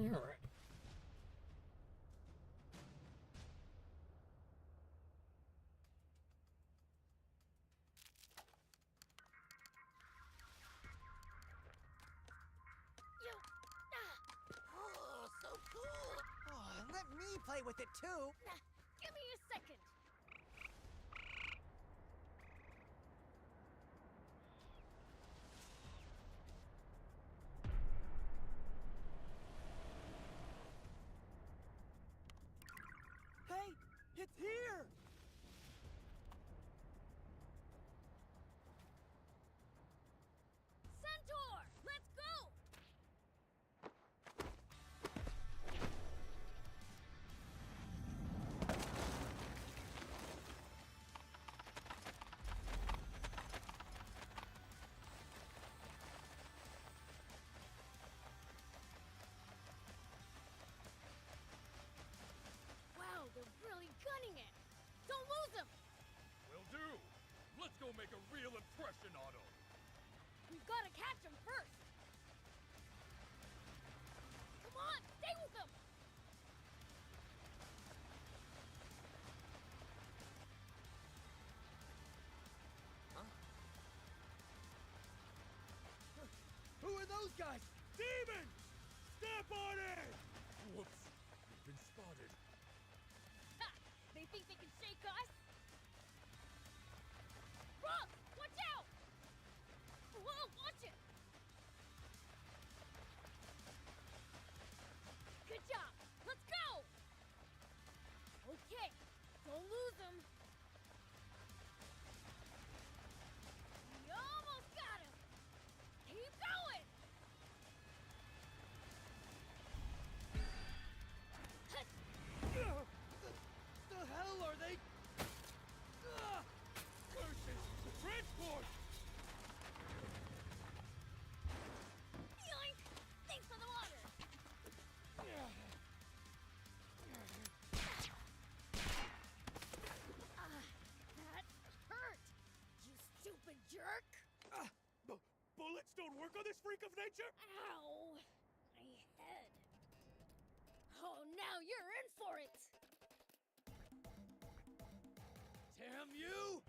Alright. Oh, so cool! Oh, let me play with it too! Give me a second. Hey, it's here! Centaur, let's go! Wow, they're really gunning it. Don't lose them. Will do! Let's go make a real impression on him! We've got to catch them first. Come on, stay with them. Who are those guys? Demons! Step on it! Whoops! We've been spotted. Ha! They think they can shake us? Rob, watch out! Whoa, watch it! Good job! Let's go! Okay, don't lose them. We almost got him! Keep going! The hell are they? Curses! The transport! Yoink! Thanks for the water! That hurt! You stupid jerk! Bullets don't work on this freak of nature? Ow! My head. Oh, now you're in for it! Damn you!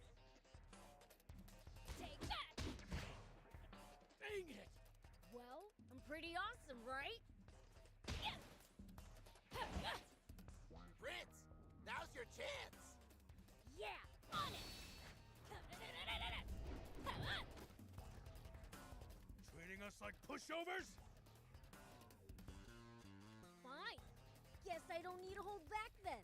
Take that! Dang it! Well, I'm pretty awesome, right? Yeah. Prince, now's your chance! Yeah, on it! Treating us like pushovers? Fine. Guess I don't need to hold back then.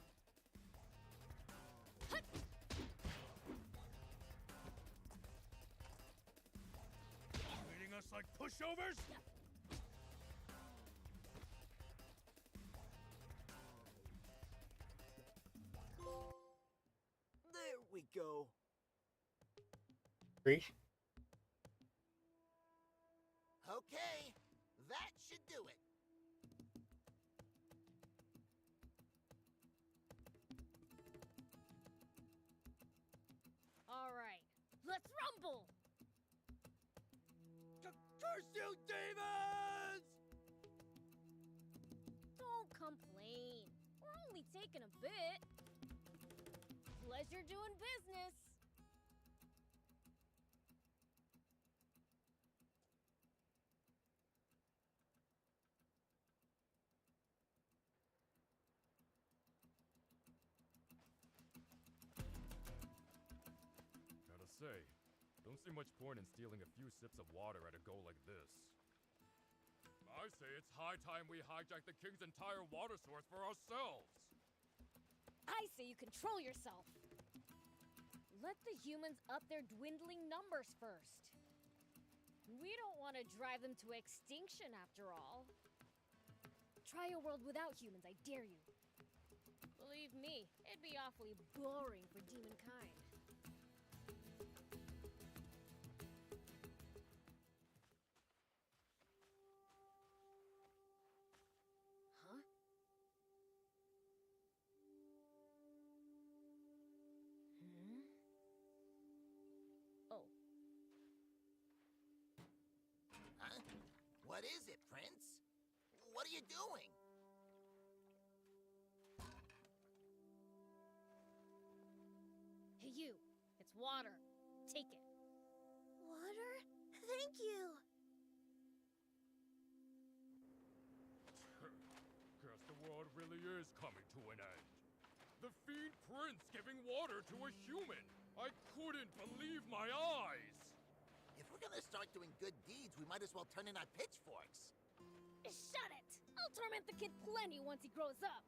Treating us like pushovers? There we go. Three. Okay, that should do it. All right, let's rumble! Curse you, demons! Don't complain. We're only taking a bit. Pleasure doing business. Gotta say, don't see much point in stealing a few sips of water at a go like this. I say it's high time we hijack the king's entire water source for ourselves! I say you control yourself. Let the humans up their dwindling numbers first. We don't want to drive them to extinction after all. Try a world without humans, I dare you. Believe me, it'd be awfully boring for demonkind. Huh? Oh. Huh? What is it, Prince? What are you doing? you. It's water. Take it. Water? Thank you. Guess the world really is coming to an end. The Fiend Prince giving water to a human! I couldn't believe my eyes! If we're gonna start doing good deeds, we might as well turn in our pitchforks. Shut it! I'll torment the kid plenty once he grows up.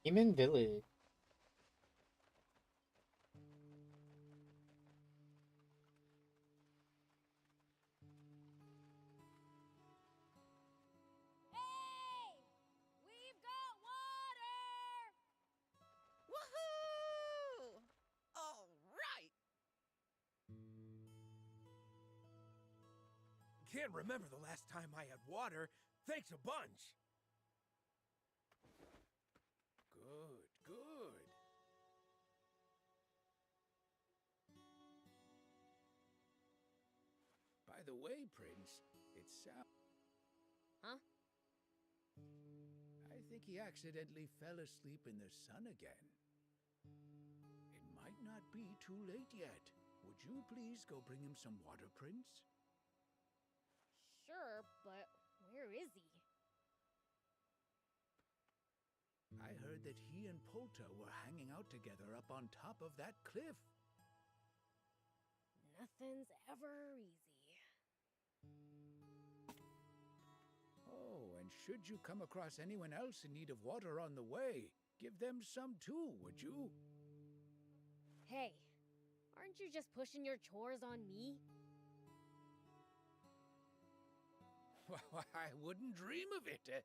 Demon Village. Hey! We've got water! Woohoo! All right! Can't remember the last time I had water. Thanks a bunch. Good, good. By the way, Prince, it sounds... Huh? I think he accidentally fell asleep in the sun again. It might not be too late yet. Would you please go bring him some water, Prince? Sure, but where is he? I heard that he and Polta were hanging out together up on top of that cliff. Nothing's ever easy. Oh, and should you come across anyone else in need of water on the way, give them some too, would you? Hey, aren't you just pushing your chores on me? Well, I wouldn't dream of it.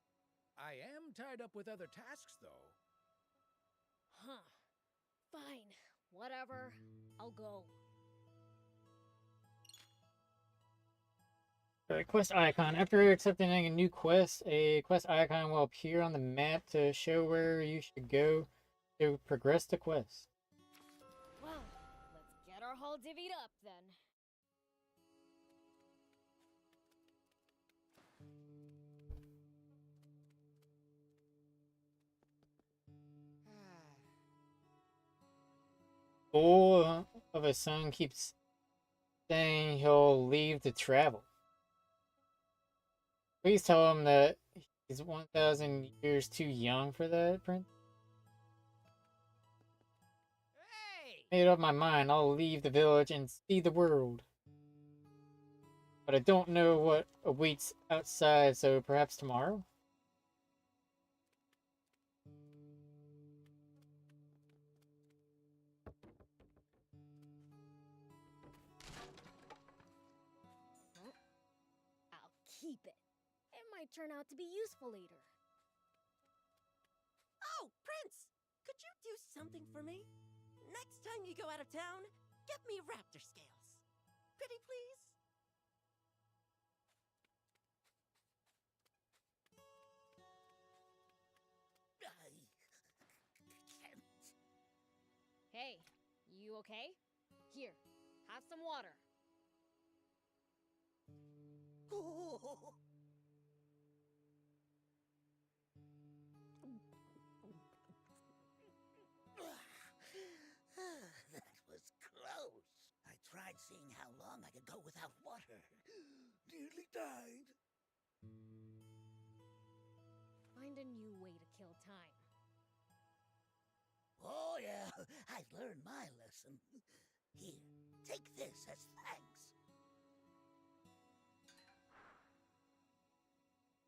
I am tied up with other tasks, though. Huh. Fine. Whatever. I'll go. Quest icon. After accepting a new quest, a quest icon will appear on the map to show where you should go to progress the quest. Well, let's get our haul divvied up then. Bull of a son keeps saying he'll leave to travel. Please tell him that he's 1,000 years too young for that, Prince. Hey! Made up my mind. I'll leave the village and see the world. But I don't know what awaits outside, so perhaps tomorrow? I'll keep it. It might turn out to be useful later. Oh, Prince! Could you do something for me? Next time you go out of town, get me raptor scales. Pretty please? Hey, you okay? Here, have some water. That was close. I tried seeing how long I could go without water. Nearly died. Find a new way to kill time. Oh, yeah. I learned my lesson. Here, take this as thanks.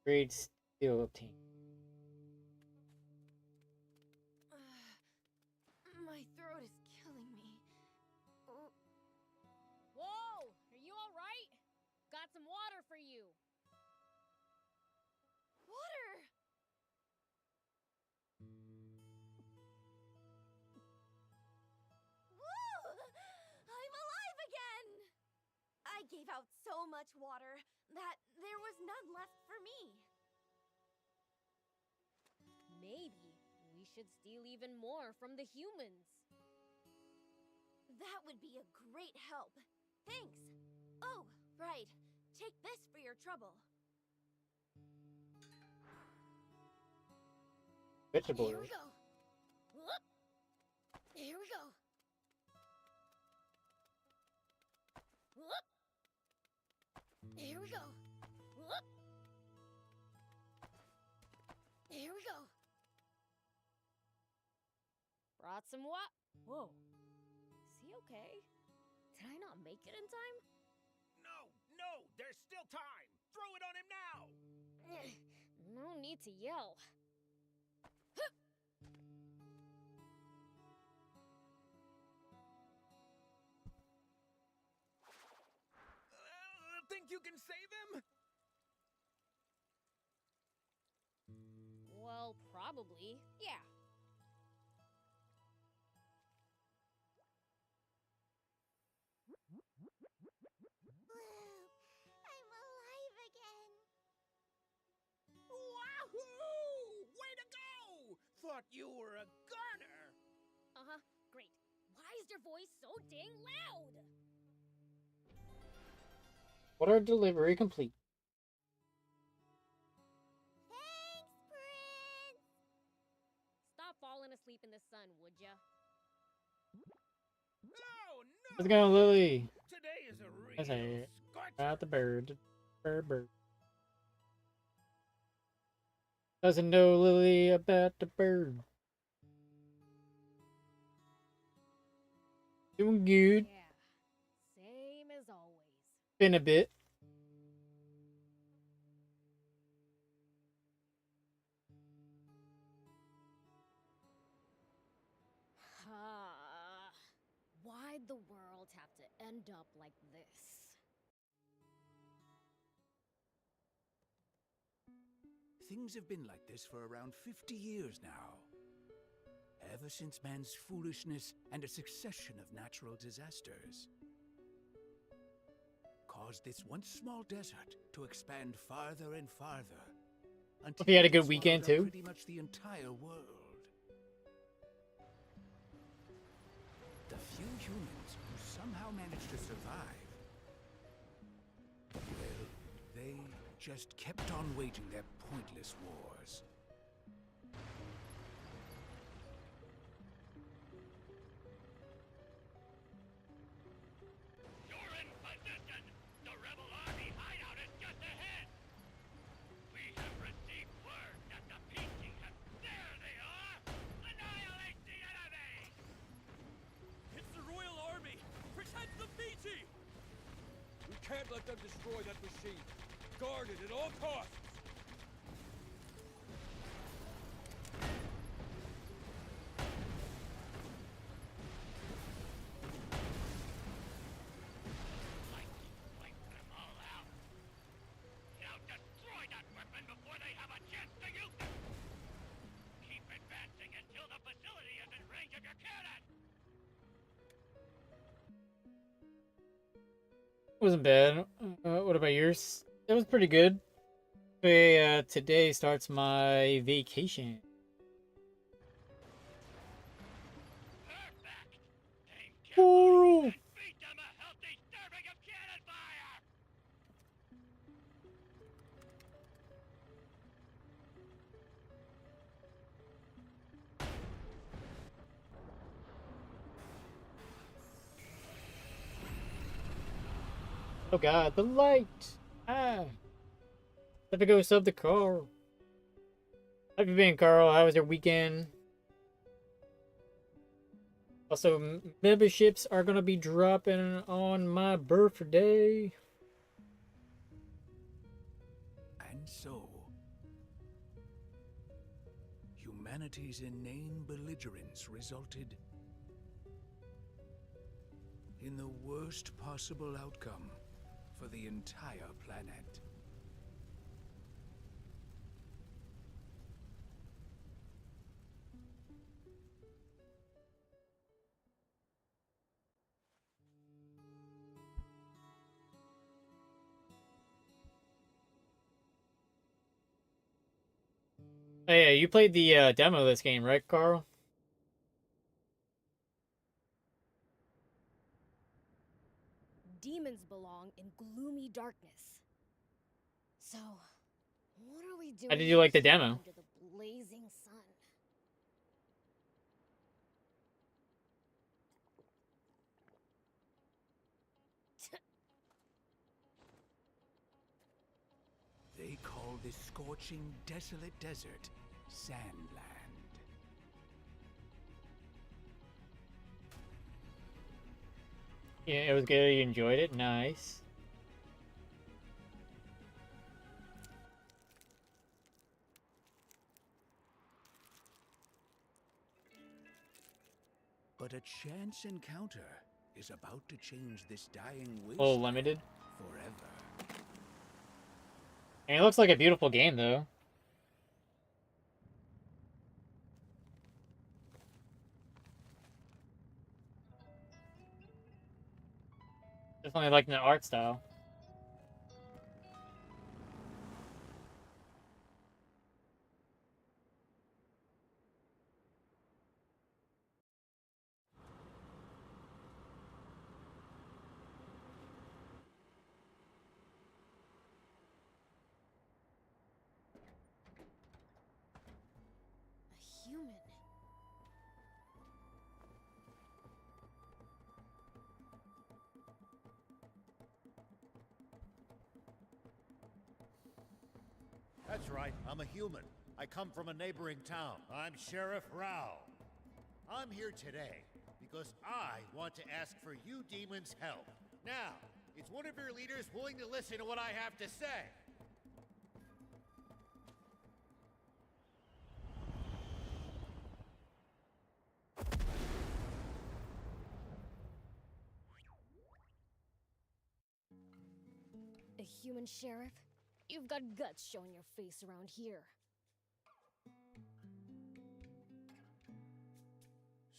Grade steel obtained. My throat is killing me. Whoa! Are you alright? Got some water for you. Water! Woo! I'm alive again! I gave out so much water that there was none left for me. Maybe we should steal even more from the humans. That would be a great help. Thanks. Oh, right. take this for your trouble. Vegetable. Here we go. Whoop. Here we go. Whoop. Here we go. Whoop. Here we go. Brought some what? Whoa. Is he okay? Did I not make it in time? No, there's still time. Throw it on him now. No need to yell. Think you can save him? Well, probably. Yeah. I'm alive again. Wahoo! Way to go! Thought you were a garter. Uh-huh. Great. Why is your voice so dang loud? Water delivery complete. Thanks, Prince. Stop falling asleep in the sun, would ya? Oh, no! Let's go, Lily. Today is a real That's a scorcher. about the bird. Bird. Doesn't know Lily about the bird. Doing good. Yeah. Same as always. Been a bit. Why'd the world have to end up like this? Things have been like this for around 50 years now. Ever since man's foolishness and a succession of natural disasters caused this once small desert to expand farther and farther. Until you had a it good swallowed weekend, up too. Pretty much the entire world. The few humans who somehow managed to survive, well, they just kept on waging their pointless wars. You're in position! The rebel army hideout is just ahead! We have received word that the Peachy have... There they are! Annihilate the enemy! It's the Royal Army! Protect the Peachy! We can't let them destroy that machine. Guard it at all costs! Wipe them all out! Now destroy that weapon before they have a chance to use it! Keep advancing until the facility is in range of your cannon! Wasn't bad. What about yours? It was pretty good. Today starts my vacation. Perfect! Aim carefully and feed them a healthy serving of cannon fire! Oh god, the light! Ah! Let me go sub the Carl. How have you been, Carl? How was your weekend? Also, memberships are gonna be dropping on my birthday. And so, humanity's inane belligerence resulted in the worst possible outcome for the entire planet. Oh yeah, you played the demo of this game, right, Carl? Demons belong in gloomy darkness. So, what are we doing? How did you like the here demo? under the blazing sun? They call this scorching, desolate desert Sandland. Yeah, it was good. You enjoyed it. Nice. But a chance encounter is about to change this dying A little wasteland limited. forever. And it looks like a beautiful game, though. Definitely liking the art style. A human. That's right, I'm a human. I come from a neighboring town. I'm Sheriff Rao. I'm here today because I want to ask for you demons' help. Now, is one of your leaders willing to listen to what I have to say? A human sheriff? You've got guts showing your face around here.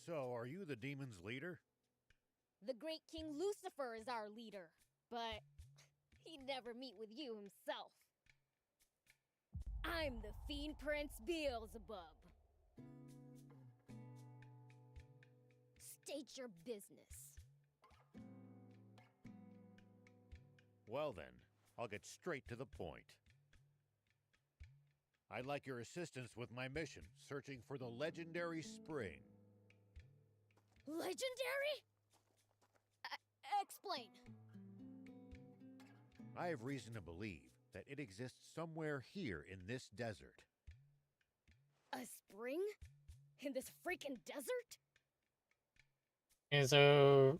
So, are you the demon's leader? The great King Lucifer is our leader, but he'd never meet with you himself. I'm the Fiend Prince Beelzebub. State your business. Well then, I'll get straight to the point. I'd like your assistance with my mission, searching for the legendary spring. Legendary? Explain. I have reason to believe that it exists somewhere here in this desert. A spring? In this freaking desert? And so,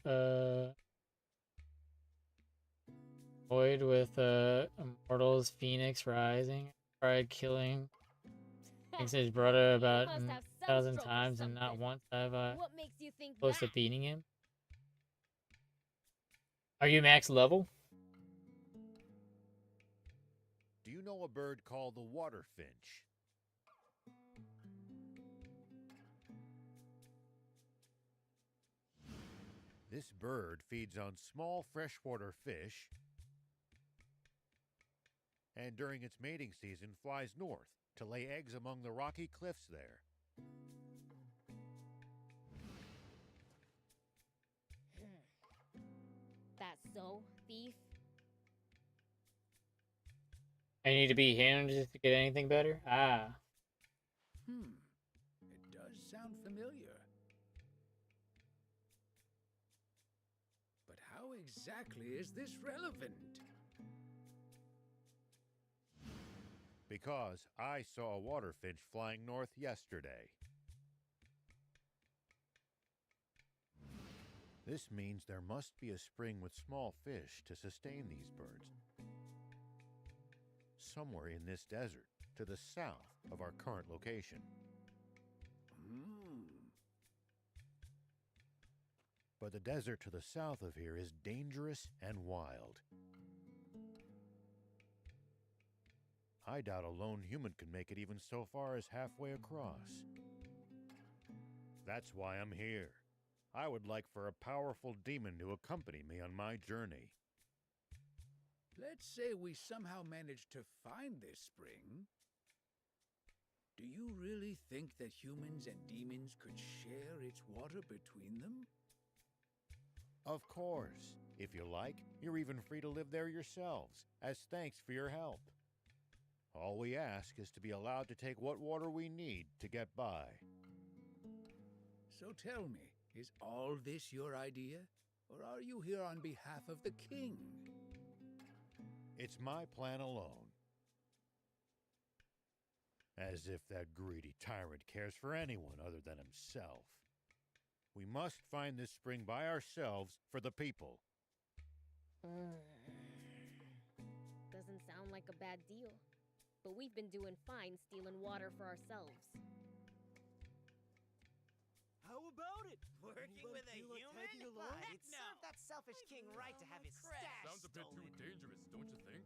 Void with, Immortals, Phoenix Rising, tried killing his brother about must have 1,000 sunstroke or times, and not something. once have I What makes you think close to that? beating him. Are you max level? Do you know a bird called the water finch? This bird feeds on small freshwater fish, and during its mating season flies north to lay eggs among the rocky cliffs there. That's so, thief? I need to be him just to get anything better? Ah. It does sound familiar. But how exactly is this relevant? Because I saw a water finch flying north yesterday. This means there must be a spring with small fish to sustain these birds. Somewhere in this desert, to the south of our current location. But the desert to the south of here is dangerous and wild. I doubt a lone human can make it even so far as halfway across. That's why I'm here. I would like for a powerful demon to accompany me on my journey. Let's say we somehow manage to find this spring. Do you really think that humans and demons could share its water between them? Of course. If you like, you're even free to live there yourselves, as thanks for your help. All we ask is to be allowed to take what water we need to get by. So tell me, is all this your idea? Or are you here on behalf of the king? It's my plan alone. As if that greedy tyrant cares for anyone other than himself. We must find this spring by ourselves for the people. Doesn't sound like a bad deal. But we've been doing fine stealing water for ourselves. How about it? Working with a human? Let's serve that selfish king right to have his stash Sounds a bit too stolen. dangerous, don't you think?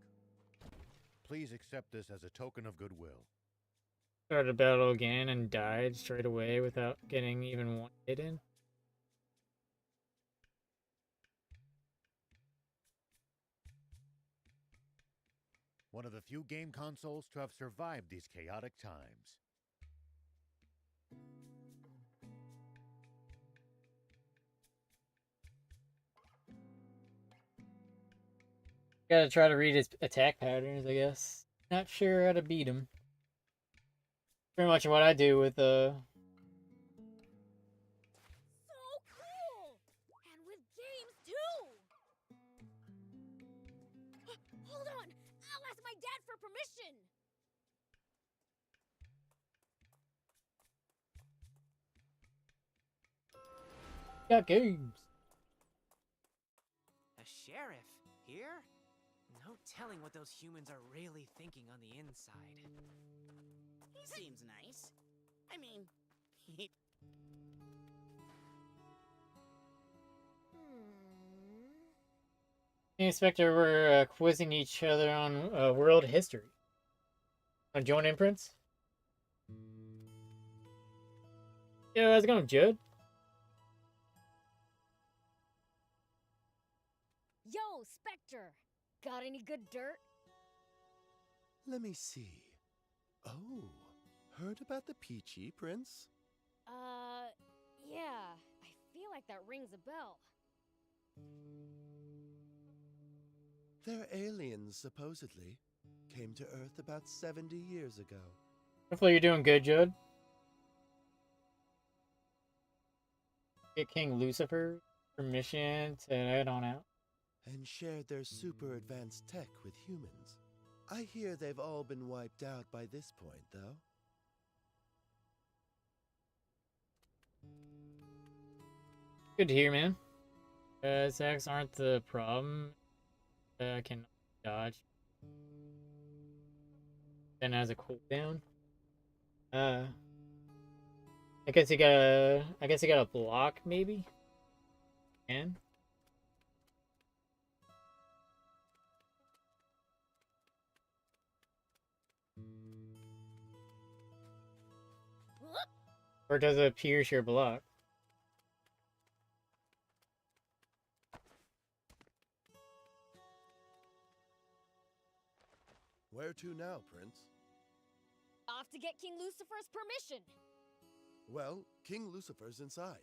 Please accept this as a token of goodwill. Started a battle again and died straight away without getting even one hit in. One of the few game consoles to have survived these chaotic times. Gotta try to read his attack patterns, I guess. Not sure how to beat him. Pretty much what I do with So cool! And with games too! Hold on! I'll ask my dad for permission! got games. A sheriff here? No telling what those humans are really thinking on the inside. He seems nice. I mean, he... The inspector were quizzing each other on world history. On joint imprints. Yo, how's it going, Judd? Yo, Spectre! Got any good dirt? Let me see. Oh, heard about the Peachy Prince? Yeah. I feel like that rings a bell. They're aliens, supposedly. Came to Earth about 70 years ago. Hopefully you're doing good, Judd. Get King Lucifer permission to head on out. And shared their super advanced tech with humans. I hear they've all been wiped out by this point, though. Good to hear, man. Attacks aren't the problem. I can dodge. Then has a cooldown. I guess you got a block, maybe? And or does it pierce your block? Where to now, Prince? Off to get King Lucifer's permission! Well, King Lucifer's inside.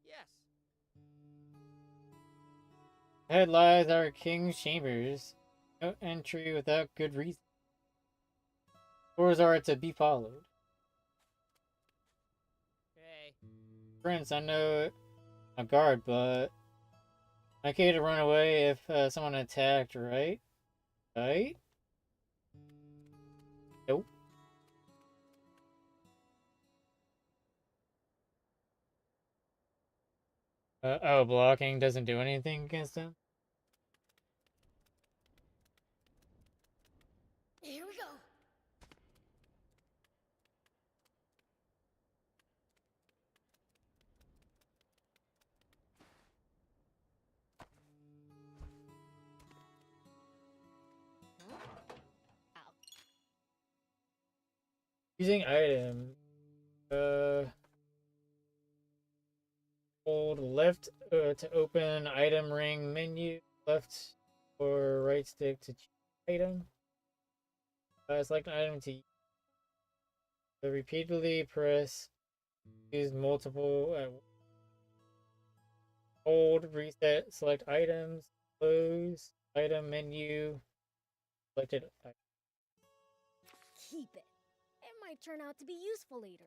Yes. Ahead lies our king's chambers. No entry without good reason. Orders are to be followed. Hey. Prince, I know a guard, but I okay to run away if someone attacked, right? Right? Nope. Oh, blocking doesn't do anything against him? Here we go! Using item. Hold left to open item ring menu. Left or right stick to choose item. Select an item to repeatedly press. Use multiple. Hold, reset, select items. Close. Item menu. Selected. Keep it. It might turn out to be useful later.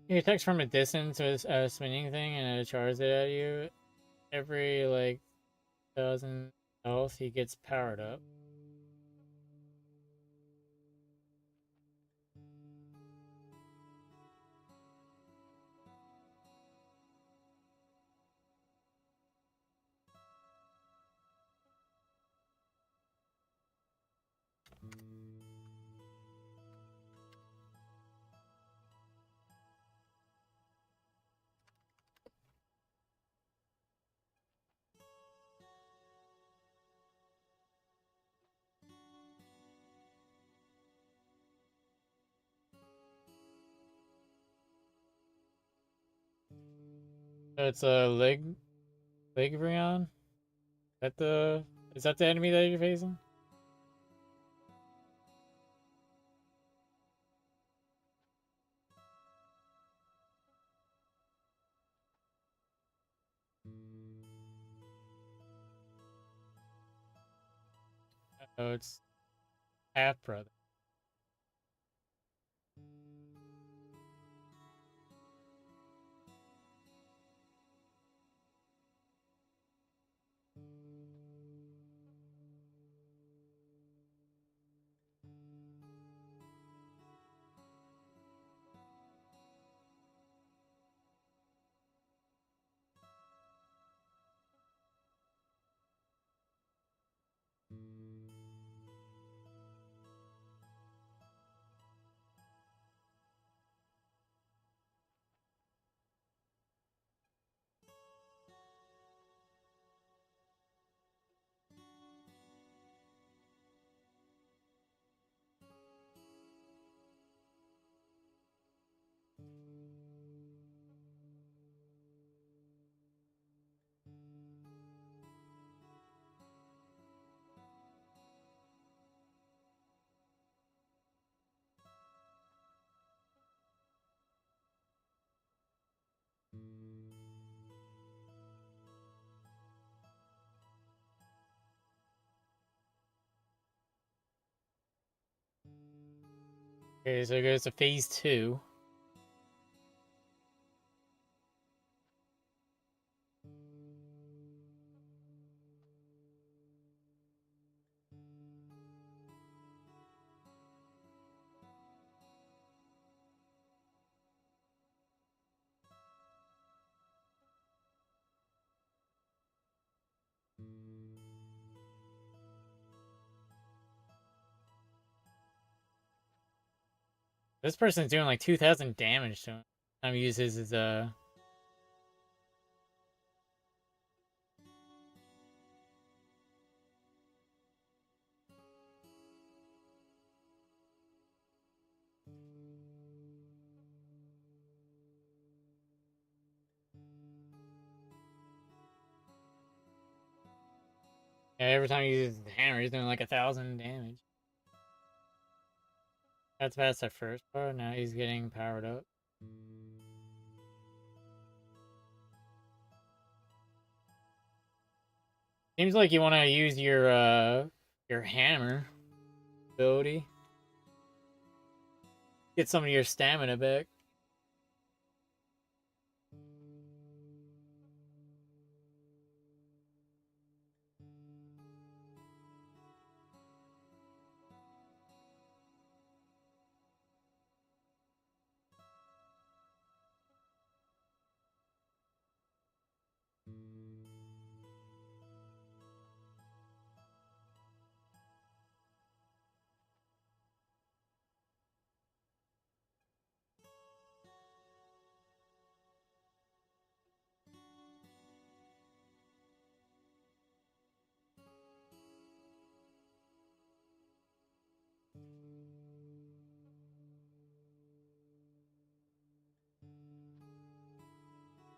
He attacks from a distance with a spinning thing and it charges it at you. Every like 1,000 health, he gets powered up. So it's a Ligrion? Is that the enemy that you're facing? Oh, it's half brother. Okay, so it goes to phase 2. This person's doing like 2,000 damage to him. Time he uses his yeah, every time he uses his hammer, he's doing like 1,000 damage. That's past the first part. Now he's getting powered up. Seems like you want to use your hammer ability. Get some of your stamina back.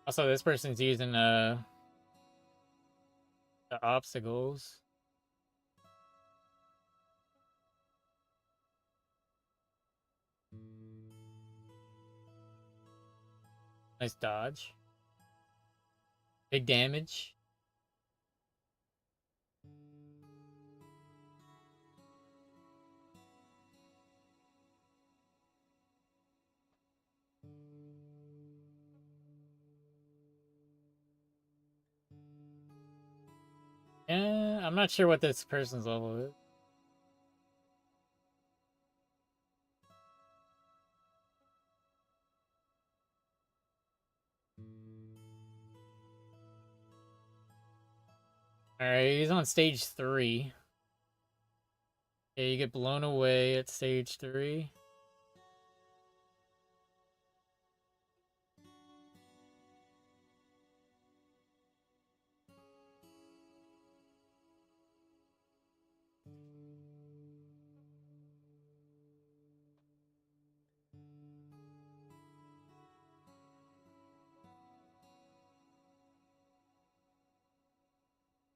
Also, this person's using the obstacles. Nice dodge. Big damage. I'm not sure what this person's level is. Alright, he's on stage 3. Yeah, you get blown away at stage 3.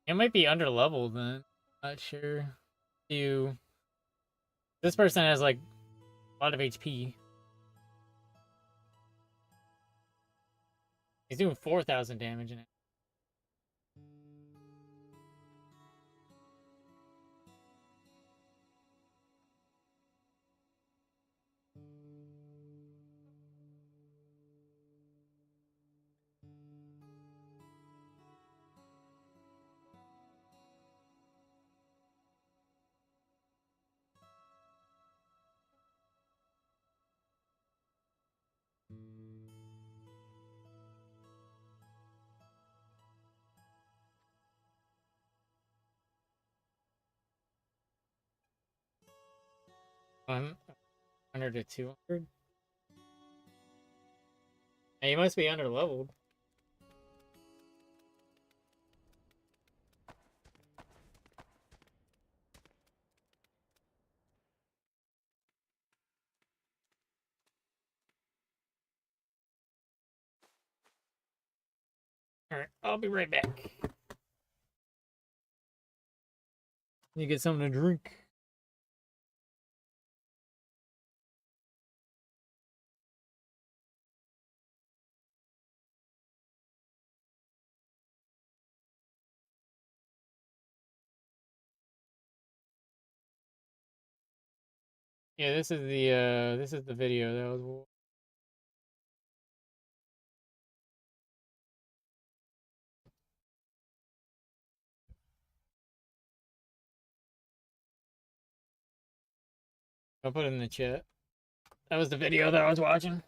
It might be under leveled then. Not sure. This person has like a lot of HP. He's doing 4,000 damage in it. Um, 100 to 200. Hey, he must be under leveled. Alright, I'll be right back. You get something to drink. Yeah, this is the video that was. I'll put it in the chat. That was the video that I was watching.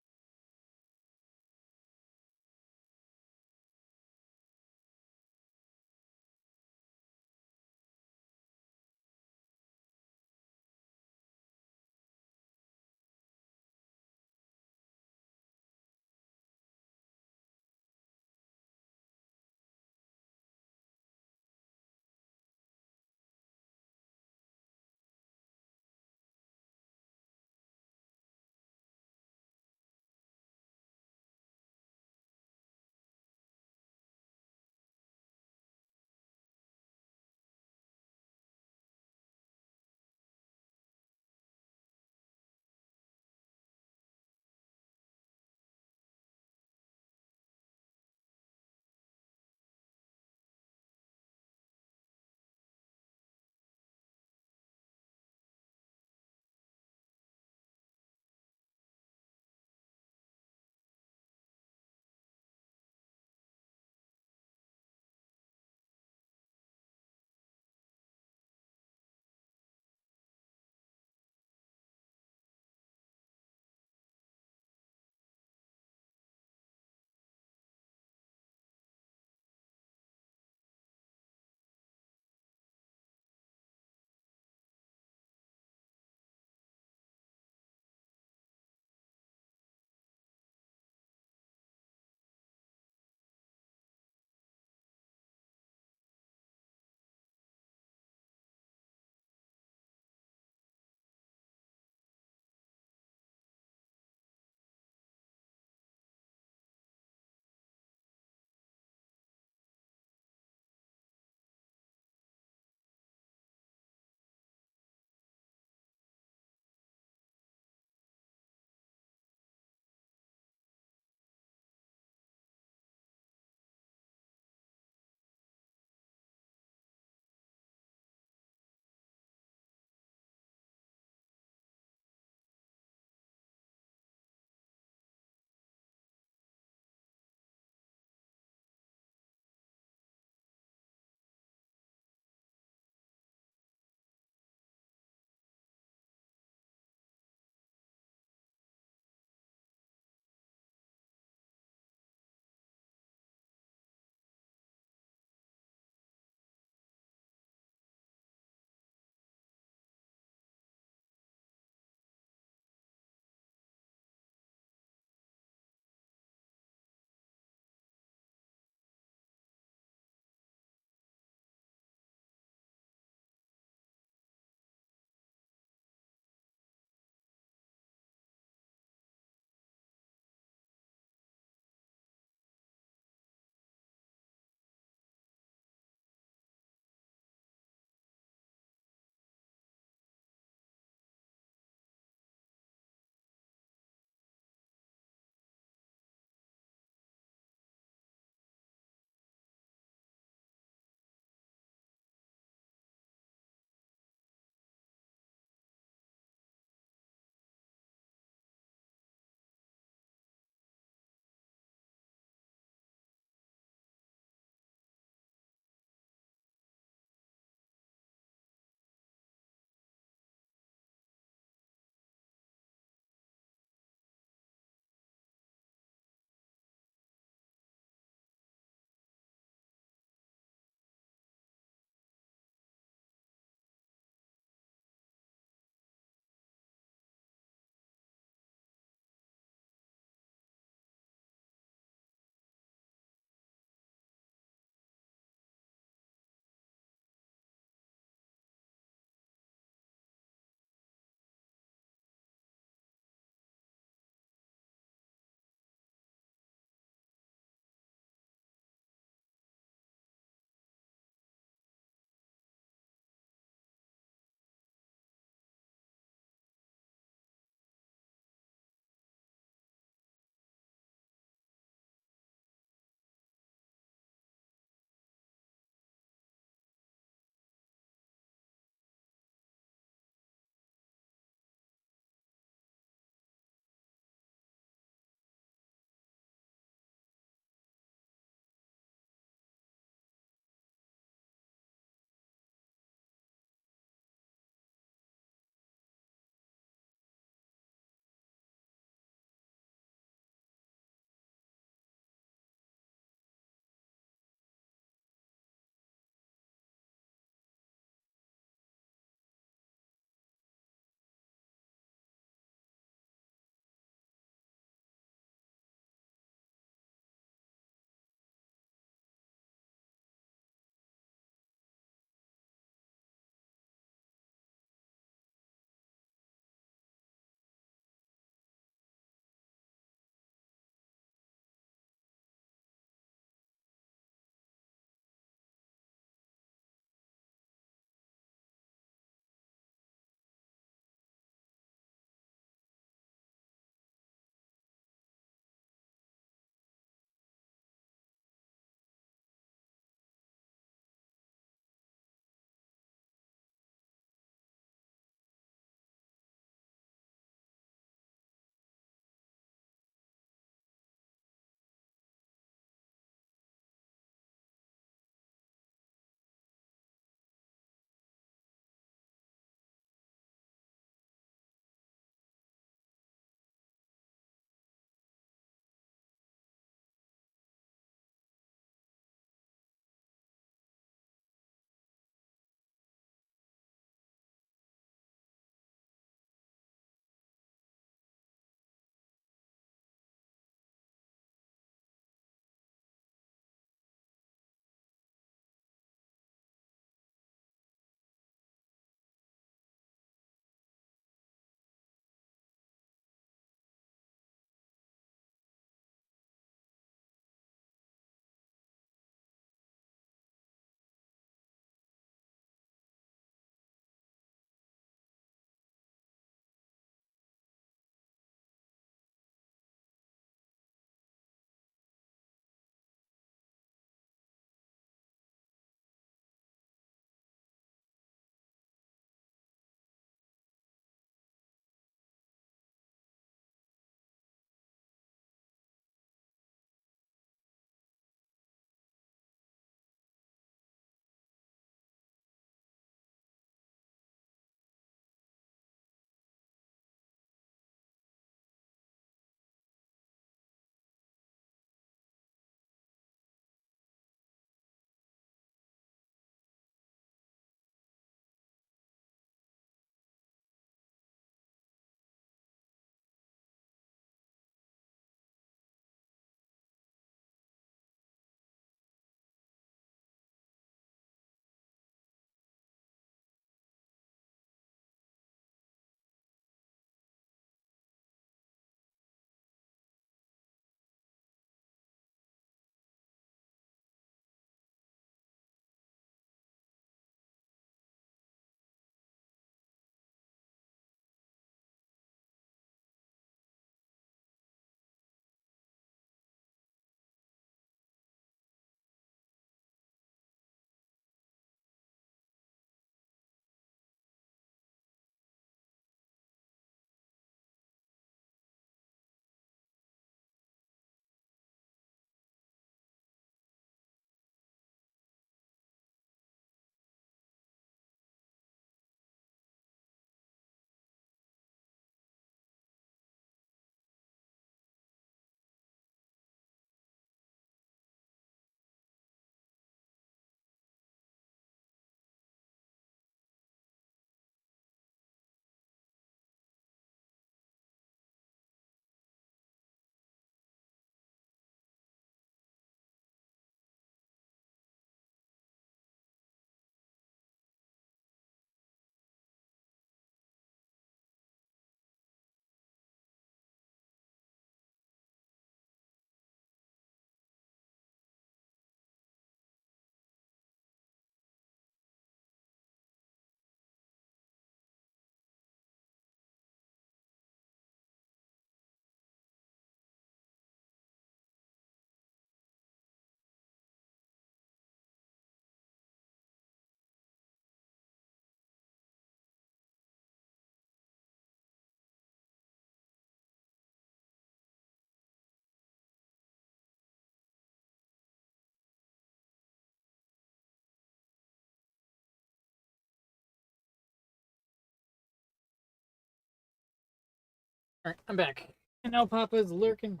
Alright, I'm back. And now Papa's lurking.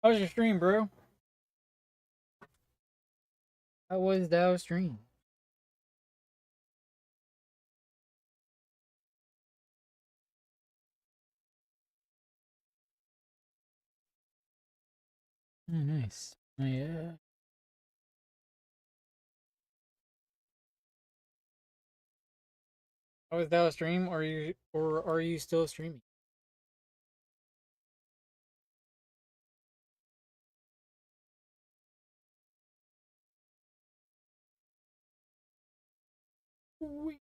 How was your stream, bro? How was thou stream? Oh, nice. Oh, yeah. How was thou stream, or are you still streaming? Wait.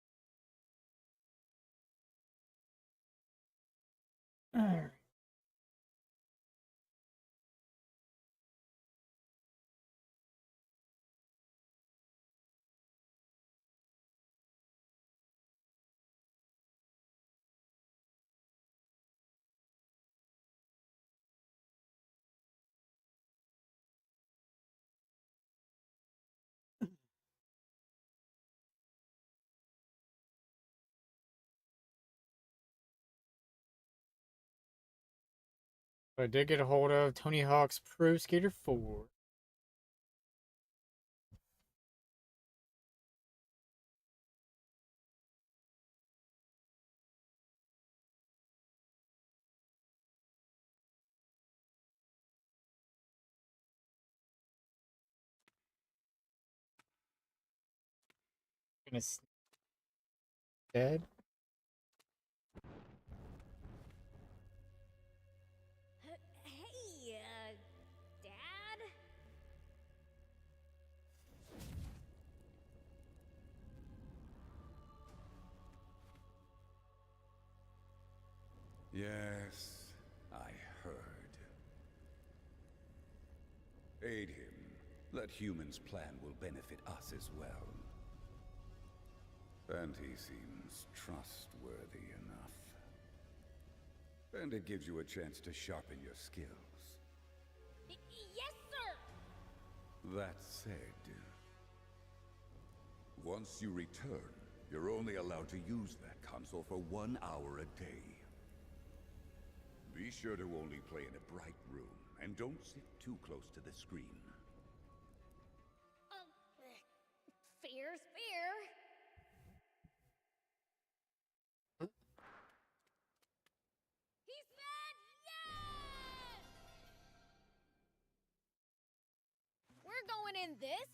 Alright. I did get a hold of Tony Hawk's Pro Skater 4. Gonna dead. Hey, Dad? Yes, I heard. Aid him. That human's plan will benefit us as well. And he seems trustworthy enough. And it gives you a chance to sharpen your skills. Yes, sir! That said, once you return, you're only allowed to use that console for 1 hour a day. Be sure to only play in a bright room, and don't sit too close to the screen. Fair's fair. He's mad! Yes! We're going in this?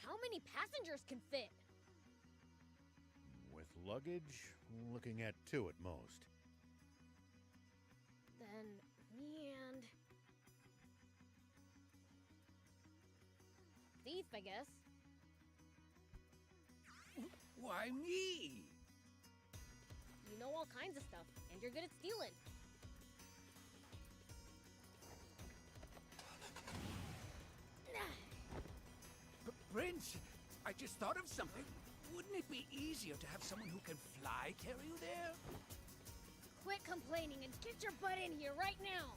How many passengers can fit? With luggage, looking at 2 at most. Then me and Thief, I guess. Why me? You know all kinds of stuff, and you're good at stealing. Prince, I just thought of something. Wouldn't it be easier to have someone who can fly carry you there? Quit complaining and get your butt in here right now.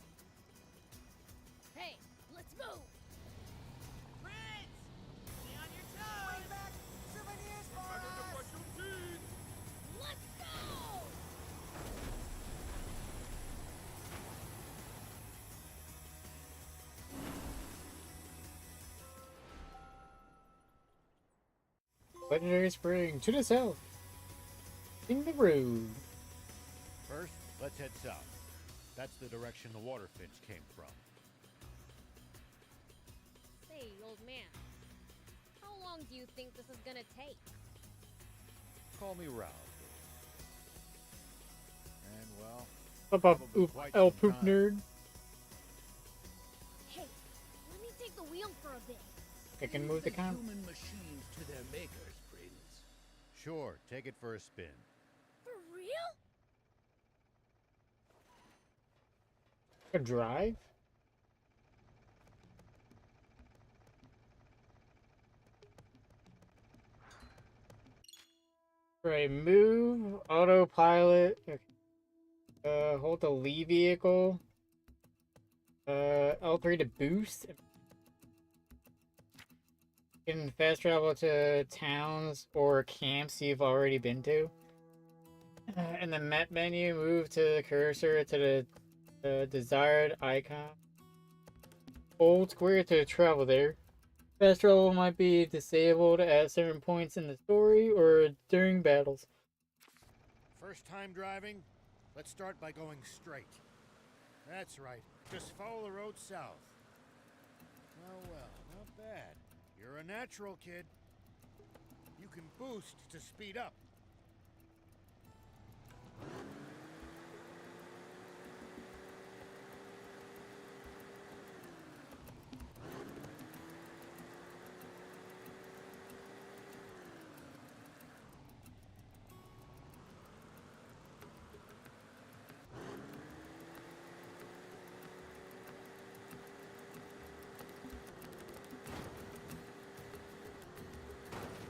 Hey, let's move. Prince! Stay on your toes! Bring back souvenirs for us! Let's go! Legendary Spring to the south. In the road. First, let's head south. That's the direction the water finch came from. Say, old man, how long do you think this is gonna take? Call me Ralph. And well, Up, up, probably oop, quite El some Poop time. Nerd. Hey, let me take the wheel for a bit. I can move the camera. Human machines to their makers, Prince. Sure, take it for a spin. For real? A drive? Right, move, autopilot. Okay. Hold the lead vehicle. L3 to boost. Can fast travel to towns or camps you've already been to. In the map menu, move to the cursor to the desired icon. Hold square to travel there. Fast travel might be disabled at certain points in the story or during battles. First time driving? Let's start by going straight. That's right. Just follow the road south. Oh well, not bad. You're a natural, kid. You can boost to speed up.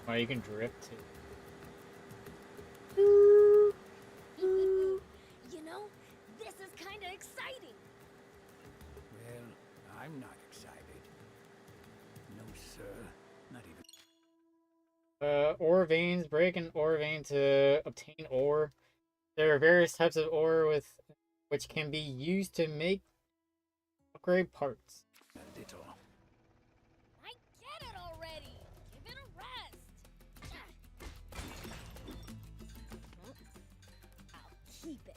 Oh, you can drift too. You know, this is kind of exciting. Well, I'm not excited. No, sir. Not even. Ore veins. Break an ore vein to obtain ore. There are various types of ore which can be used to make upgrade parts. A little. I get it already. Give it a rest. I'll keep it.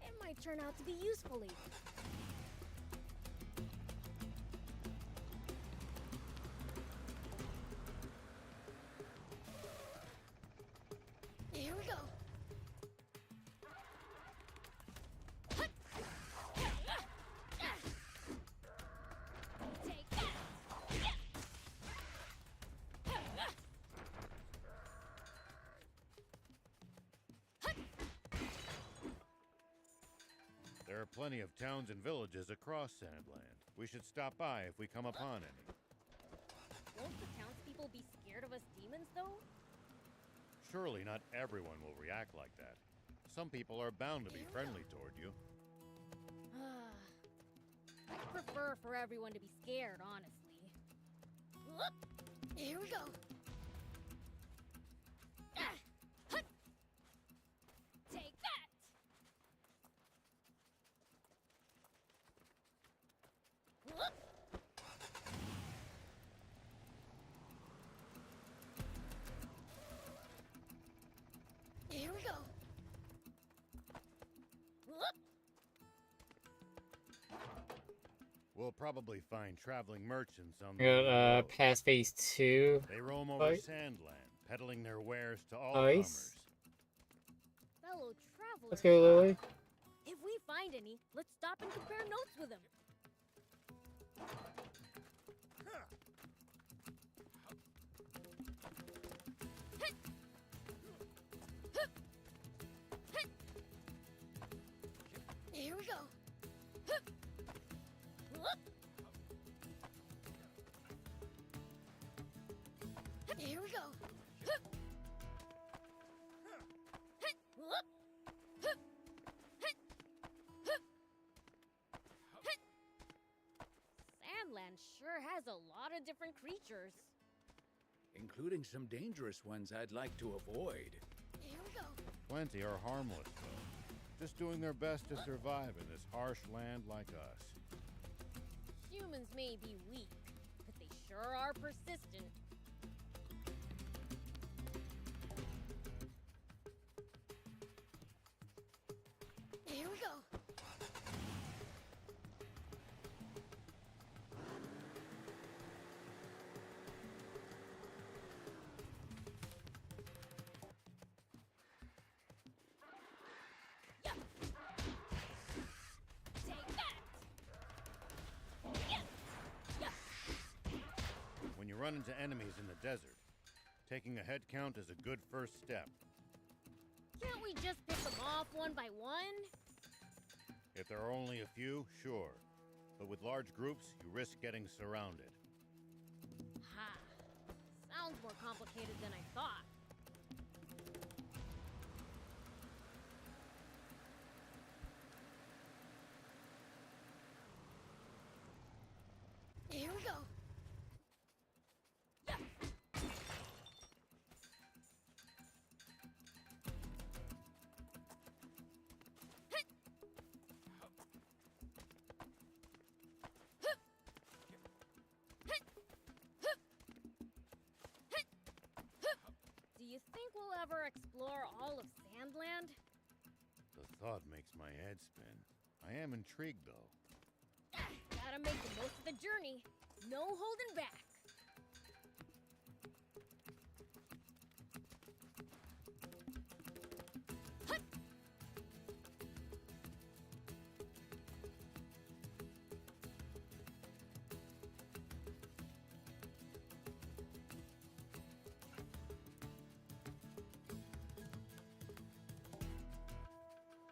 It might turn out to be useful later. Here we go. Take that. There are plenty of towns and villages across Sandland. We should stop by if we come upon any. Won't the townspeople be scared of us demons, though? Surely not everyone will react like that. Some people are bound to be friendly toward you. I'd prefer for everyone to be scared, honestly. Here we go. Take that! Here we go. We'll probably find traveling merchants on We the got road. past phase 2. They roam over fight. Sandland, peddling their wares to all Ice. comers. Fellow travelers. Let's go, Lily. If we find any, let's stop and compare notes with them. Here we go. Here we go. Sandland sure has a lot of different creatures. Including some dangerous ones I'd like to avoid. Here we go. Plenty are harmless, though. Just doing their best to survive in this harsh land like us. Humans may be weak, but they sure are persistent. Here we go. Yeah. Take that. Yeah. Yeah. When you run into enemies in the desert, taking a head count is a good first step. Can't we just pick them off one by one? If there are only a few, sure. But with large groups, you risk getting surrounded. Ha. Sounds more complicated than I thought. Here we go. Yeah. ever explore all of Sandland? The thought makes my head spin. I am intrigued, though. Gotta make the most of the journey. No holding back. Hut!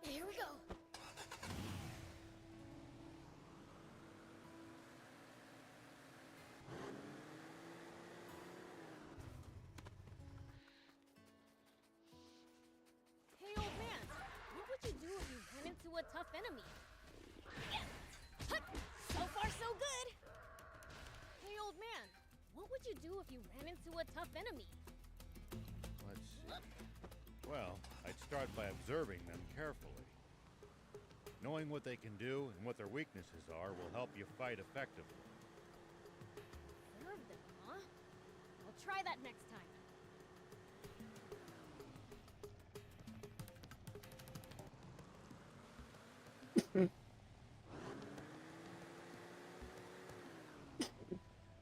Here we go. Hey, old man, what would you do if you ran into a tough enemy? Hut! So far, so good. Hey, old man, what would you do if you ran into a tough enemy? Let's see. Well, I'd start by observing them carefully. Knowing what they can do and what their weaknesses are will help you fight effectively. Observe them, huh? I'll try that next time.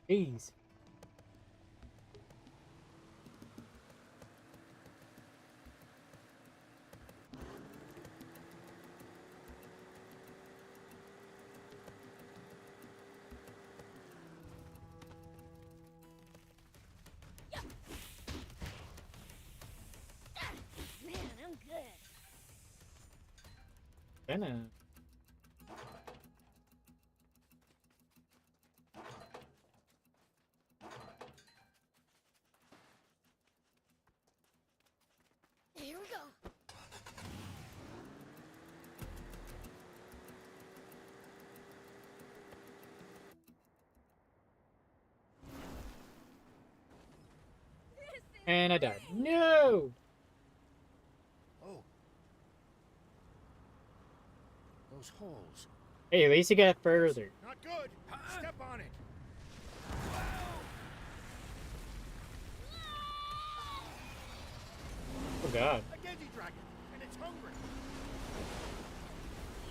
Jeez. Man, I'm good. Kinda. Here we go. And I died. No! Oh. Those holes. Hey, at least you got further. Not good. Step on it. Oh god. A Genji dragon, and it's hungry.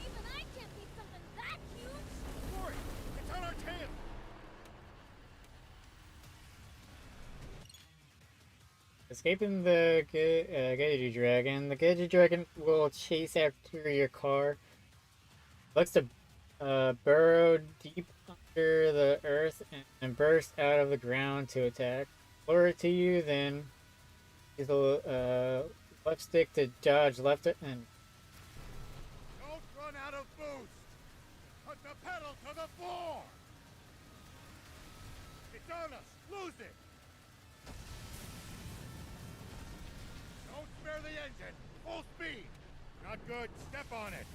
Even I can't beat something that huge. Hurry! It's on our tail. Escaping the Genji dragon. The Genji dragon will chase after your car. Looks to burrow deep under the earth and burst out of the ground to attack. Lure it to you, then use the left stick to dodge left and Don't run out of boost. Put the pedal to the floor. It's on us. Lose it. Don't spare the engine. Full speed. Not good. Step on it.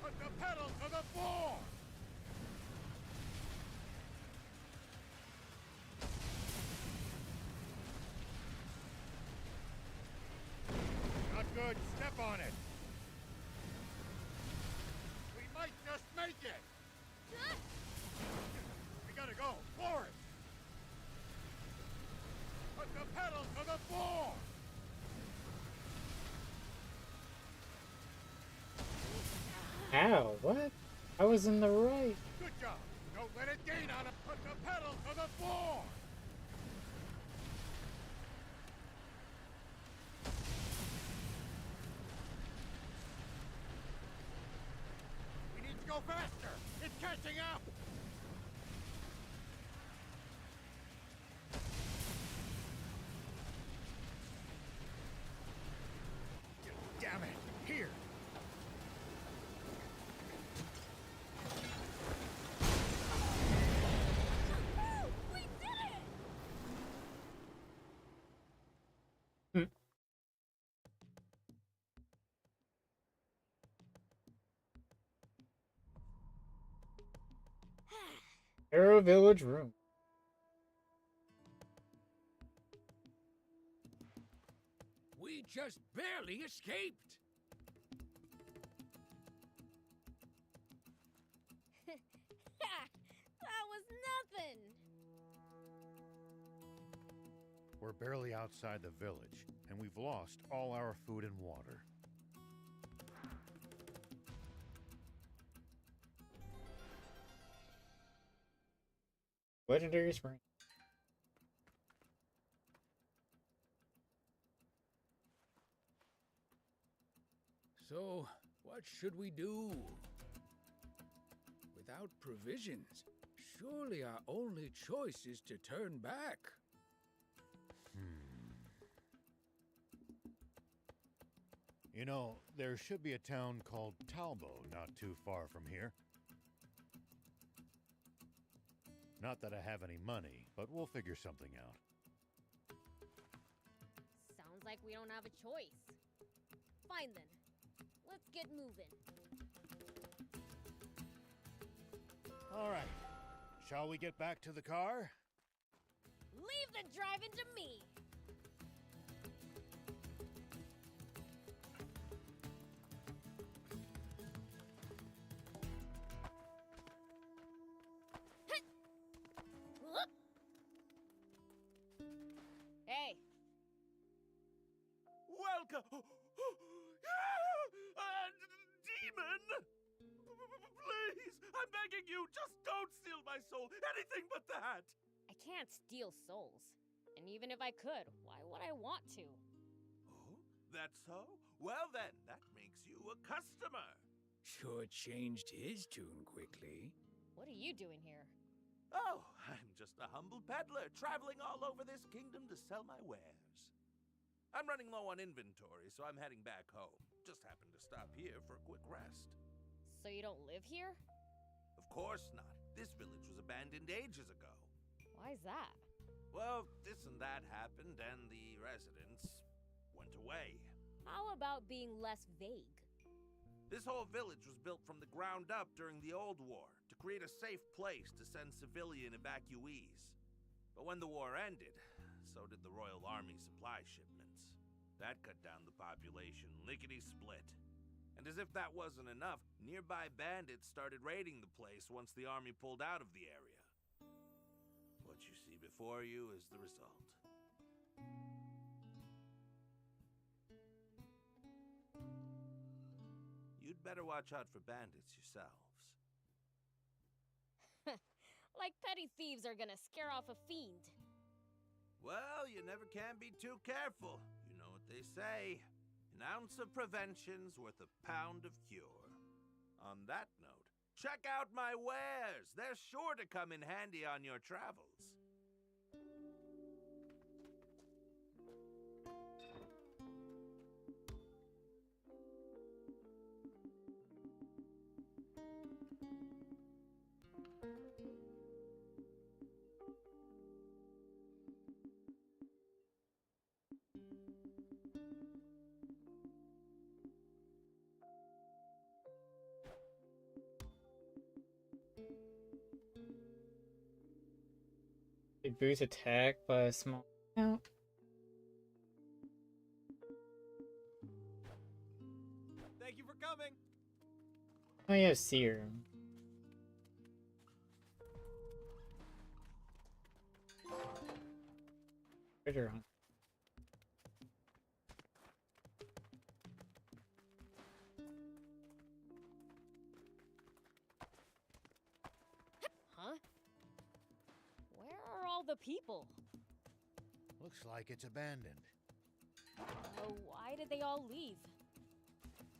Put the pedal to the floor. Not good. Step on it. We might just make it. We gotta go. Floor it. Put the pedal to the floor. ow, what? I was in the right. Good job. Don't let it gain on it. Put the pedal to the floor. We need to go faster. It's catching up. Damn it. Here. We did it! Arrow Village Room. We just barely escaped. We're barely outside the village, and we've lost all our food and water. Legendary spring. So, what should we do? Without provisions, surely our only choice is to turn back. You know, there should be a town called Talbo not too far from here. Not that I have any money, but we'll figure something out. Sounds like we don't have a choice. Fine then. Let's get moving. All right. Shall we get back to the car? Leave the driving to me. Hey, Welcome! Demon! Please! I'm begging you! Just don't steal my soul! Anything but that! I can't steal souls. And even if I could, why would I want to? Oh, that's so? Well then, that makes you a customer! Sure changed his tune quickly. What are you doing here? Oh, I'm just a humble peddler traveling all over this kingdom to sell my wares. I'm running low on inventory, so I'm heading back home. Just happened to stop here for a quick rest. So you don't live here? Of course not. This village was abandoned ages ago. Why's that? Well, this and that happened, and the residents went away. How about being less vague? This whole village was built from the ground up during the Old War to create a safe place to send civilian evacuees. But when the war ended, so did the Royal Army supply shipments. That cut down the population lickety-split. And as if that wasn't enough, nearby bandits started raiding the place once the army pulled out of the area. What you see before you is the result. You'd better watch out for bandits yourselves. Like petty thieves are gonna scare off a fiend. Well, you never can be too careful. You know what they say. An ounce of prevention's worth a pound of cure. On that note, check out my wares. They're sure to come in handy on your travels. They boost attack by a small amount. Thank you for coming. Oh yeah, serum. Treasure hunt. Huh? Where are all the people? Looks like it's abandoned. Why did they all leave?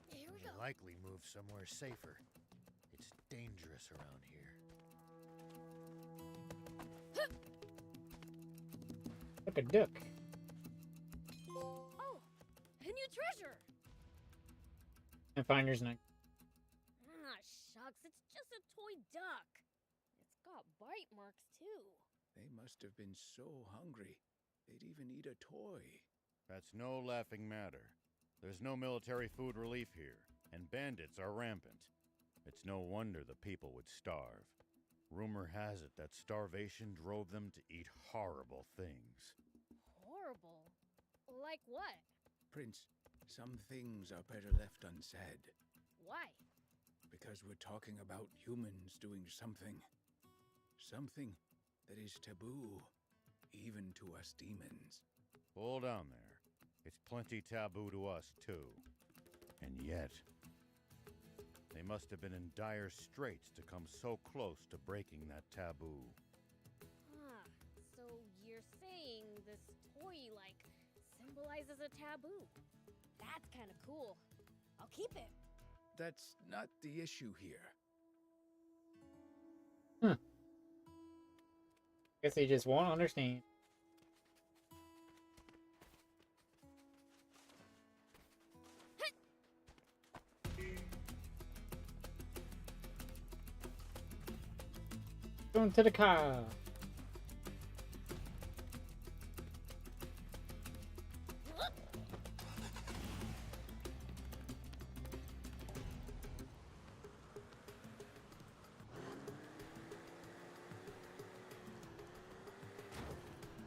Here we They'll likely move somewhere safer. It's dangerous around here. Like a duck. Oh, a new treasure! And finder's night. Ah, shucks, it's just a toy duck. It's got bite marks, too. They must have been so hungry, they'd even eat a toy. That's no laughing matter. There's no military food relief here, and bandits are rampant. It's no wonder the people would starve. Rumor has it that starvation drove them to eat horrible things. Horrible? Like what? Prince, some things are better left unsaid. Why? Because we're talking about humans doing something. Something that is taboo. even to us demons. Hold on there. It's plenty taboo to us, too. And yet, they must have been in dire straits to come so close to breaking that taboo. Huh. So you're saying this toy, like, symbolizes a taboo? That's kind of cool. I'll keep it. That's not the issue here. Guess they just won't understand. Going to the car.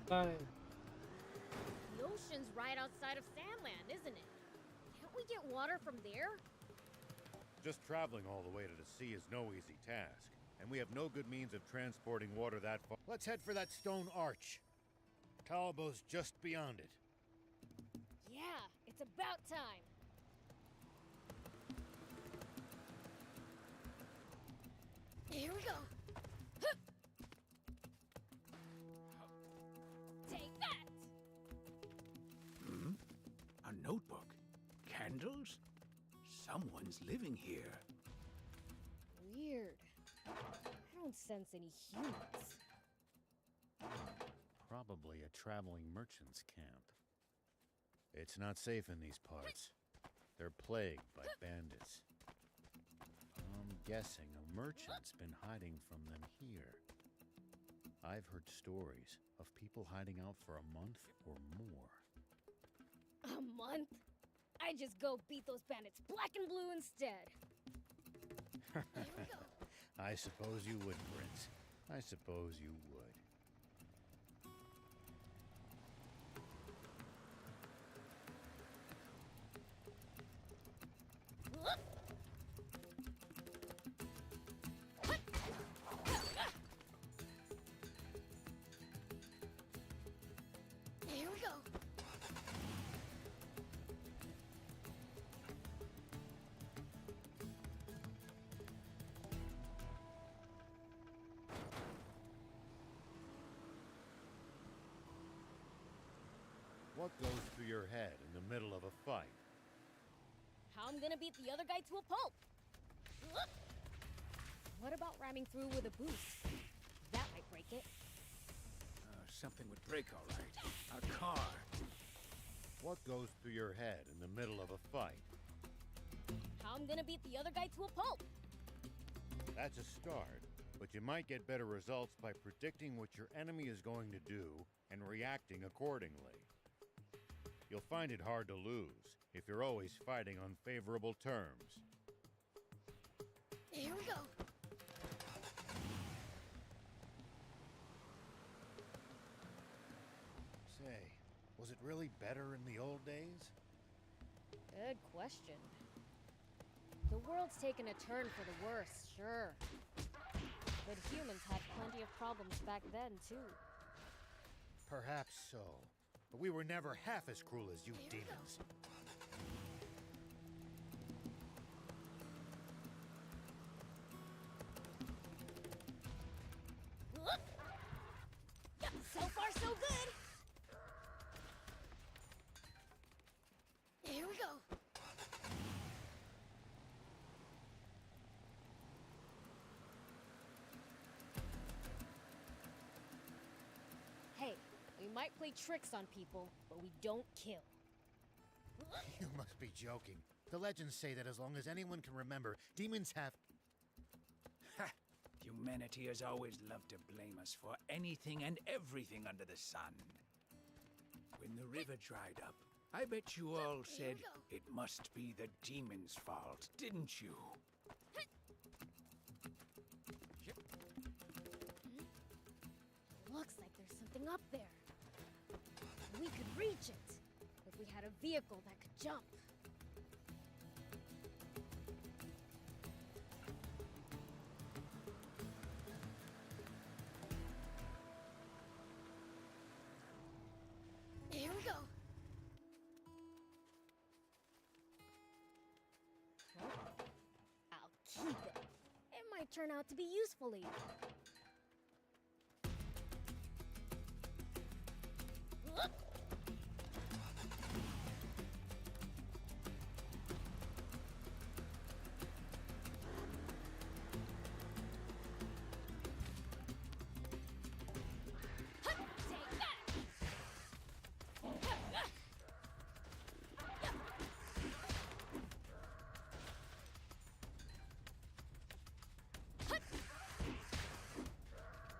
Bye. The ocean's right outside of Sandland, isn't it? Can't we get water from there? Just traveling all the way to the sea is no easy task, and we have no good means of transporting water that far. Let's head for that stone arch. Talbo's just beyond it. Yeah, it's about time. Here we go. Hup. Take that. A notebook? Candles? Someone's living here. Weird. I don't sense any humans. Probably a traveling merchant's camp. It's not safe in these parts. They're plagued by bandits. I'm guessing a merchant's been hiding from them here. I've heard stories of people hiding out for a month or more. A month? I just go beat those bandits black and blue instead. Here we go. I suppose you would, Prince. I suppose you would. Whoop. Here we go. What goes through your head in the middle of a fight? How I'm gonna beat the other guy to a pulp. Whoop. What about ramming through with a boost? That might break it. Something would break, all right. A car. What goes through your head in the middle of a fight? How I'm gonna beat the other guy to a pulp. That's a start, but you might get better results by predicting what your enemy is going to do and reacting accordingly. You'll find it hard to lose if you're always fighting on favorable terms. Here we go. Say, was it really better in the old days? Good question. The world's taken a turn for the worse, sure. But humans had plenty of problems back then, too. Perhaps so. But we were never half as cruel as you demons. Whoop. So far, so good. Here we go. Hey, we might play tricks on people, but we don't kill. You must be joking. The legends say that as long as anyone can remember, demons have... Ha! Humanity has always loved to blame us for anything and everything under the sun. When the river dried up, I bet you all said it must be the demons' fault, didn't you? Looks like there's something up there. We could reach it if we had a vehicle that could jump. turn out to be useful later.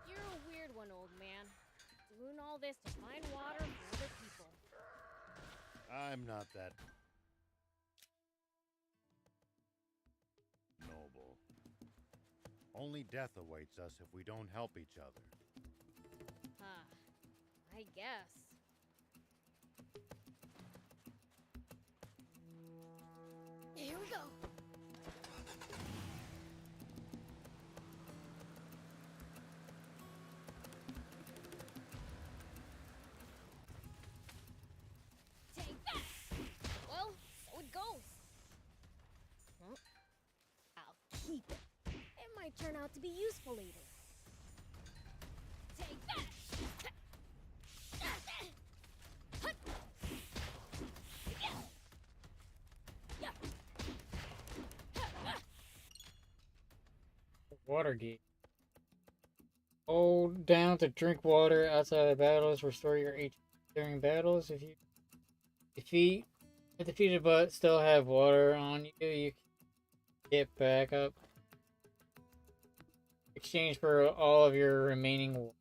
You're a weird one, old man. Doing all this to find water for other people. I'm not that noble. Only death awaits us if we don't help each other. I guess. Here we go. Take that! Well, so it goes. Huh? I'll keep it. It might turn out to be useful later. Take that! Watergate. Hold down to drink water outside of battles. Restore your HP during battles. If you defeated but still have water on you, you can get back up. Exchange for all of your remaining water.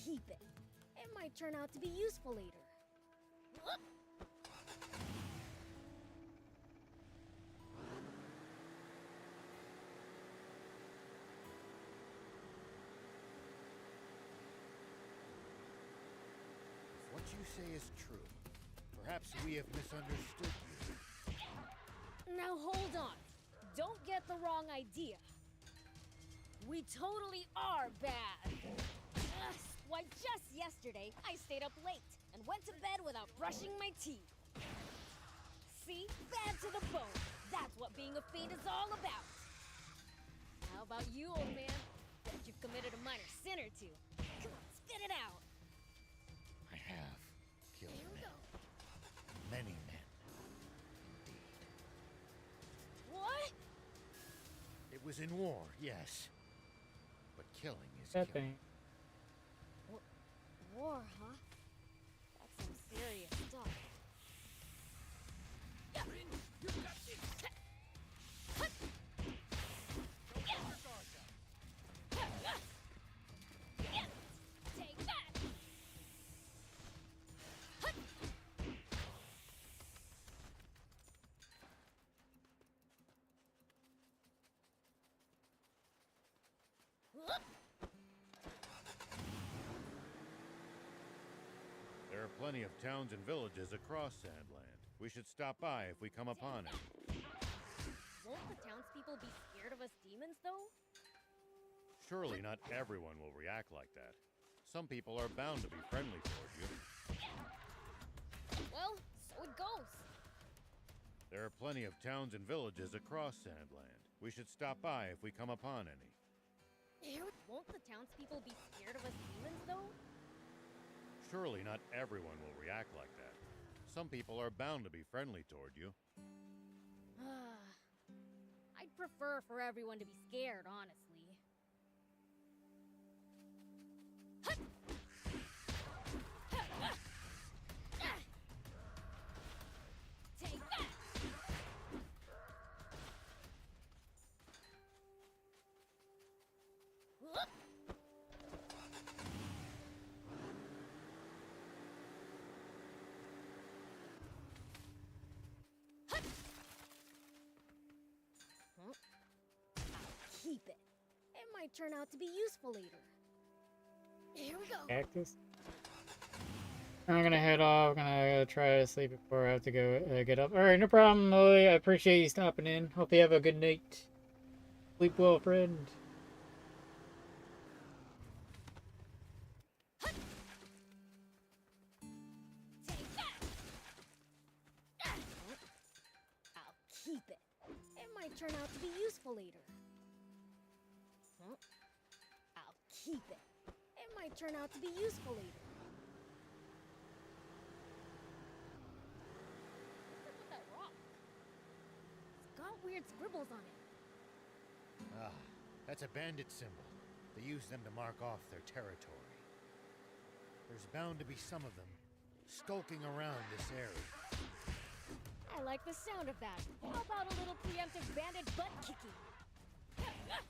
Keep it. It might turn out to be useful later. If what you say is true, perhaps we have misunderstood you. Now hold on. Don't get the wrong idea. We totally are bad. Ugh, why, just yesterday, I stayed up late and went to bed without brushing my teeth. See? Bad to the bone. That's what being a fiend is all about. How about you, old man? Bet you've committed a minor sin or two. Come on, spit it out. I have killed Here we men. go. Many men. Indeed. What? It was in war, yes. But killing is That killing. thing. War, huh? That's some serious stuff. Take that! There are plenty of towns and villages across Sandland. We should stop by if we come upon it. Won't the townspeople be scared of us demons, though? Surely not everyone will react like that. Some people are bound to be friendly toward you. Well, so it goes. There are plenty of towns and villages across Sandland. We should stop by if we come upon any. Won't the townspeople be scared of us demons, though? Surely not everyone will react like that. Some people are bound to be friendly toward you. I'd prefer for everyone to be scared, honestly. Take that! I'll keep it. It might turn out to be useful later. Here we go. Cactus. I'm gonna head off. Gonna try to sleep before I have to go get up. All right, no problem, Lily. I appreciate you stopping in. Hope you have a good night. Sleep well, friend. turn out to be useful later. Huh? I'll keep it. It might turn out to be useful later. What's up with that rock? It's got weird scribbles on it. Ah, that's a bandit symbol. They use them to mark off their territory. There's bound to be some of them skulking around this area. I like the sound of that. How about a little preemptive bandit butt kicking?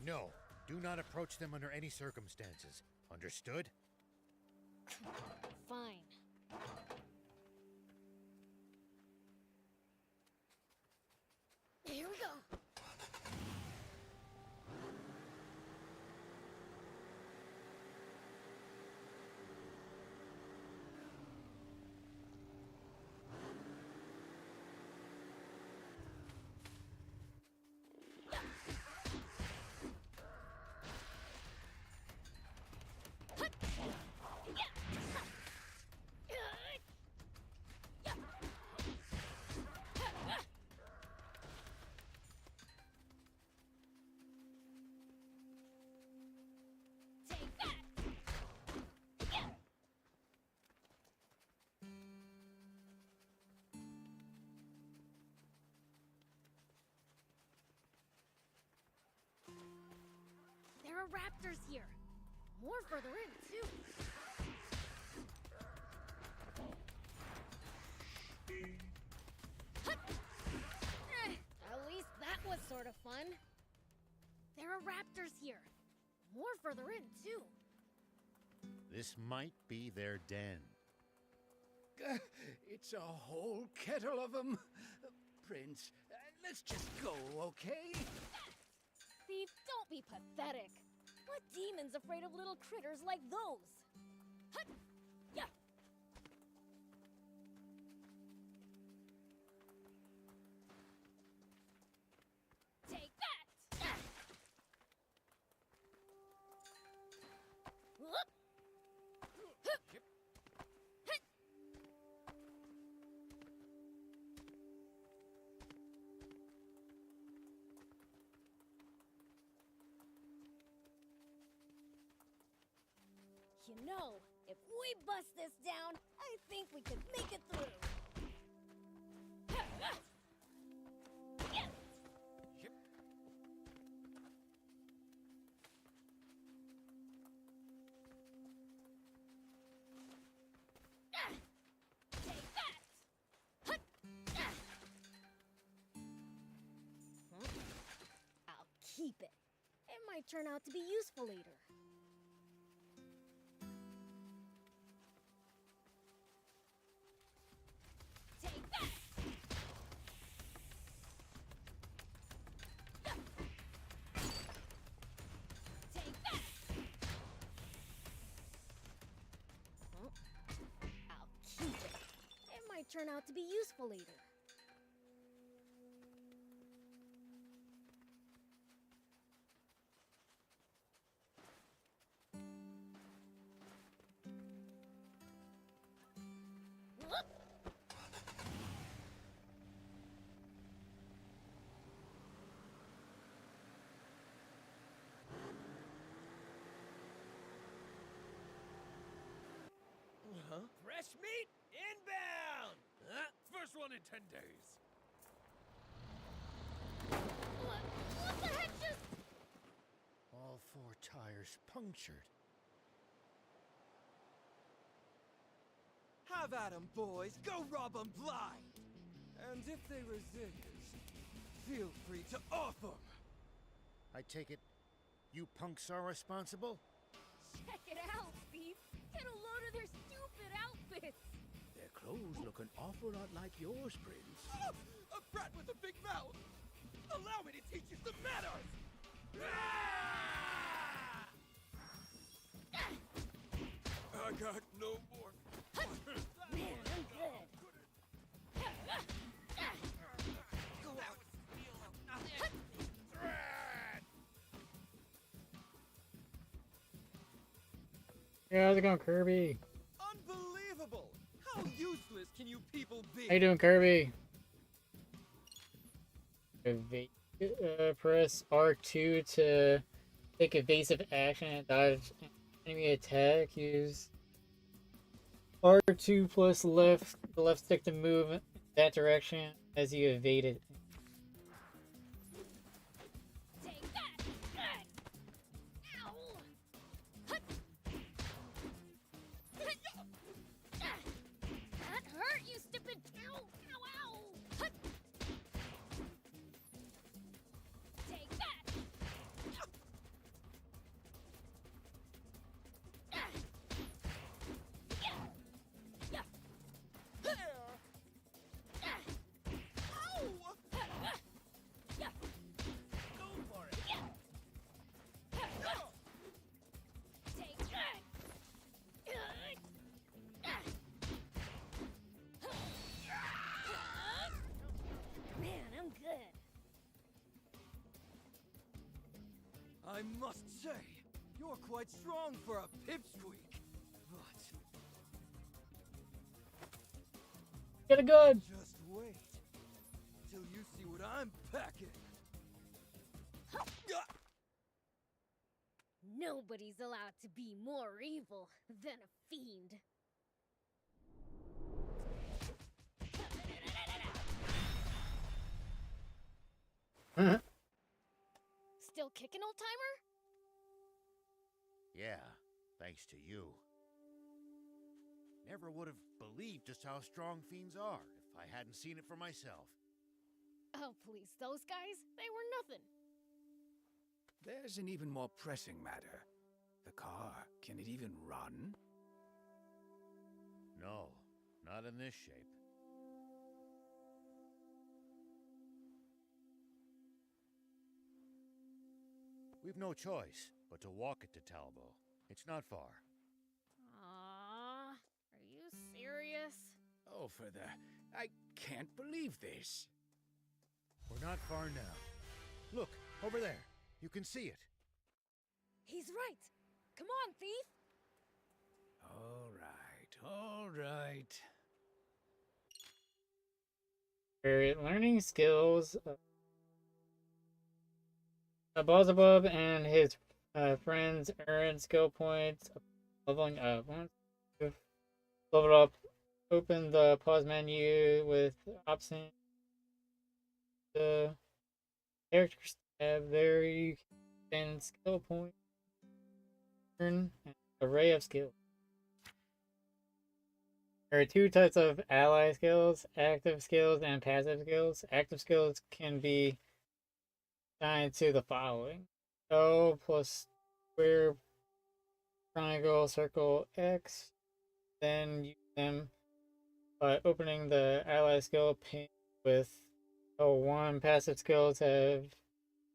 No, do not approach them under any circumstances. Understood? Fine. Here we go. Take that! There are raptors here. More further in, too. At least that was sort of fun. There are raptors here. More further in, too. This might be their den. It's a whole kettle of them. Prince, let's just go, okay? Thief, don't be pathetic. What demon's afraid of little critters like those? Hut! Yeah! Take that! Whoop! Hup! Hit! You know, if we bust this down, I think we could make it through. Take that! Hut! I'll keep it. It might turn out to be useful later. Take that! Take that! I'll keep it. It might turn out to be useful later. Whoop! Fresh meat inbound! First one in 10 days. What the heck just... All 4 tires punctured. Have at 'em, boys. Go rob 'em blind. And if they resist, feel free to off 'em. I take it you punks are responsible? Check it out, Steve. Get a load of their stupid outfits. Their clothes look an awful lot like yours, Prince. Oh, a brat with a big mouth. Allow me to teach you some manners. I got no more. Man, I'm good. Go out. Yeah, how's it going, Kirby? Unbelievable! How useless can you people be? How you doing, Kirby? press R2 to take evasive action and dodge enemy attack. Use R2 plus the left stick to move in that direction as you evade it. Take that! Ow! Hut! That hurt, you stupid! Ow! Ow! Ow! Hut! Take that! Man, I'm good. I must say, you're quite strong for a pipsqueak. But Get a gun! just wait till you see what I'm packing. Nobody's allowed to be more evil than a fiend. Still kicking, old timer? Yeah, thanks to you. Never would have believed just how strong fiends are if I hadn't seen it for myself. Oh, please, those guys, they were nothing. There's an even more pressing matter. The car, can it even run? No, not in this shape. We've no choice but to walk it to Talbot. It's not far. Aww, are you serious? Oh, for the... I can't believe this. We're not far now. Look, over there. You can see it. He's right. Come on, thief. All right. Alright, learning skills. Beelzebub and his friends earn skill points leveling up. Once you've leveled up, open the pause menu with option. The characters tab. There you can skill points. Earn an array of skills. There are two types of ally skills, active skills and passive skills. Active skills can be assigned to the following. O plus square, triangle, circle, X. Then use them by opening the ally skill pane with O1. Passive skills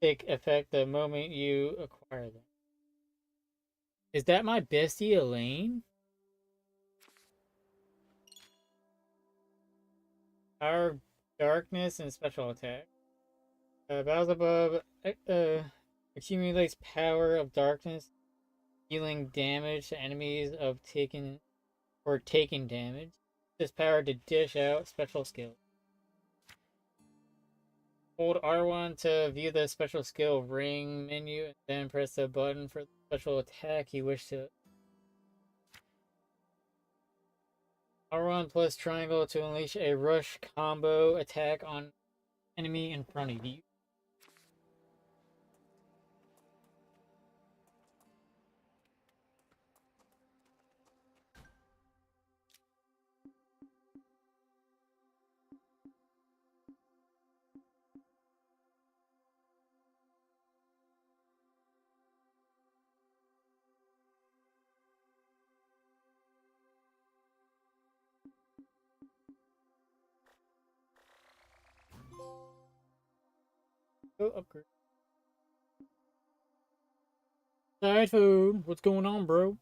take effect the moment you acquire them. Is that my bestie Elaine? Power, darkness, and special attack. Beelzebub accumulates power of darkness, dealing damage to enemies of taking damage. This power to dish out special skills. Hold R1 to view the special skill ring menu, and then press the button for the special attack you wish to. R1 plus triangle to unleash a rush combo attack on enemy in front of you. Go upgrade. Side food. What's going on, bro?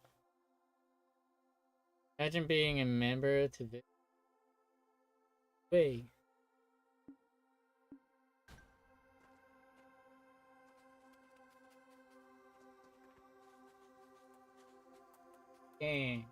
Imagine being a member to this. Way. Dang.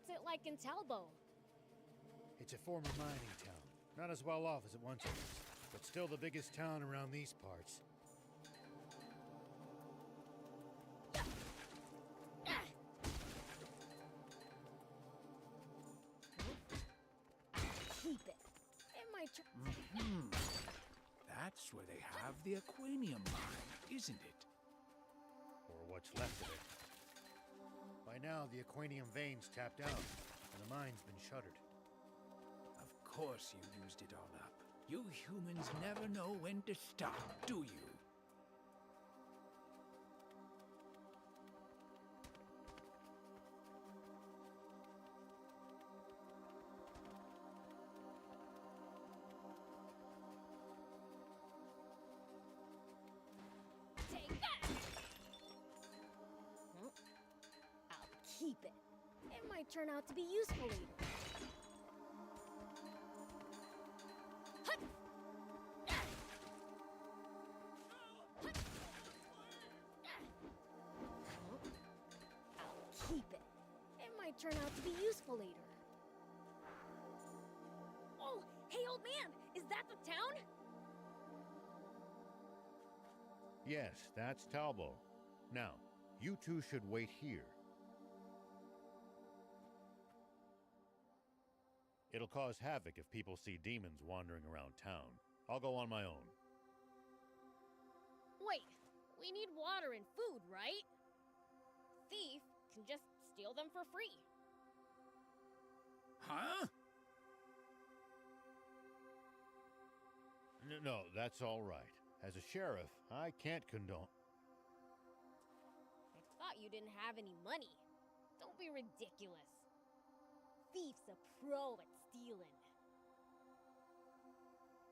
What's it like in Talbo? It's a former mining town. Not as well off as it once was, but still the biggest town around these parts. Keep it. It might That's where they have the Aquanium mine, isn't it? Or what's left of it. By now, the Aquanium vein's tapped out, and the mine's been shuttered. Of course you used it all up. You humans never know when to stop, do you? take that! I'll keep it. It might turn out to be useful later. I'll keep it. It might turn out to be useful later. Oh, hey old man, is that the town? Yes, that's Talbo. Now, you two should wait here. It'll cause havoc if people see demons wandering around town. I'll go on my own. Wait, we need water and food, right? Thief can just steal them for free. Huh? No, that's all right. As a sheriff, I can't condone... I thought you didn't have any money. Don't be ridiculous. Thief's a pro at stealing.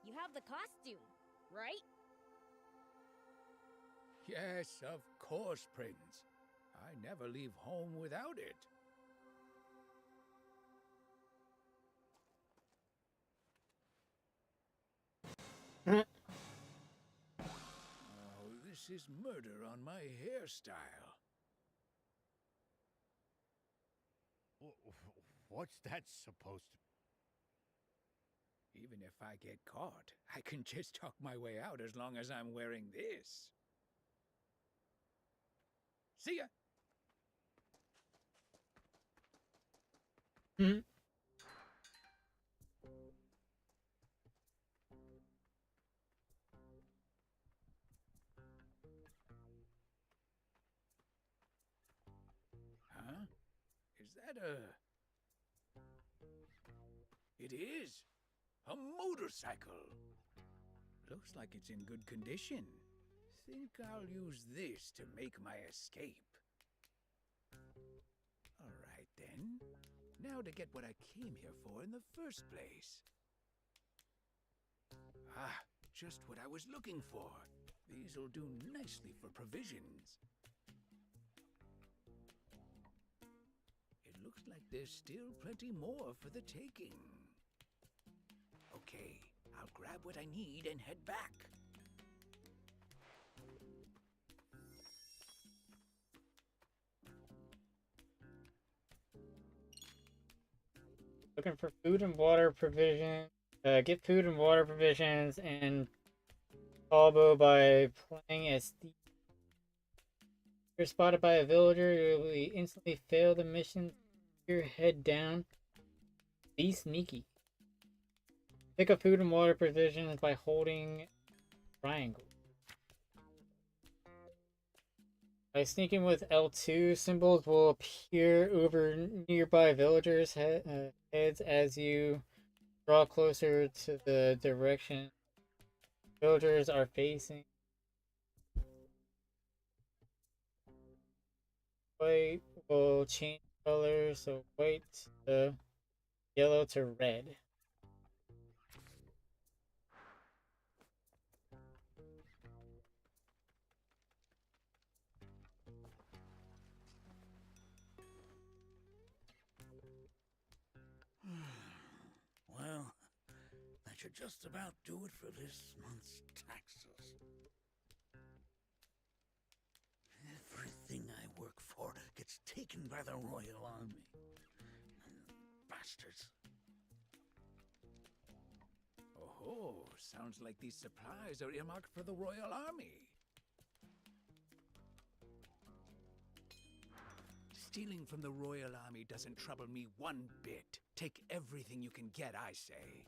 You have the costume, right? Yes, of course, Prince. I never leave home without it. Oh, this is murder on my hairstyle. What's that supposed to... Even if I get caught, I can just talk my way out as long as I'm wearing this. See ya! Huh? Is that a... It is! A motorcycle! Looks like it's in good condition. Think I'll use this to make my escape. Alright then. Now to get what I came here for in the first place. Ah, just what I was looking for. These'll do nicely for provisions. It looks like there's still plenty more for the taking. Okay, I'll grab what I need and head back. Looking for food and water provision. Get food and water provisions and Talbo by playing as thief. If you're spotted by a villager, you will instantly fail the mission. Keep your head down. Be sneaky. Pick up food and water provisions by holding triangle. By sneaking with L2, symbols will appear over nearby villagers' heads as you draw closer to the direction villagers are facing. White will change color, so white to yellow to red. Well, that should just about do it for this month's taxes. Everything I work for gets taken by the Royal Army. bastards. Oh, sounds like these supplies are earmarked for the Royal Army. Stealing from the Royal Army doesn't trouble me one bit. Take everything you can get, I say.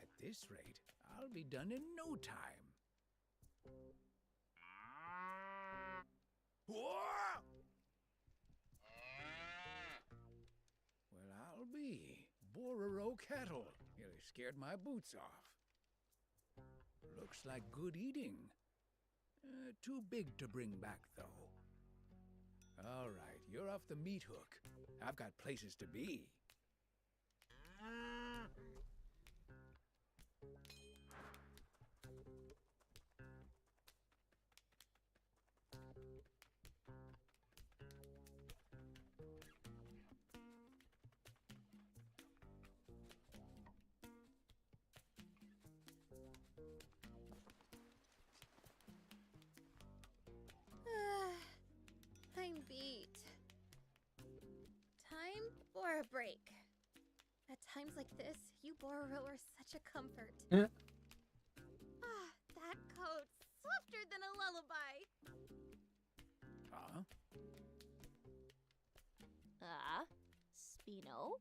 At this rate, I'll be done in no time. Well, I'll be. Bororo cattle. Nearly scared my boots off. Looks like good eating. Too big to bring back, though. All right, you're off the meat hook. I've got places to be. I'm beat. Time for a break. At times like this, you Bororo are such a comfort. That coat's softer than a lullaby. Huh? Spino?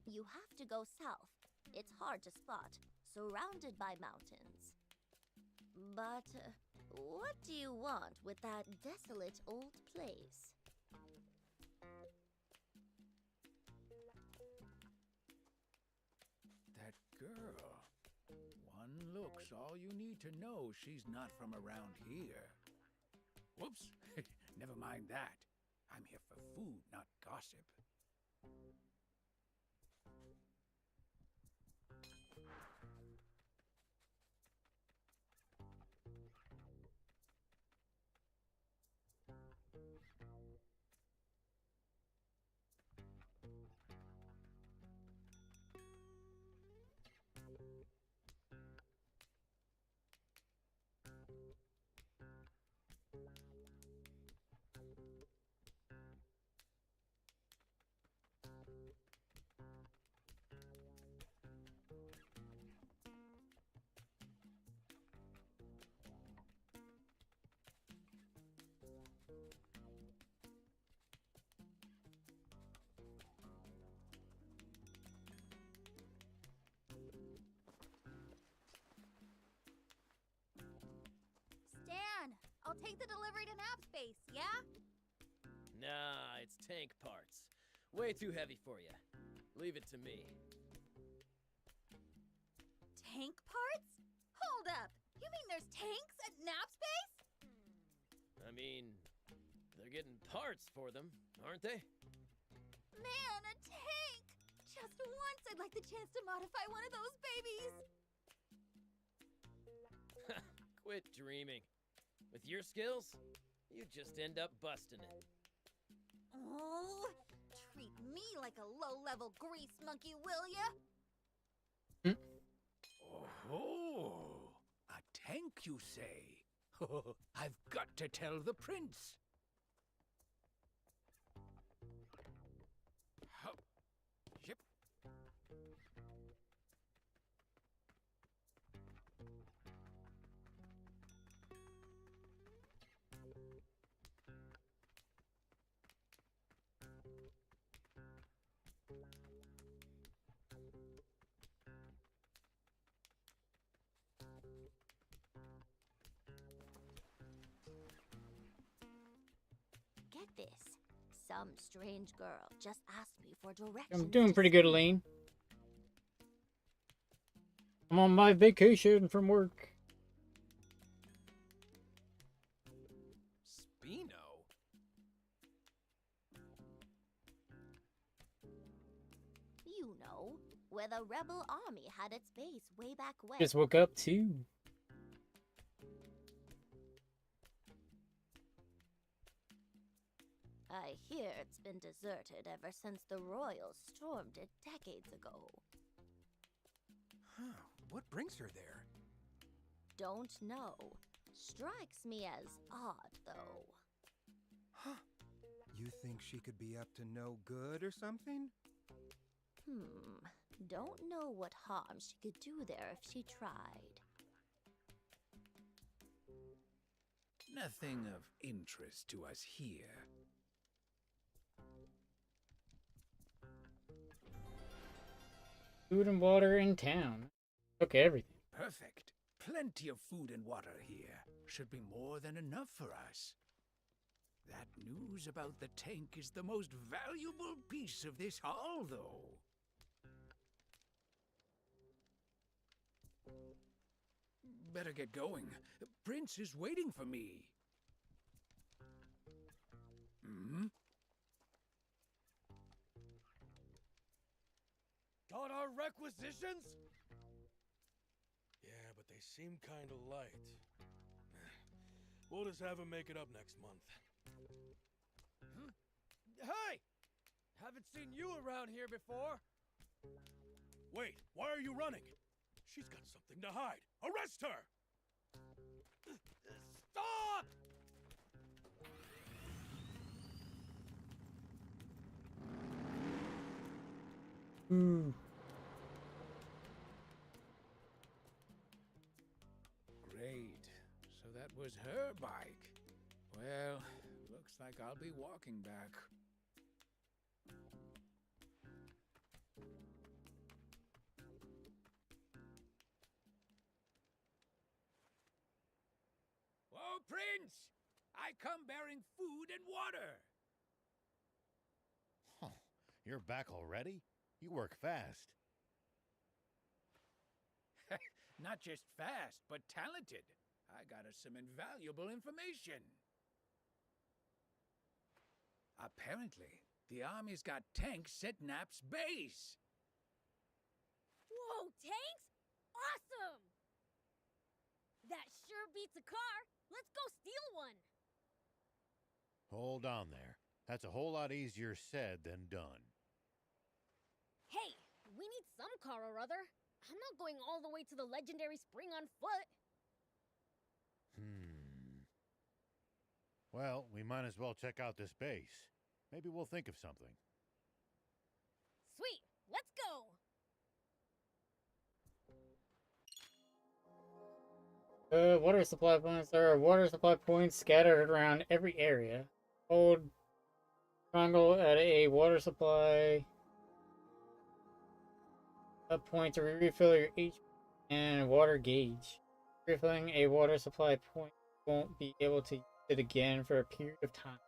You have to go south. It's hard to spot, surrounded by mountains. But what do you want with that desolate old place? That girl. One look's all you need to know she's not from around here. Whoops. Never mind that. I'm here for food, not gossip. Stan, I'll take the delivery to nap space, yeah? Nah, it's tank parts. Way too heavy for you. Leave it to me. Tank parts? Hold up! You mean there's tanks at nap space? I mean, they're getting parts for them, aren't they? Man, a tank! Just once I'd like the chance to modify one of those babies! Quit dreaming. With your skills, you just end up busting it. Oh, treat me like a low-level grease monkey, will ya? Oh, a tank, you say? I've got to tell the prince. Hup. Yep. Get this. Some strange girl just asked me for directions. I'm doing pretty good, Elaine. I'm on my vacation from work. Beano? You know, where the rebel army had its base way back when. Just woke up too. I hear it's been deserted ever since the royals stormed it decades ago. Huh. What brings her there? Don't know. Strikes me as odd, though. Huh. You think she could be up to no good or something? Don't know what harm she could do there if she tried. Nothing of interest to us here. Food and water in town. Okay, everything. Perfect. Plenty of food and water here. Should be more than enough for us. That news about the tank is the most valuable piece of this haul, though. Better get going. Prince is waiting for me. Got our requisitions? Yeah, but they seem kind of light. We'll just have him make it up next month. Hey! Haven't seen you around here before. Wait, why are you running? She's got something to hide. Arrest her! Stop! Ooh. Great. So that was her bike. Well, looks like I'll be walking back. Whoa, Prince! I come bearing food and water. Huh. You're back already? You work fast. Not just fast, but talented. I got us some invaluable information. Apparently, the army's got tanks at Nap's base. Whoa, tanks? Awesome! That sure beats a car. Let's go steal one. Hold on there. That's a whole lot easier said than done. Hey, we need some car or other. I'm not going all the way to the legendary spring on foot. Well, we might as well check out this base. Maybe we'll think of something. Sweet, let's go. Water supply points. There are water supply points scattered around every area. Hold triangle at a water supply point to refill your HP and water gauge. Refilling a water supply point won't be able to use it again for a period of time.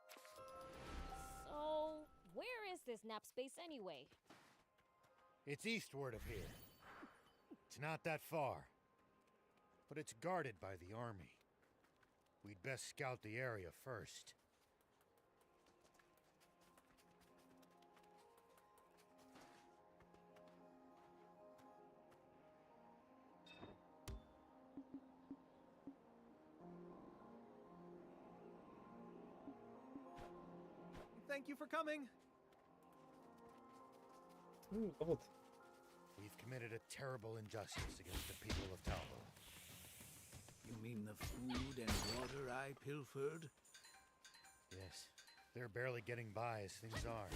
So, where is this nap space anyway? It's eastward of here. It's not that far. But it's guarded by the army. We'd best scout the area first. Thank you for coming. Ooh, level 2. We've committed a terrible injustice against the people of Talbot. You mean the food and water I pilfered? Yes, they're barely getting by as things are.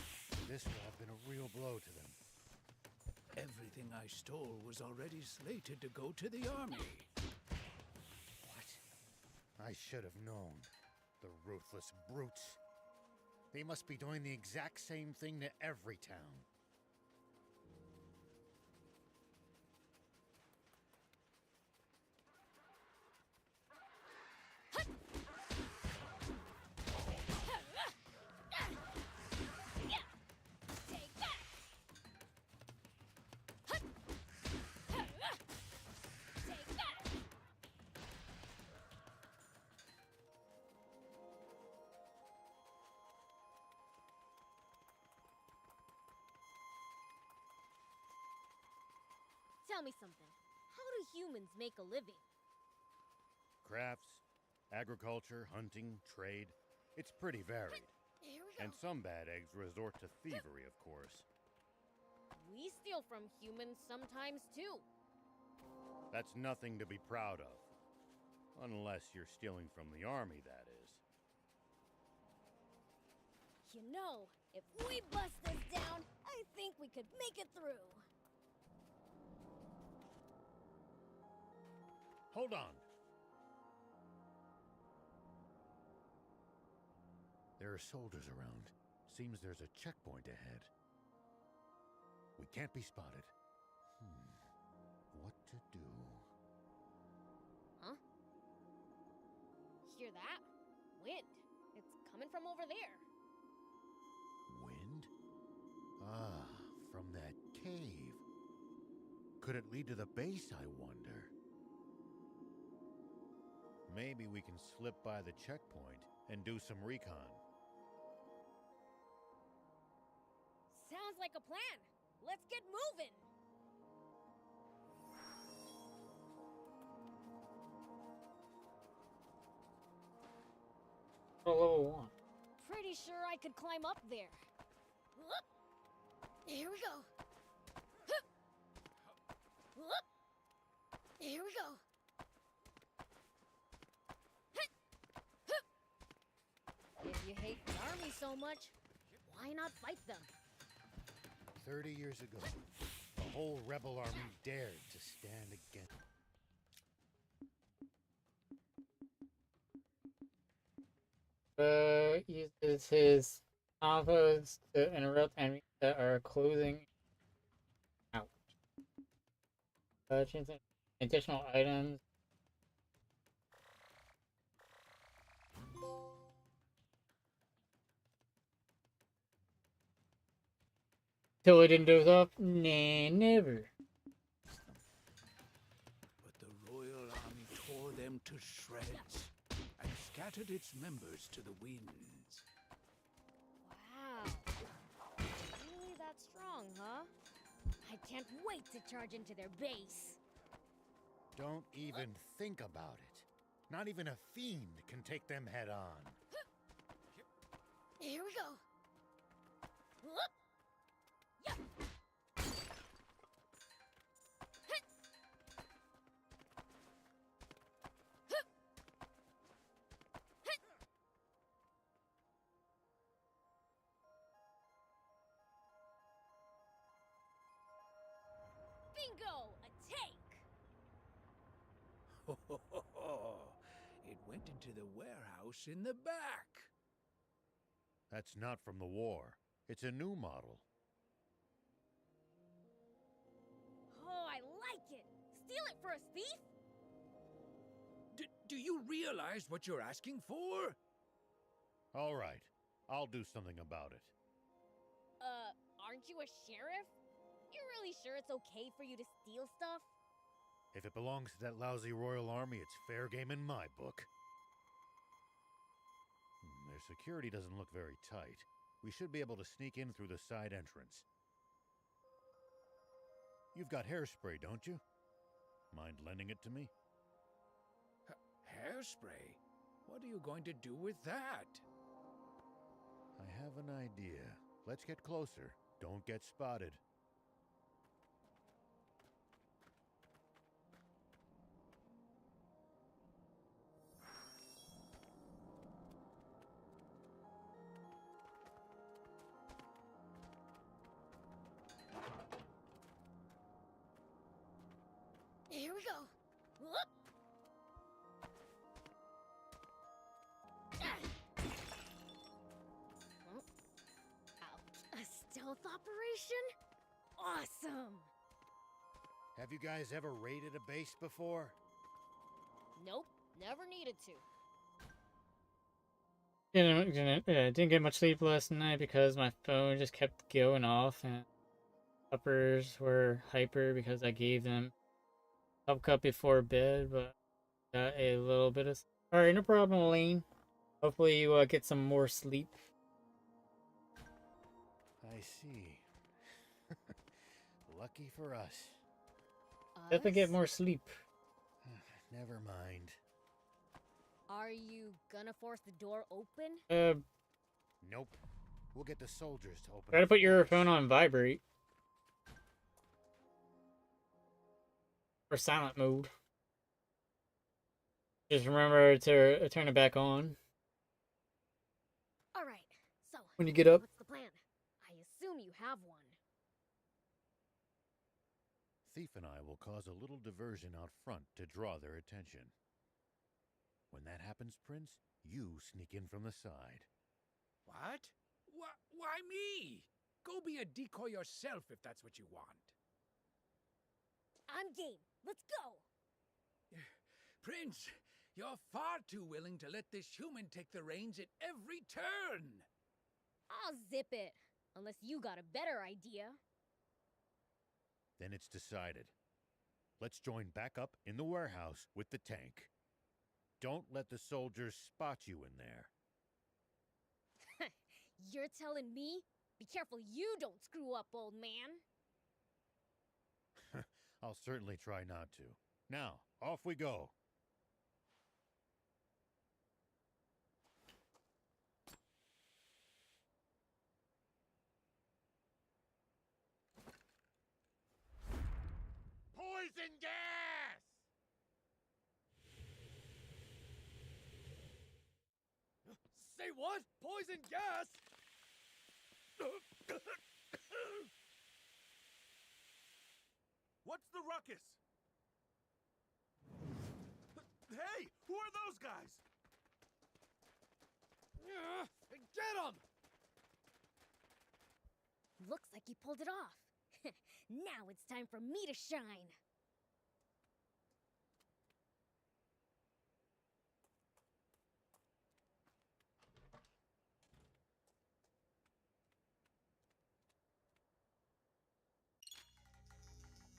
This will have been a real blow to them. Everything I stole was already slated to go to the army. What? I should have known. The ruthless brutes. They must be doing the exact same thing to every town. tell me something. How do humans make a living? Crafts, agriculture, hunting, trade. It's pretty varied. Here we go. And some bad eggs resort to thievery, of course. We steal from humans sometimes too. That's nothing to be proud of. Unless you're stealing from the army, that is. You know, if we bust this down, I think we could make it through. Hold on. There are soldiers around. Seems there's a checkpoint ahead. We can't be spotted. What to do? Huh? Hear that? Wind. It's coming from over there. Wind? Ah, from that cave. Could it lead to the base, I wonder? Maybe we can slip by the checkpoint and do some recon. Sounds like a plan. Let's get moving. Level 1. Pretty sure I could climb up there. Whoop. Here we go. Hup. Whoop. Here we go. Hit. Hup. If you hate the army so much, why not fight them? 30 years ago, the whole rebel army dared to stand against. Uses his alphas to interrupt enemies that are closing out. Purchasing additional items. Till it didn't do up? Nah, never. But the royal army tore them to shreds and scattered its members to the winds. Wow. Really that strong, huh? I can't wait to charge into their base. Don't even think about it. Not even a fiend can take them head on. Here we go. Whoop. Yeah. Hit. Hup. Hit. Bingo! A tank! It went into the warehouse in the back. That's not from the war. It's a new model. Oh, I like it! Steal it for us, thief! Do you realize what you're asking for? All right, I'll do something about it. Aren't you a sheriff? You're really sure it's okay for you to steal stuff? If it belongs to that lousy royal army, it's fair game in my book. Their security doesn't look very tight. We should be able to sneak in through the side entrance. You've got hairspray, don't you? Mind lending it to me? Hairspray? What are you going to do with that? I have an idea. Let's get closer. Don't get spotted. Here we go. Whoop. A stealth operation? Awesome! Have you guys ever raided a base before? Nope, never needed to. Didn't get much sleep last night because my phone just kept going off and uppers were hyper because I gave them a cup before bed, but got a little bit of... Alright, no problem, Lane. Hopefully you get some more sleep. I see. Lucky for us. Definitely get more sleep. Never mind. Are you gonna force the door open? Nope. We'll get the soldiers to open Try to it put your for us. phone on vibrate. Or silent mode. Just remember to turn it back on All right. So, when you get up. what's the plan? I assume you have one. Thief and I will cause a little diversion out front to draw their attention. When that happens, Prince, you sneak in from the side. What? Why me? Go be a decoy yourself if that's what you want. I'm game. Let's go. Prince, you're far too willing to let this human take the reins at every turn. I'll zip it. Unless you got a better idea. Then it's decided. Let's join back up in the warehouse with the tank. Don't let the soldiers spot you in there. You're telling me? Be careful you don't screw up, old man. I'll certainly try not to. Now, off we go. Poison gas! Say what? Poison gas? What's the ruckus? Hey, who are those guys? Get him! Looks like you pulled it off. Now it's time for me to shine.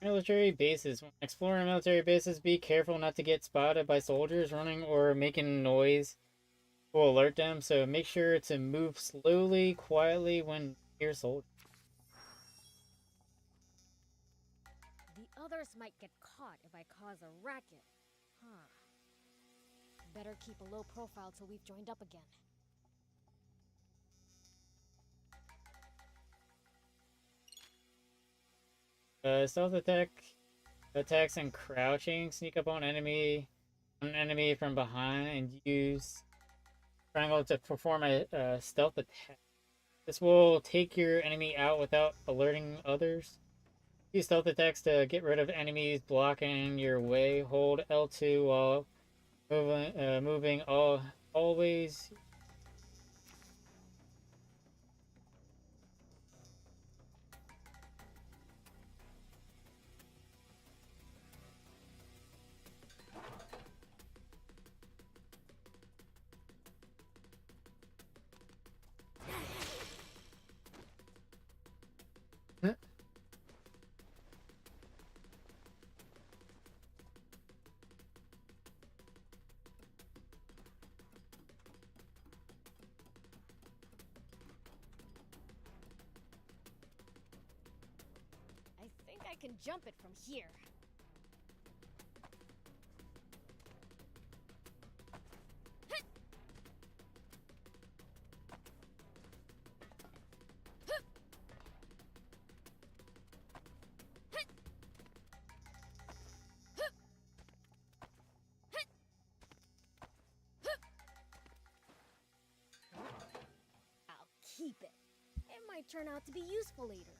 Military bases. When exploring military bases, be careful not to get spotted by soldiers running or making noise. Will alert them, so make sure to move slowly, quietly when near soldiers. The others might get caught if I cause a racket. Huh. Better keep a low profile till we've joined up again. Stealth attacks and crouching. Sneak up on an enemy from behind and use triangle to perform a stealth attack. This will take your enemy out without alerting others. Use stealth attacks to get rid of enemies blocking your way. Hold L2 while moving always. I think I can jump it from here. I'll keep it. It might turn out to be useful later.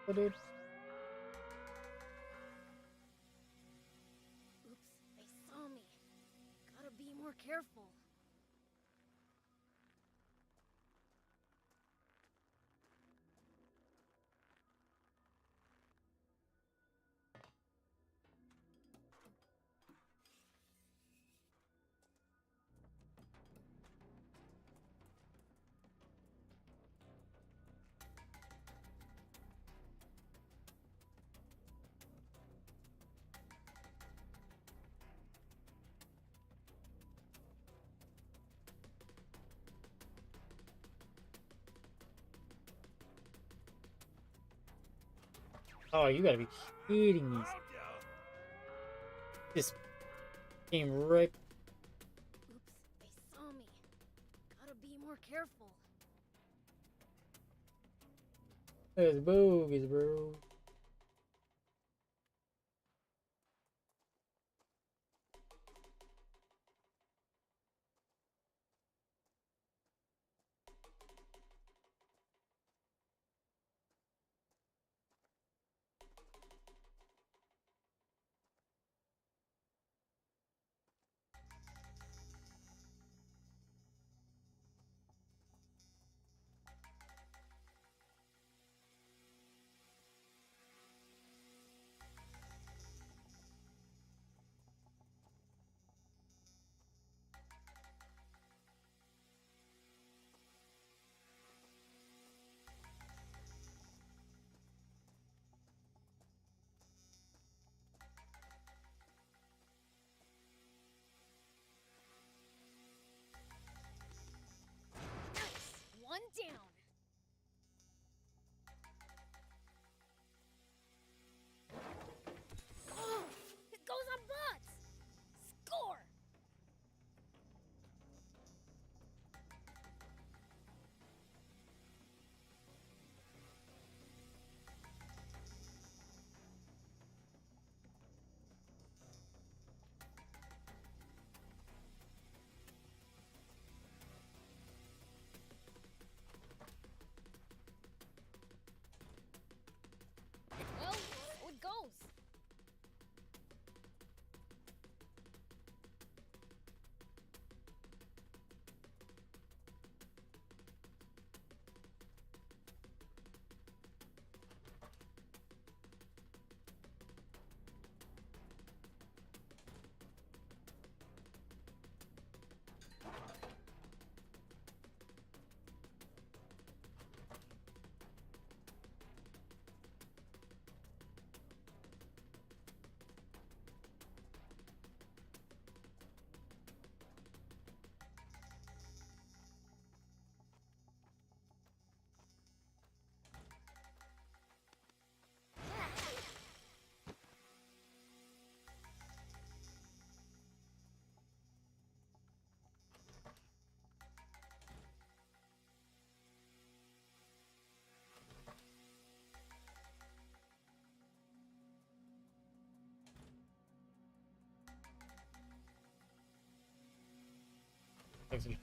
Oh, dude. Oops, they saw me. Gotta be more careful. Oh, you gotta be kidding me. This came right. Oops, they saw me. Gotta be more careful. That's bogus, bro. Nice! One down. Oh, it goes on bots. Score! Well, so it goes. Excellent.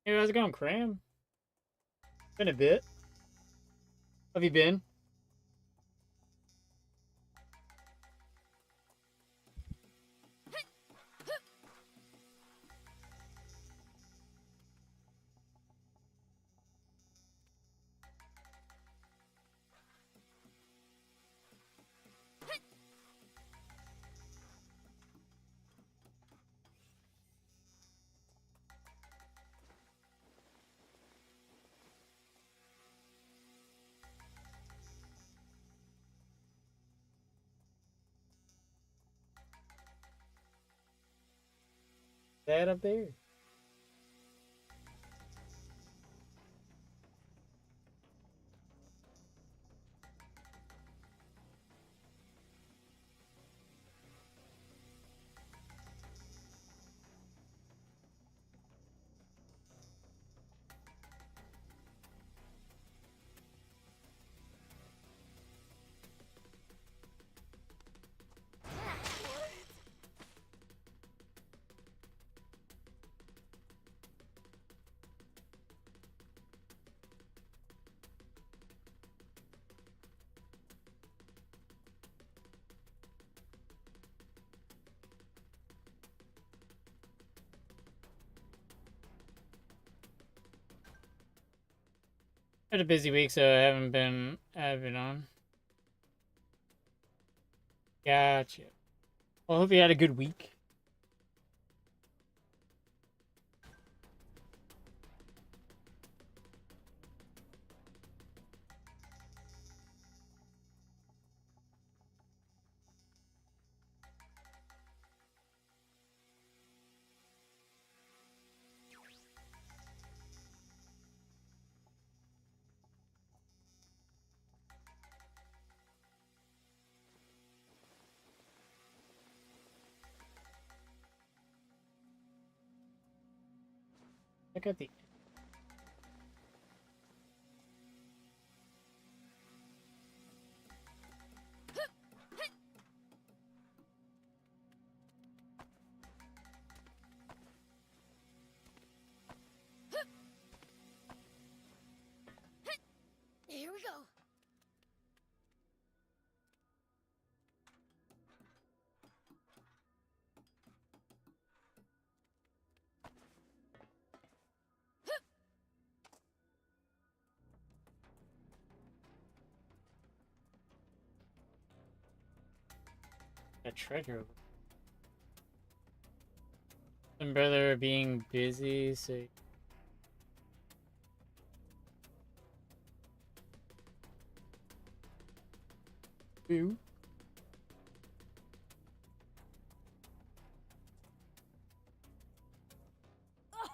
Hey, how's it going, Cram? Been a bit. Have you been? That up there. Had a busy week, so I haven't been on. Gotcha. Well, hope you had a good week. Check out the. Here we go. A treasure. And brother being busy, so. Boo.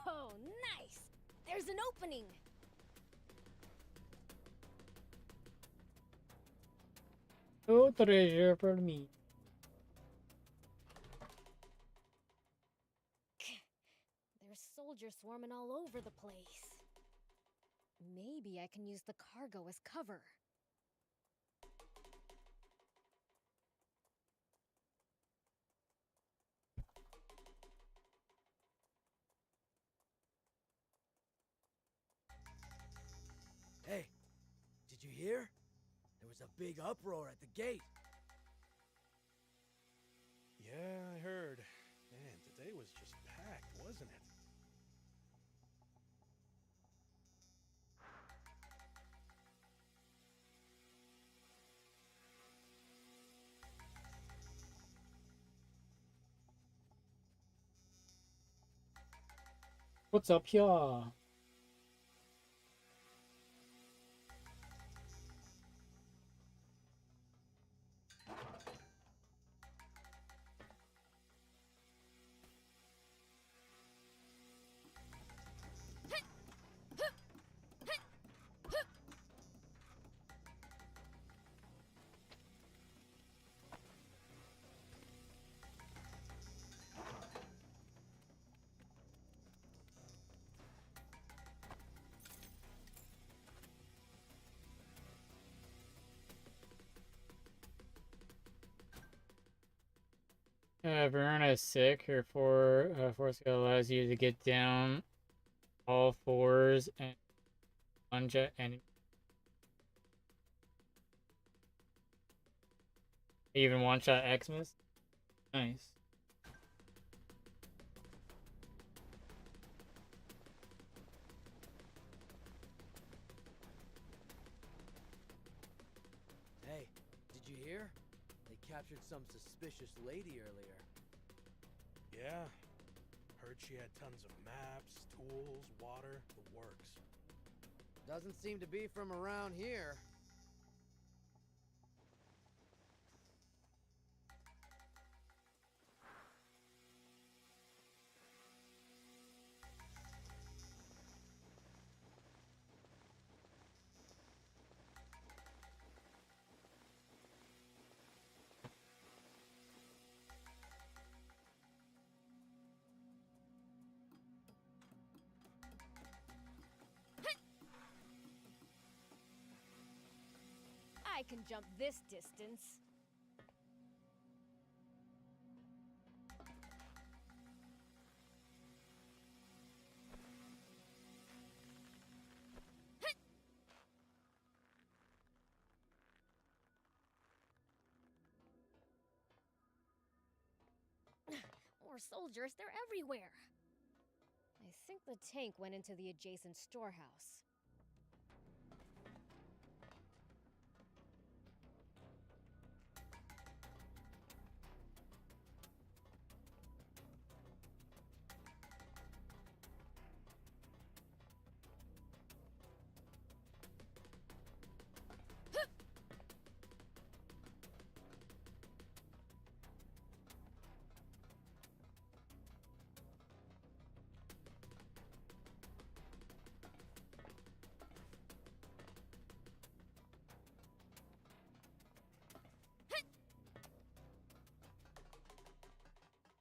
Oh, nice! There's an opening! No treasure for me. There's soldiers swarming all over the place. Maybe I can use the cargo as cover. Hey, did you hear? There was a big uproar at the gate. Yeah, I heard. Man, today was just packed, wasn't it? What's up here? Verona is sick. Her force skill allows you to get down all fours and lunge at enemy. Even one-shot Xmas. Nice. Hey, did you hear? They captured some suspicious lady earlier. Yeah. Heard she had tons of maps, tools, water, the works. Doesn't seem to be from around here. I can jump this distance. More soldiers, they're everywhere. I think the tank went into the adjacent storehouse.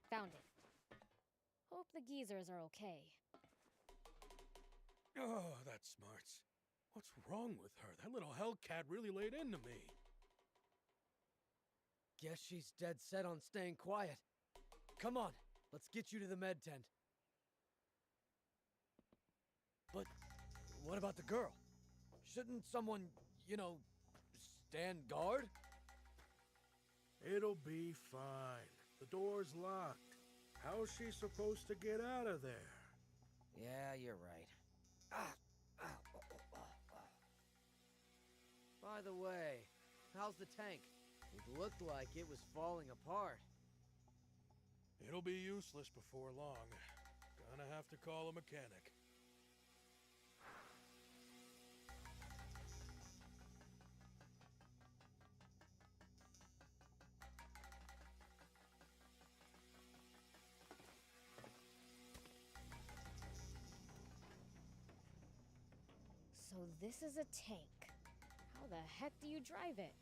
Found it. Hope the geezers are okay. Oh, that smarts. What's wrong with her? That little hellcat really laid into me. Guess she's dead set on staying quiet. Come on, let's get you to the med tent. But what about the girl? Shouldn't someone, stand guard? It'll be fine. The door's locked. How's she supposed to get out of there? Yeah, you're right. By the way, how's the tank? It looked like it was falling apart. It'll be useless before long. Gonna have to call a mechanic. So this is a tank. How the heck do you drive it?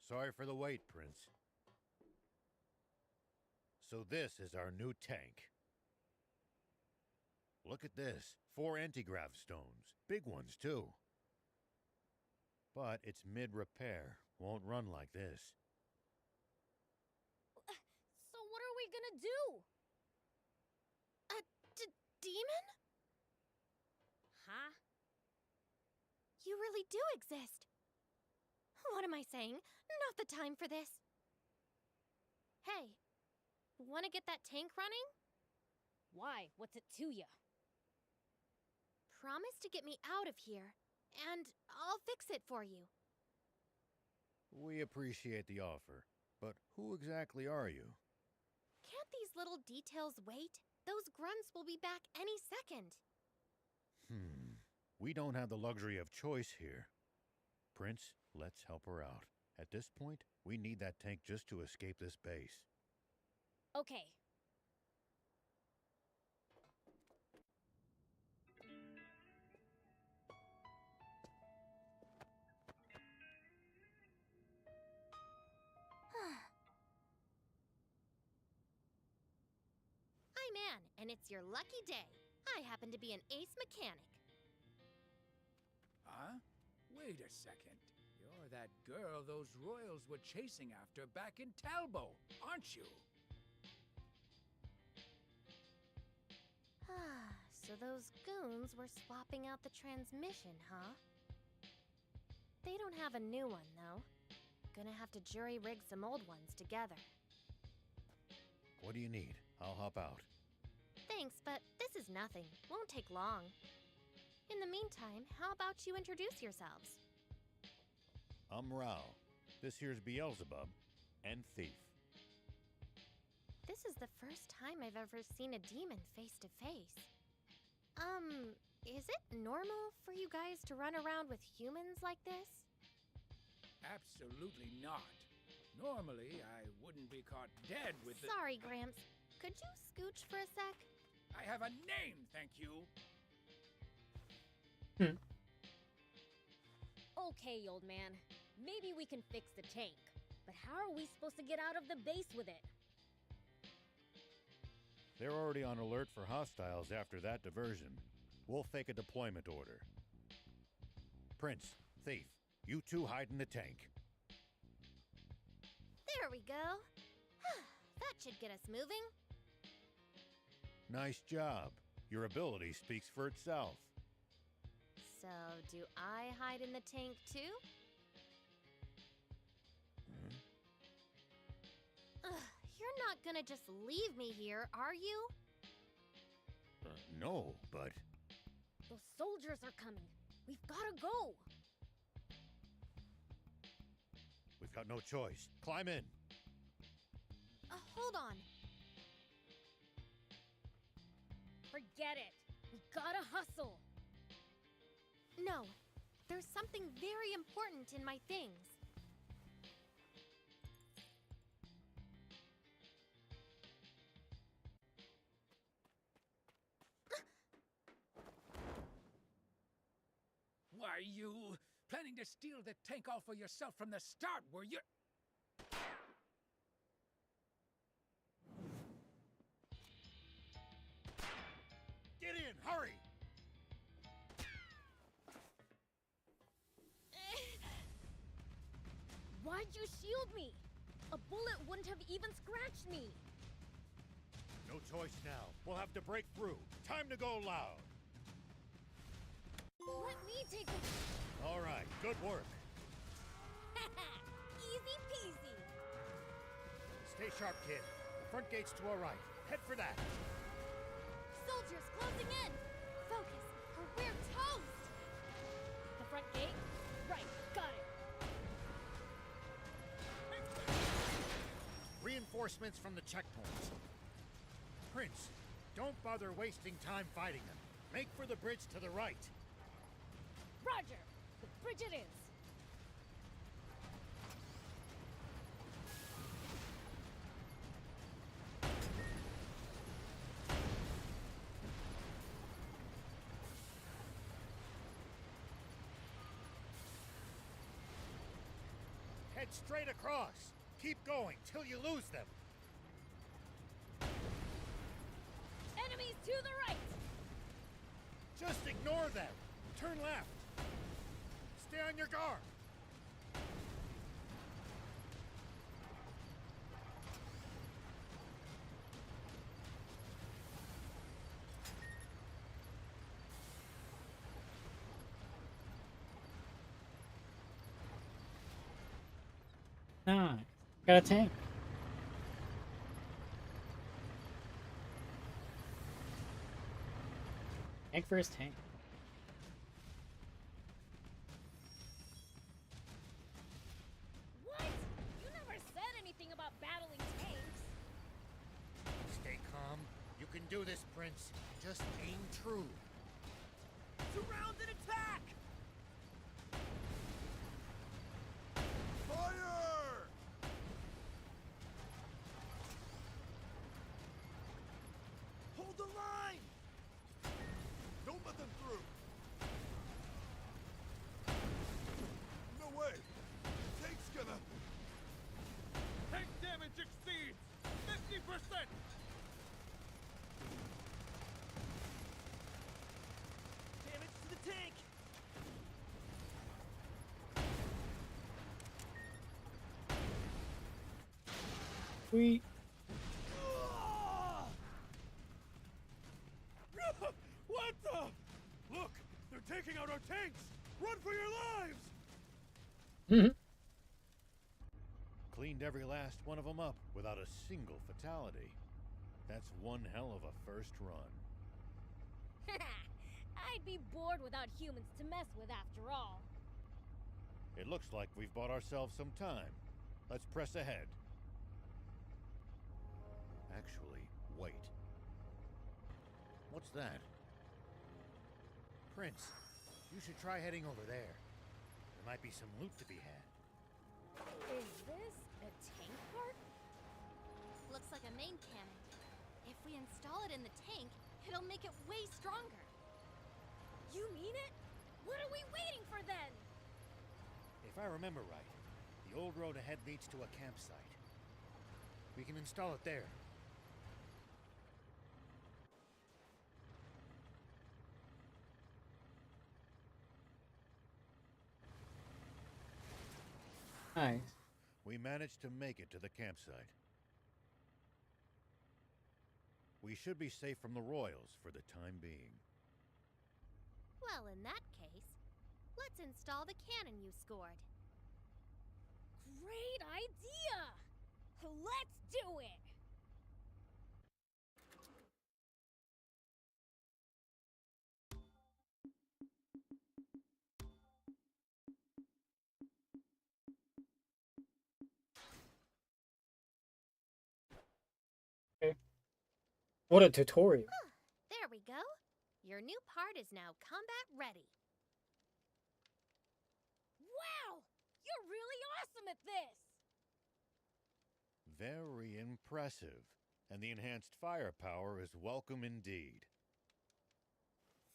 Sorry for the wait, Prince. So this is our new tank. Look at this. 4 anti-grav stones. Big ones, too. But it's mid-repair. Won't run like this. So what are we gonna do? A demon? Huh? You really do exist. What am I saying? Not the time for this. Hey, wanna get that tank running? Why? What's it to ya? Promise to get me out of here, and I'll fix it for you. We appreciate the offer, but who exactly are you? Can't these little details wait? Those grunts will be back any second. We don't have the luxury of choice here. Prince, let's help her out. At this point, we need that tank just to escape this base. Okay. I'm Anne, and it's your lucky day. I happen to be an ace mechanic. Huh? Wait a second. You're that girl those royals were chasing after back in Talbot, aren't you? So those goons were swapping out the transmission, huh? They don't have a new one, though. Gonna have to jury-rig some old ones together. What do you need? I'll hop out. Thanks, but this is nothing. Won't take long. In the meantime, how about you introduce yourselves? I'm Rao. This here's Beelzebub and Thief. This is the first time I've ever seen a demon face to face. Is it normal for you guys to run around with humans like this? Absolutely not. Normally, I wouldn't be caught dead with the... Sorry, Gramps. Could you scooch for a sec? I have a name, thank you. Okay, old man. Maybe we can fix the tank. But how are we supposed to get out of the base with it? They're already on alert for hostiles after that diversion. We'll fake a deployment order. Prince, Thief, you two hide in the tank. There we go. That should get us moving. Nice job. Your ability speaks for itself. So, do I hide in the tank too? Ugh, you're not gonna just leave me here, are you? No, but... Those soldiers are coming. We've gotta go. We've got no choice. Climb in. Hold on. Forget it. We gotta hustle. No, there's something very important in my things. Why, you planning to steal the tank all for yourself from the start, were you? Get in, hurry! Why'd you shield me? A bullet wouldn't have even scratched me. No choice now. We'll have to break through. Time to go loud. Let me take it. All right, good work. Easy peasy. Stay sharp, kid. The front gate's to our right. Head for that. Soldiers closing in! Focus, or we're toast! The front gate? Right, got it. Reinforcements from the checkpoints. Prince, don't bother wasting time fighting them. Make for the bridge to the right. Roger! The bridge it is! Head straight across. Keep going till you lose them. Enemies to the right! Just ignore them. Turn left. Stay on your guard. Nah, got a tank. Tank versus tank. What? You never said anything about battling tanks. Stay calm. You can do this, Prince. Just aim true. Surround and attack! Fire! Hold the line! Don't let them through! No way! The tank's gonna... Tank damage exceeds 50%! Damage to the tank! Sweet. What the? Look! They're taking out our tanks! Run for your lives! Cleaned every last one of them up without a single fatality. That's one hell of a first run. I'd be bored without humans to mess with after all. It looks like we've bought ourselves some time. Let's press ahead. Actually, wait. What's that? Prince, you should try heading over there. There might be some loot to be had. Is this a tank part? Looks like a main cannon. If we install it in the tank, it'll make it way stronger. You mean it? What are we waiting for then? If I remember right, The old road ahead leads to a campsite. We can install it there. Nice. We managed to make it to the campsite. We should be safe from the Royals for the time being. Well, in that case, let's install the cannon you scored. Great idea! Let's do it! Okay. What a tutorial. There we go. Your new part is now combat ready. Wow! You're really awesome at this! Very impressive. And the enhanced firepower is welcome indeed.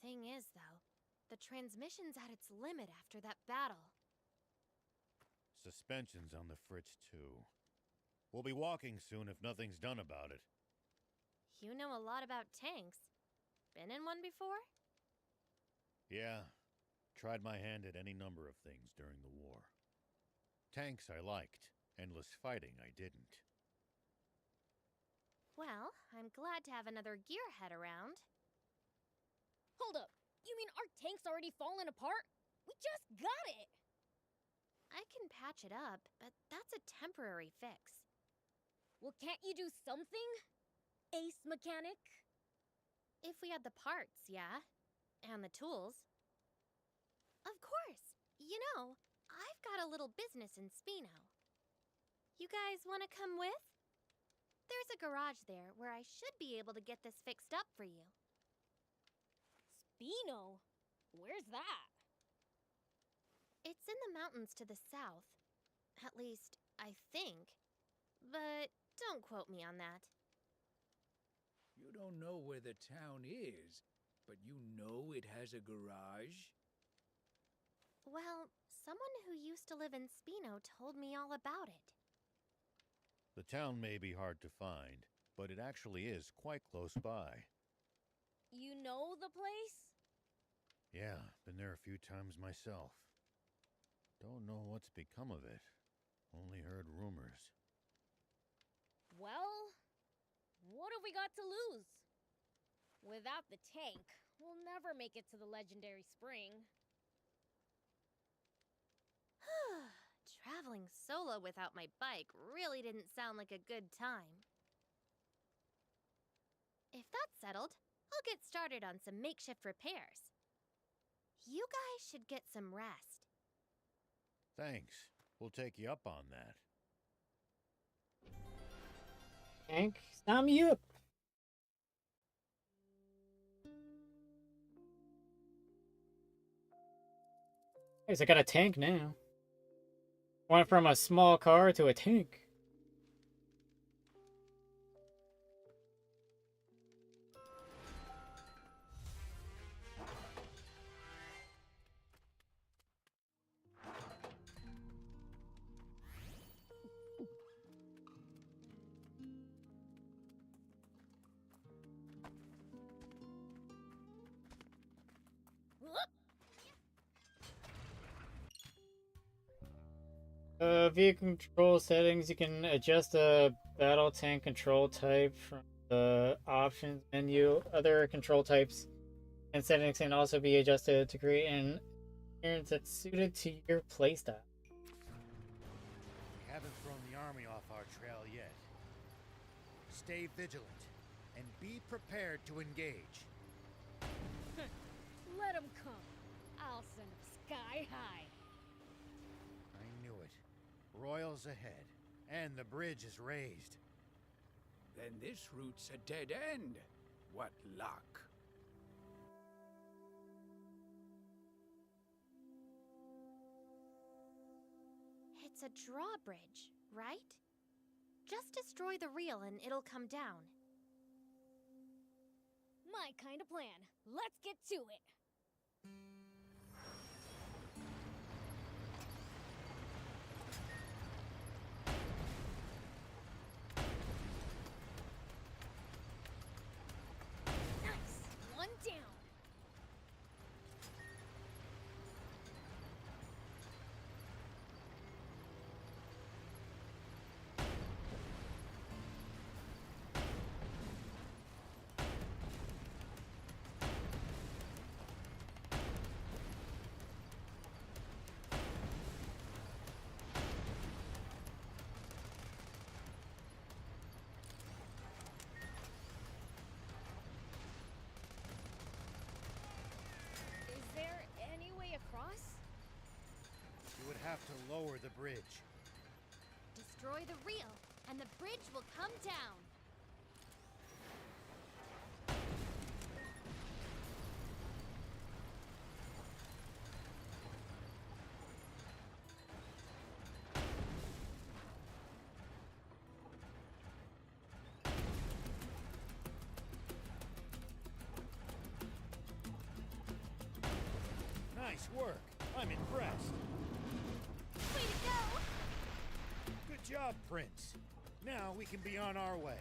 Thing is, though, the transmission's at its limit after that battle. Suspension's on the fritz, too. We'll be walking soon if nothing's done about it. You know a lot about tanks. Been in one before? Yeah. Tried my hand at any number of things during the war. Tanks I liked. Endless fighting I didn't. Well, I'm glad to have another gearhead around. Hold up! You mean our tank's already fallen apart? We just got it! I can patch it up, but that's a temporary fix. Well, can't you do something? Ace mechanic? If we had the parts, yeah. And the tools. Of course! You know, I've got a little business in Spino. You guys want to come with? There's a garage there where I should be able to get this fixed up for you. Spino? Where's that? It's in the mountains to the south. At least, I think. But don't quote me on that. You don't know where the town is, but you know it has a garage? Well, someone who used to live in Spino told me all about it. The town may be hard to find, but it actually is quite close by. You know the place? Yeah, been there a few times myself. Don't know what's become of it. Only heard rumors. Well, what have we got to lose? Without the tank, we'll never make it to the legendary spring. Traveling solo without my bike really didn't sound like a good time. If that's settled, I'll get started on some makeshift repairs. You guys should get some rest. Thanks. We'll take you up on that. Tank, sign me up. Guys, I got a tank now. Went from a small car to a tank. Vehicle control settings. You can adjust the battle tank control type from the options menu. Other control types and settings can also be adjusted to create an appearance that's suited to your playstyle. We haven't thrown the army off our trail yet. Stay vigilant and be prepared to engage. Let him come. I'll send him sky high. I knew it. Royals ahead, and the bridge is raised. Then this route's a dead end. What luck. It's a drawbridge, right? Just destroy the reel and it'll come down. My kind of plan. Let's get to it. have to lower the bridge. Destroy the reel, and the bridge will come down. Nice work. I'm impressed. Way to go! Good job, Prince. Now we can be on our way.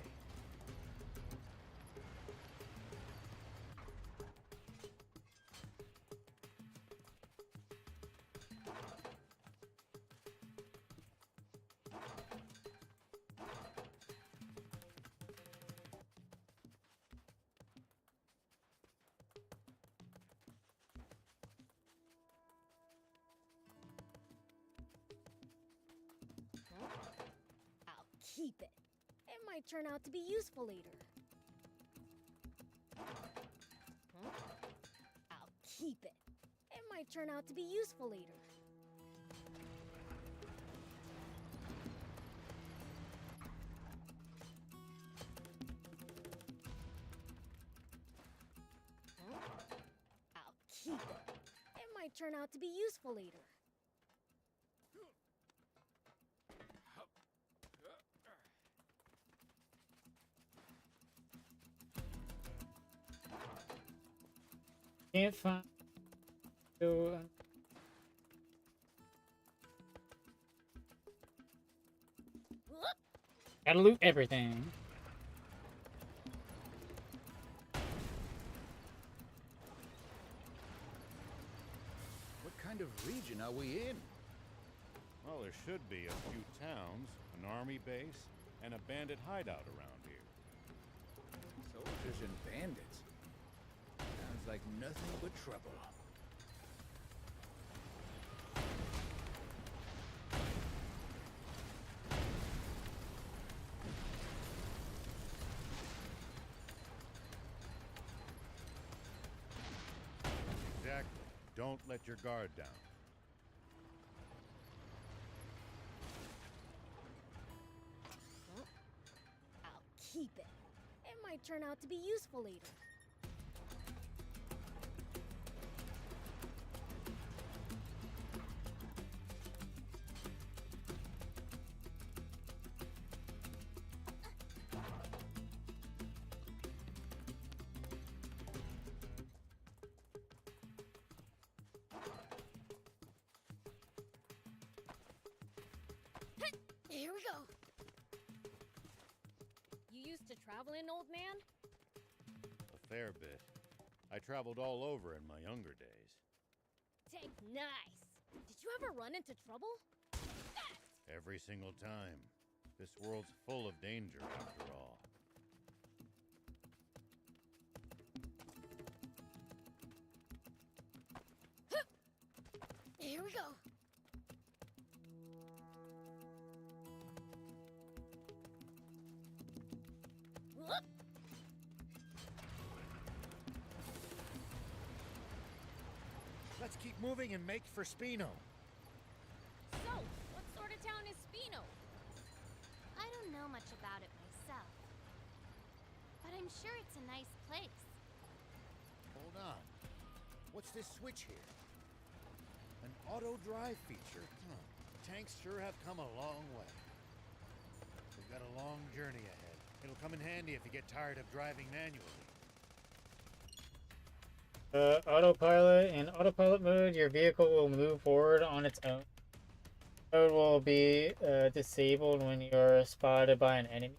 I'll keep it. It might turn out to be useful later. I'll keep it. It might turn out to be useful later. I'll keep it. It might turn out to be useful later. Can't find. So, gotta loot everything. What kind of region are we in? Well, there should be a few towns, an army base, and a bandit hideout around here. Soldiers and bandits. Sounds like nothing but trouble. Exactly. Don't let your guard down. I'll keep it. It might turn out to be useful later. Here we go. You used to travel in, old man? A fair bit. I traveled all over in my younger days. Dang, nice. Did you ever run into trouble? Every single time. This world's full of danger, after all. Here we go. Whoop. Let's keep moving and make for Spino. So, what sort of town is Spino? I don't know much about it myself, but I'm sure it's a nice place. Hold on. What's this switch here? An auto drive feature. Tanks sure have come a long way. We've got a long journey ahead. It'll come in handy if you get tired of driving manually. Autopilot. In autopilot mode, your vehicle will move forward on its own. Mode will be disabled when you are spotted by an enemy.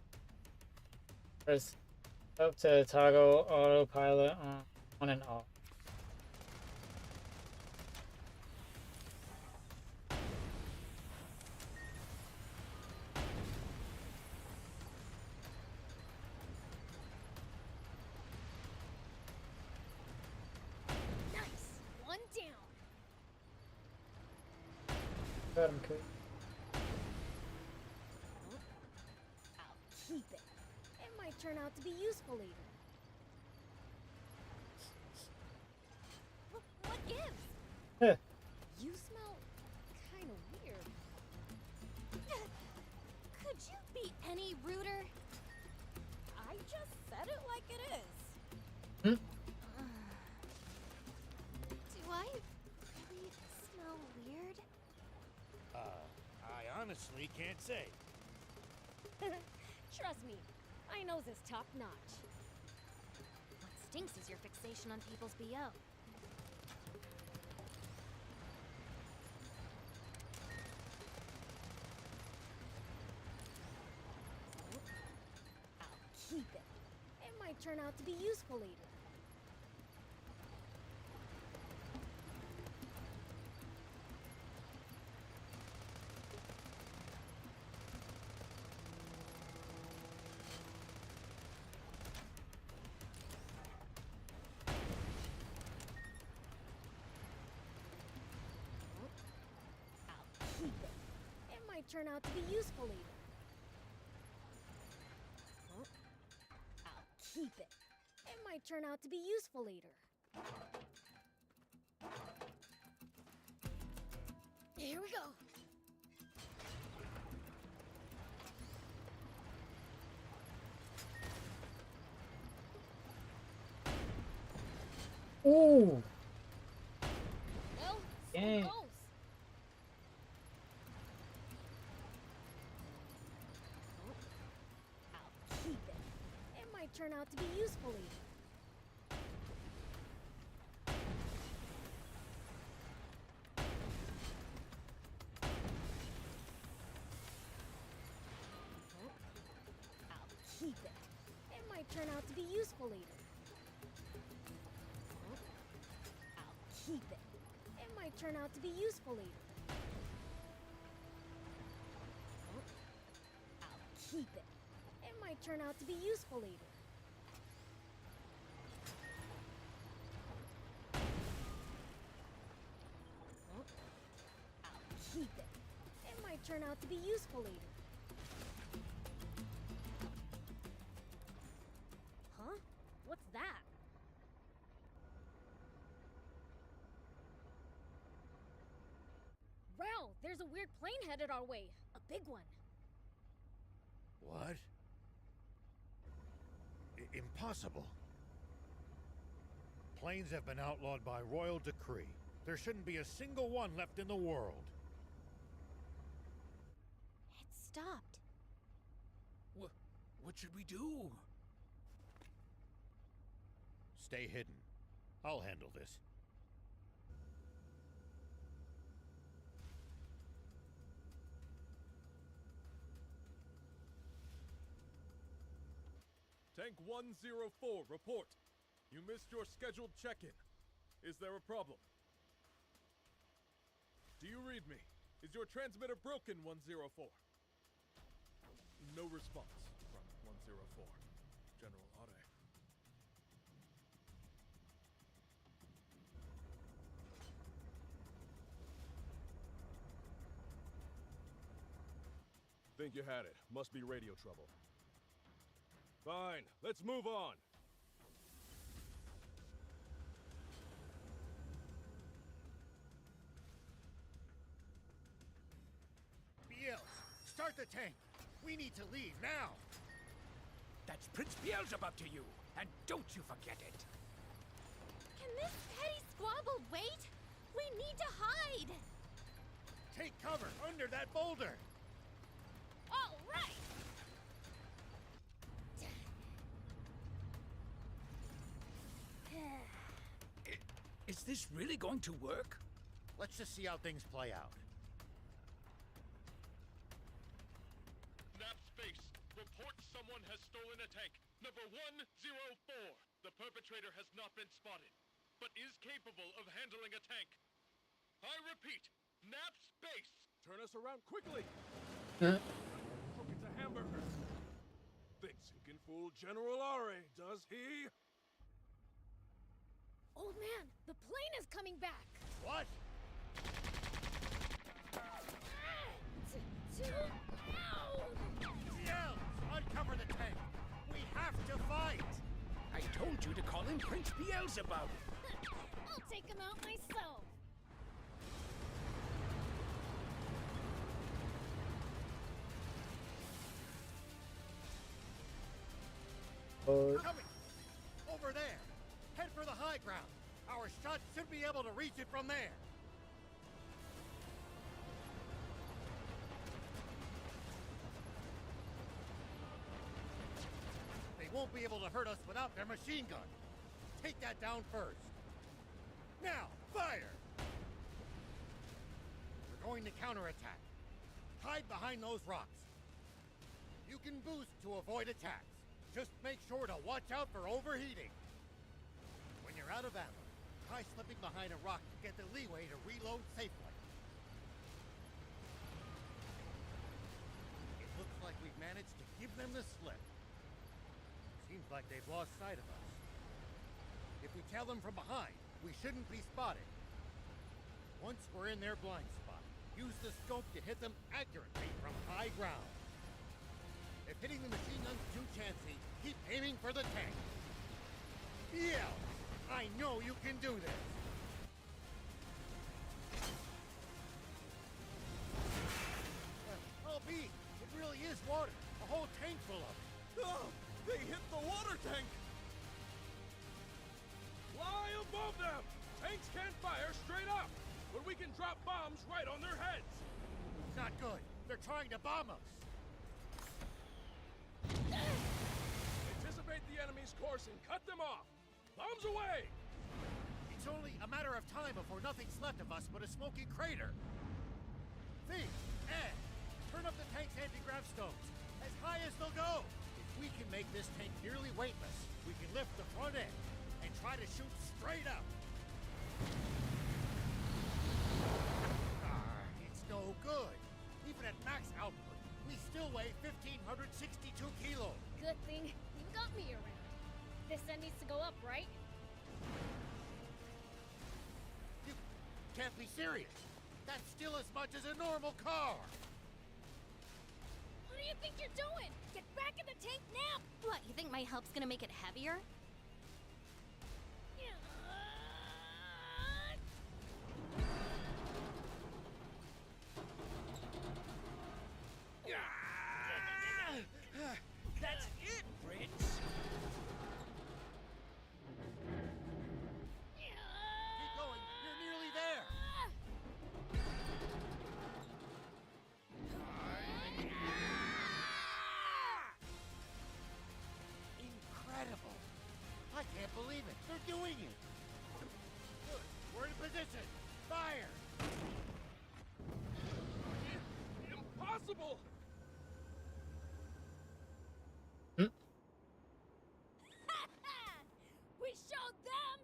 Press up to toggle autopilot on and off. Nice. One down. Got him, cool. I'll keep it. It might turn out to be useful later. What gives? Huh. You smell kind of weird. Could you be any ruder? I just said it like it is. Hmm? Do I really smell weird? I honestly can't say. Trust me, my nose is top notch. What stinks is your fixation on people's BO. I'll keep it. It might turn out to be useful later. I'll keep it. It might turn out to be useful later. I'll keep it. It might turn out to be useful later. Here we go. Ooh. Well, so Yeah. it goes. I'll keep it. It might turn out to be useful later. I'll keep it. It might turn out to be useful later. I'll keep it. It might turn out to be useful later. I'll keep it. It might turn out to be useful later. I'll keep it. It might turn out to be useful later. Huh? What's that? Rel, there's a weird plane headed our way. A big one. What? Impossible. Planes have been outlawed by royal decree. There shouldn't be a single one left in the world. It stopped. What should we do? Stay hidden. I'll handle this. Tank 104, report. You missed your scheduled check-in. Is there a problem? Do you read me? Is your transmitter broken, 104? No response from 104. General Are. Think you had it. Must be radio trouble. Fine, let's move on. Biels, start the tank. We need to leave now. That's Prince Beelzebub to you, and don't you forget it. Can this petty squabble wait? We need to hide! Take cover under that boulder. All right! Is this really going to work? Let's just see how things play out. Nap space. Report someone has stolen a tank. Number 104. The perpetrator has not been spotted, but is capable of handling a tank. I repeat, nap space. Turn us around quickly. Cook it to hamburgers. Thinks he can fool General Are, does he? Old man, the plane is coming back. What? Biels, uncover the tank. We have to fight. I told you to call in Prince Beelzebub. I'll take him out myself. Coming! Over there! Head for the high ground! Our shot should be able to reach it from there! They won't be able to hurt us without their machine gun. Take that down first. Now, fire! We're going to counterattack. Hide behind those rocks. You can boost to avoid attacks. Just make sure to watch out for overheating. When you're out of ammo, try slipping behind a rock to get the leeway to reload safely. It looks like we've managed to give them the slip. Seems like they've lost sight of us. If we tail them from behind, we shouldn't be spotted. Once we're in their blind spot, use the scope to hit them accurately from high ground. If hitting the machine gun's too chancy, keep aiming for the tank. Yeah, I know you can do this. I'll be. It really is water. A whole tank full of it. Oh, they hit the water tank! Fly above them! Tanks can't fire straight up, but we can drop bombs right on their heads! Not good. They're trying to bomb us. Anticipate the enemy's course and cut them off! Bombs away! It's only a matter of time before nothing's left of us but a smoking crater. Thief, Ed, turn up the tank's anti-grav stones, as high as they'll go. If we can make this tank nearly weightless, we can lift the front end and try to shoot straight up. It's no good. Even at max output, we still weigh 1,562 kilos. Good thing you got me around. This end needs to go up, right? You can't be serious. That's still as much as a normal car. What do you think you're doing? Get back in the tank now! What, you think my help's gonna make it heavier? That's it, Prince! Keep going. You're nearly there. Incredible. I can't believe it. They're doing it. Good. We're in position. Fire. Impossible! We showed them!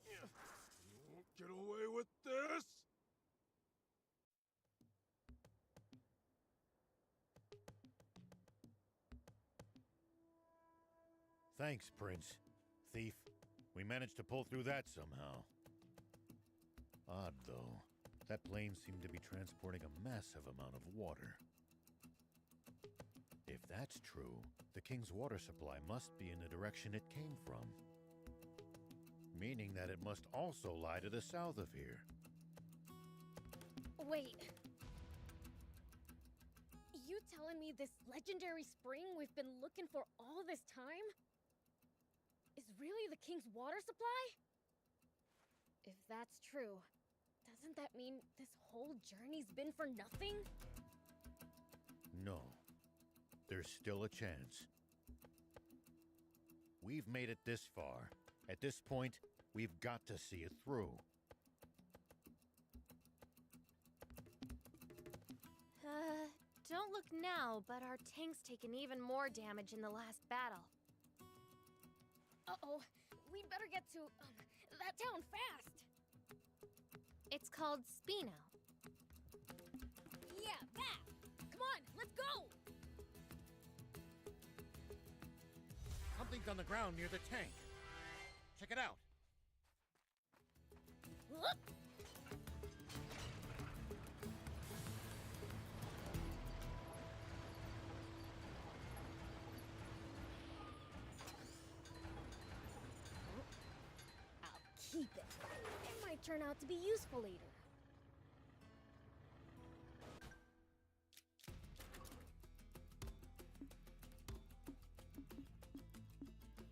You won't get away with this! Thanks, Prince. Thief, we managed to pull through that somehow. Odd, though. That plane seemed to be transporting a massive amount of water. If that's true, the king's water supply must be in the direction it came from. Meaning that it must also lie to the south of here. Wait. You telling me this legendary spring we've been looking for all this time is really the king's water supply? If that's true, doesn't that mean this whole journey's been for nothing? No. There's still a chance. We've made it this far. At this point, we've got to see it through. Don't look now, but our tank's taken even more damage in the last battle. Uh-oh. We'd better get to that town fast. It's called Spino. Yeah, that! Come on, let's go! Something's on the ground near the tank. Check it out. Whoop. I'll keep it. It might turn out to be useful later.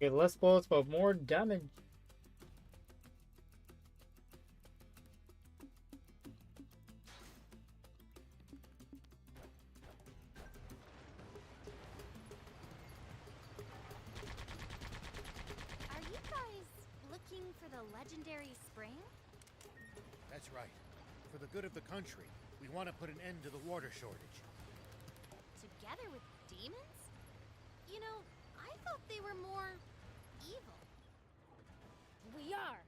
Get less bullets, but more damage. Are you guys looking for the legendary spring? That's right. For the good of the country, we want to put an end to the water shortage. Together with demons? You know, I thought they were more evil. We are.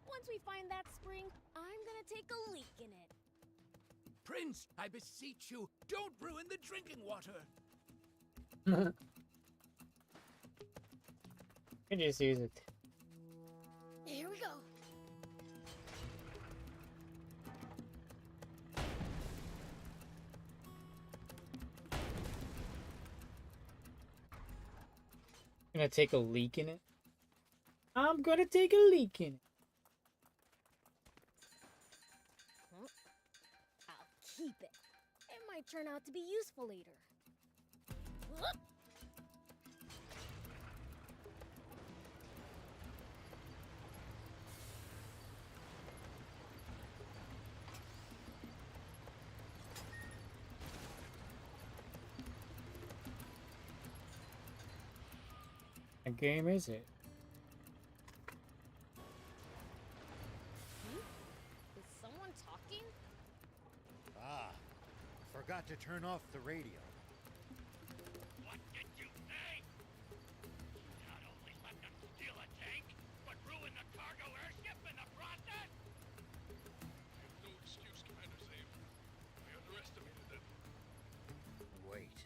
Once we find that spring, I'm gonna take a leak in it. Prince, I beseech you, don't ruin the drinking water. You can just use it. Here we go. Gonna take a leak in it. I'm gonna take a leak in it. I'll keep it. It might turn out to be useful later. Whoop. What game is it? Is someone talking? Ah, forgot to turn off the radio. What did you say? Not only let them steal a tank, but ruin the cargo airship in the process? No excuse, Commander Zave. I underestimated them. Wait.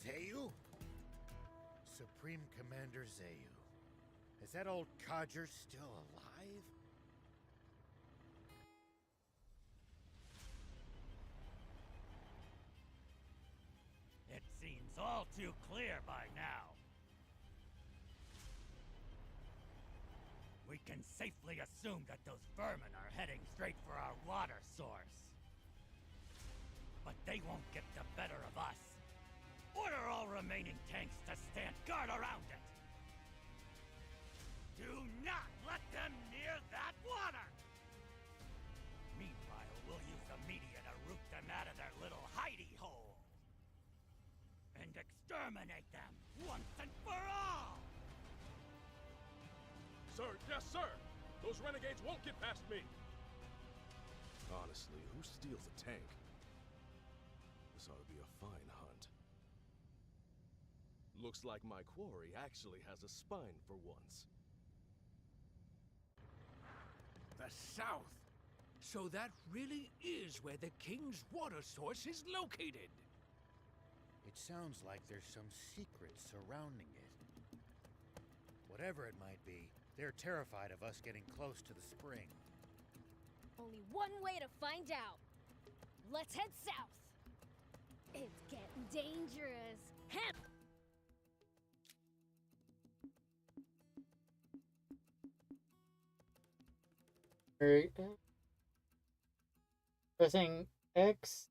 Zayu? Supreme Commander Zayu. Is that old codger still alive? It seems all too clear by now. We can safely assume that those vermin are heading straight for our water source. But they won't get the better of us. Order all remaining tanks to stand guard around it. Do not let them near that water! Meanwhile, we'll use the media to root them out of their little hidey hole. And exterminate them once and for all! Sir, yes, sir! Those renegades won't get past me! Honestly, who steals a tank? This ought to be a fine hunt. Looks like my quarry actually has a spine for once. The south. So that really is where the king's water source is located. It sounds like there's some secret surrounding it. Whatever it might be, they're terrified of us getting close to the spring. Only one way to find out. Let's head south. It's getting dangerous. Hemp! Alright. Pressing X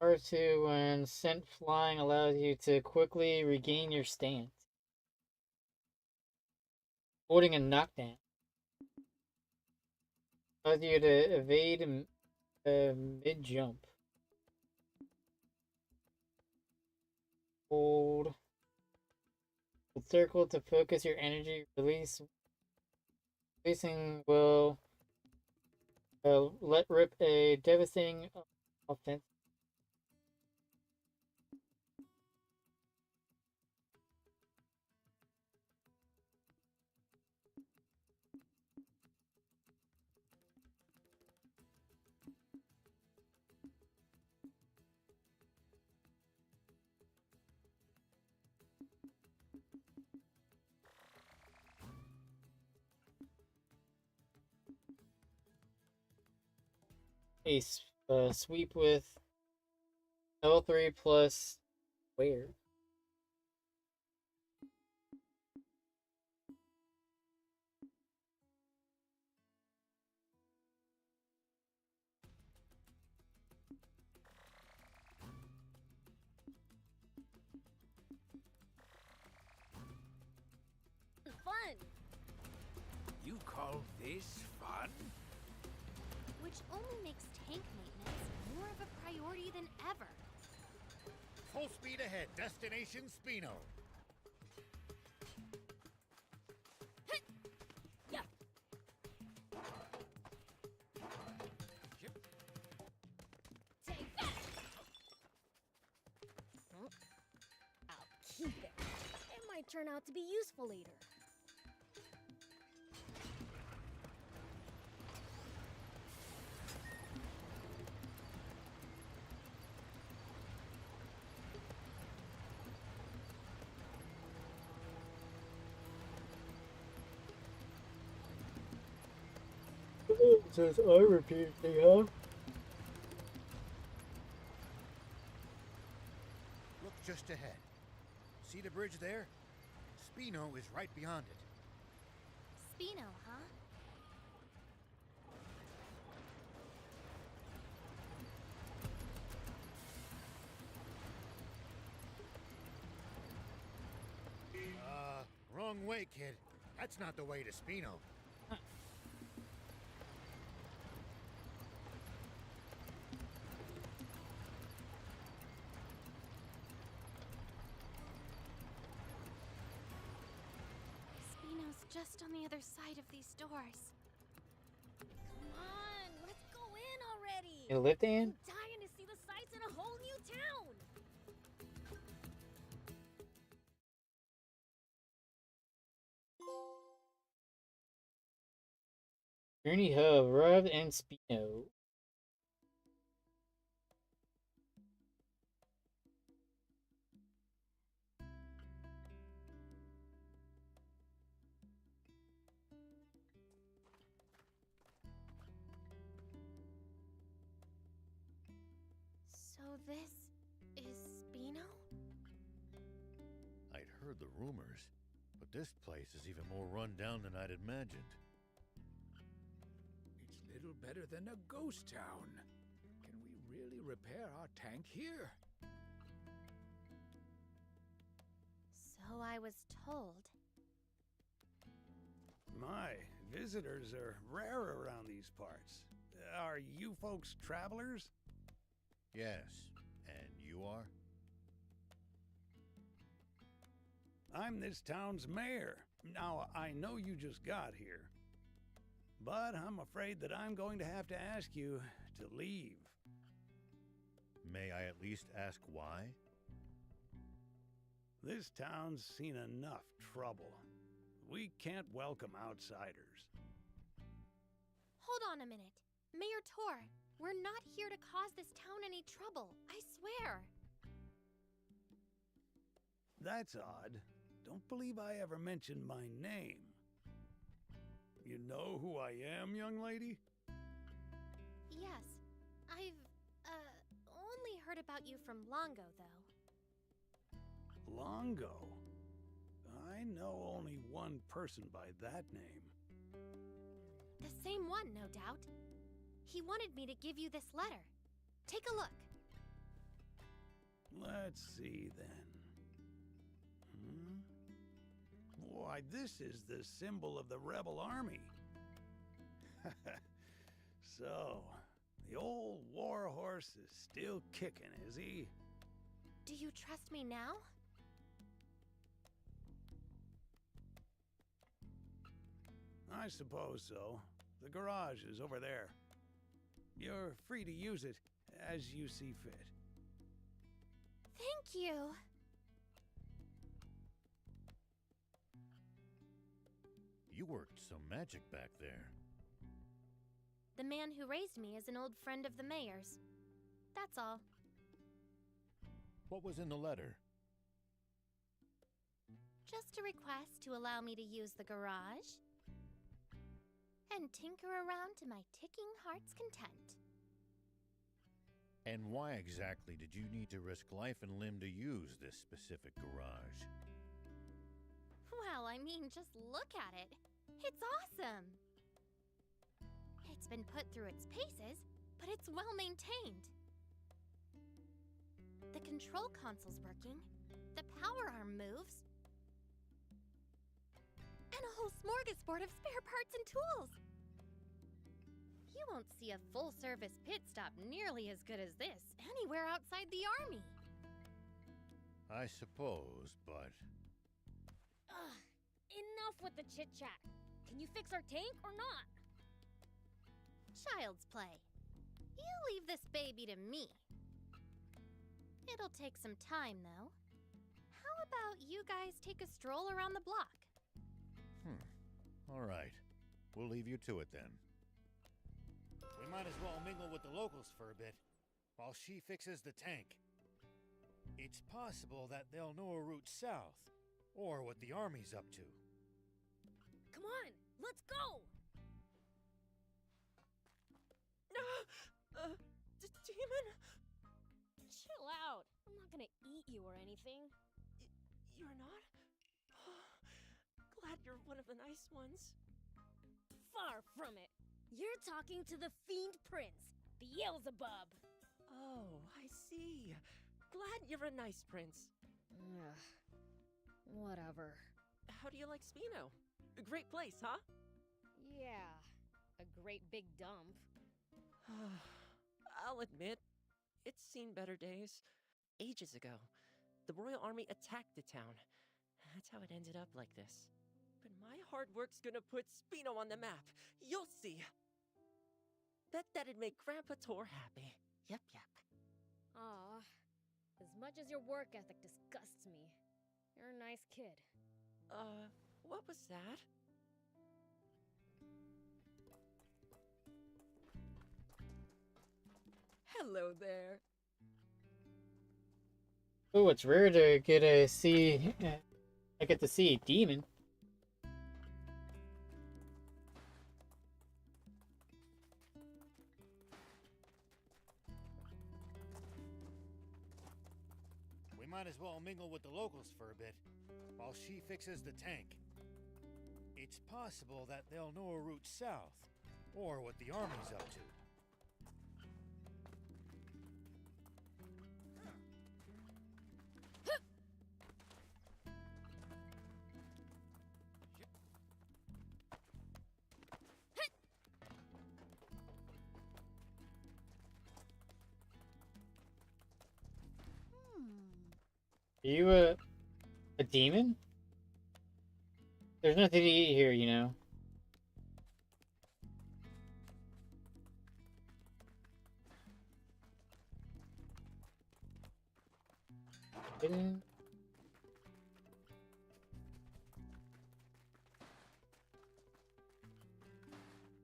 R2 when sent flying allows you to quickly regain your stance. Holding a knockdown allows you to evade mid-jump. Hold circle to focus your energy. Releasing will let rip a devastating offense. A sweep with L3 plus where? this fun? Which only makes tank maintenance more of a priority than ever. Full speed ahead, destination Spino. Yeah. Take that! I'll keep it. It might turn out to be useful later. It says I repeatedly, huh? Look just ahead. See the bridge there? Spino is right beyond it. Spino, huh? Wrong way, kid. That's not the way to Spino. Spino's just on the other side of these doors. Come on, let's go in already. You lift in? I'm dying to see the sights in a whole new town. Journey hub arrived in Spino. So this is Spino? I'd heard the rumors, but this place is even more run down than I'd imagined. It's little better than a ghost town. Can we really repair our tank here? So I was told. My, visitors are rare around these parts. Are you folks travelers? Yes, and you are? I'm this town's mayor. Now, I know you just got here, but I'm afraid that I'm going to have to ask you to leave. May I at least ask why? This town's seen enough trouble. We can't welcome outsiders. Hold on a minute. Mayor Tor, we're not here to cause this town any trouble. I swear. That's odd. Don't believe I ever mentioned my name. You know who I am, young lady? Yes. I've, only heard about you from Longo, though. Longo? I know only one person by that name. The same one, no doubt. He wanted me to give you this letter. Take a look. Let's see, then. Why, this is the symbol of the rebel army. So, the old war horse is still kicking, is he? Do you trust me now? I suppose so. The garage is over there. You're free to use it as you see fit. Thank you. You worked some magic back there. The man who raised me is an old friend of the mayor's. That's all. What was in the letter? Just a request to allow me to use the garage and tinker around to my ticking heart's content. And why exactly did you need to risk life and limb to use this specific garage? Well, I mean, just look at it. It's awesome. It's been put through its paces, but it's well maintained. The control console's working, the power arm moves, and a whole smorgasbord of spare parts and tools. won't see a full-service pit stop nearly as good as this anywhere outside the army. I suppose, but... Ugh, enough with the chit-chat. Can you fix our tank or not? Child's play. You leave this baby to me. It'll take some time, though. How about you guys take a stroll around the block? All right. We'll leave you to it then. We might as well mingle with the locals for a bit, while she fixes the tank. It's possible that they'll know a route south, or what the army's up to. Come on, let's go! Demon? Chill out. I'm not gonna eat you or anything. You're not? Glad you're one of the nice ones. Far from it. You're talking to the Fiend Prince, Beelzebub. Oh, I see. Glad you're a nice prince. Ugh. Whatever. How do you like Spino? A great place, huh? Yeah, a great big dump. I'll admit, it's seen better days. Ages ago, the Royal Army attacked the town. That's how it ended up like this. But my hard work's gonna put Spino on the map. You'll see. Bet that'd make Grandpa Tor happy. Yep. Aw, as much as your work ethic disgusts me, you're a nice kid. What was that? Hello there. Oh, it's rare to get to see. I get to see a demon. We might as well mingle with the locals for a bit, while she fixes the tank. It's possible that they'll know a route south, or what the army's up to. Are you a demon? There's nothing to eat here, you know. Hidden.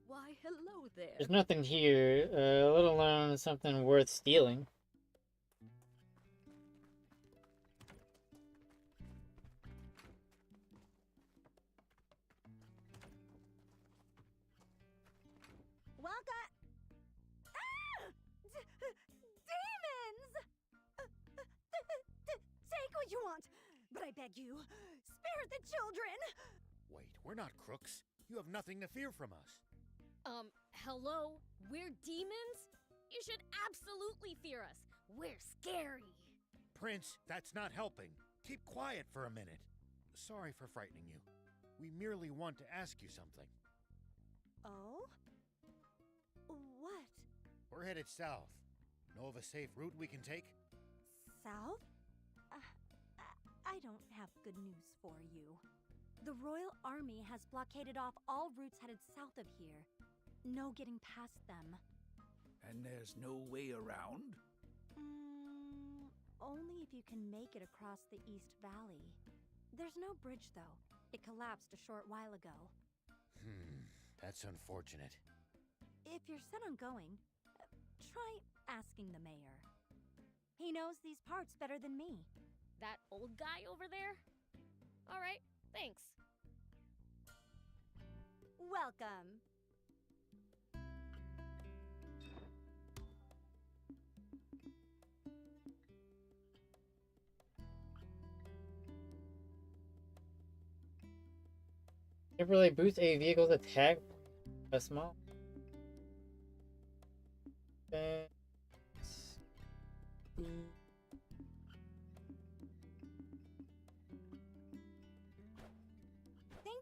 Why, hello there. There's nothing here, let alone something worth stealing. Welcome. Demons! Take what you want, but I beg you, spare the children. Wait, we're not crooks. You have nothing to fear from us. Hello? We're demons? You should absolutely fear us. We're scary. Prince, that's not helping. Keep quiet for a minute. Sorry for frightening you. We merely want to ask you something. Oh? What? We're headed south. Know of a safe route we can take? South? I don't have good news for you. The Royal Army has blockaded off all routes headed south of here. No getting past them. And there's no way around? Only if you can make it across the East Valley. There's no bridge, though. It collapsed a short while ago. That's unfortunate. If you're set on going, try asking the mayor. He knows these parts better than me. That old guy over there? All right, thanks. Welcome. Temporarily boost a vehicle's attack. A small. Thank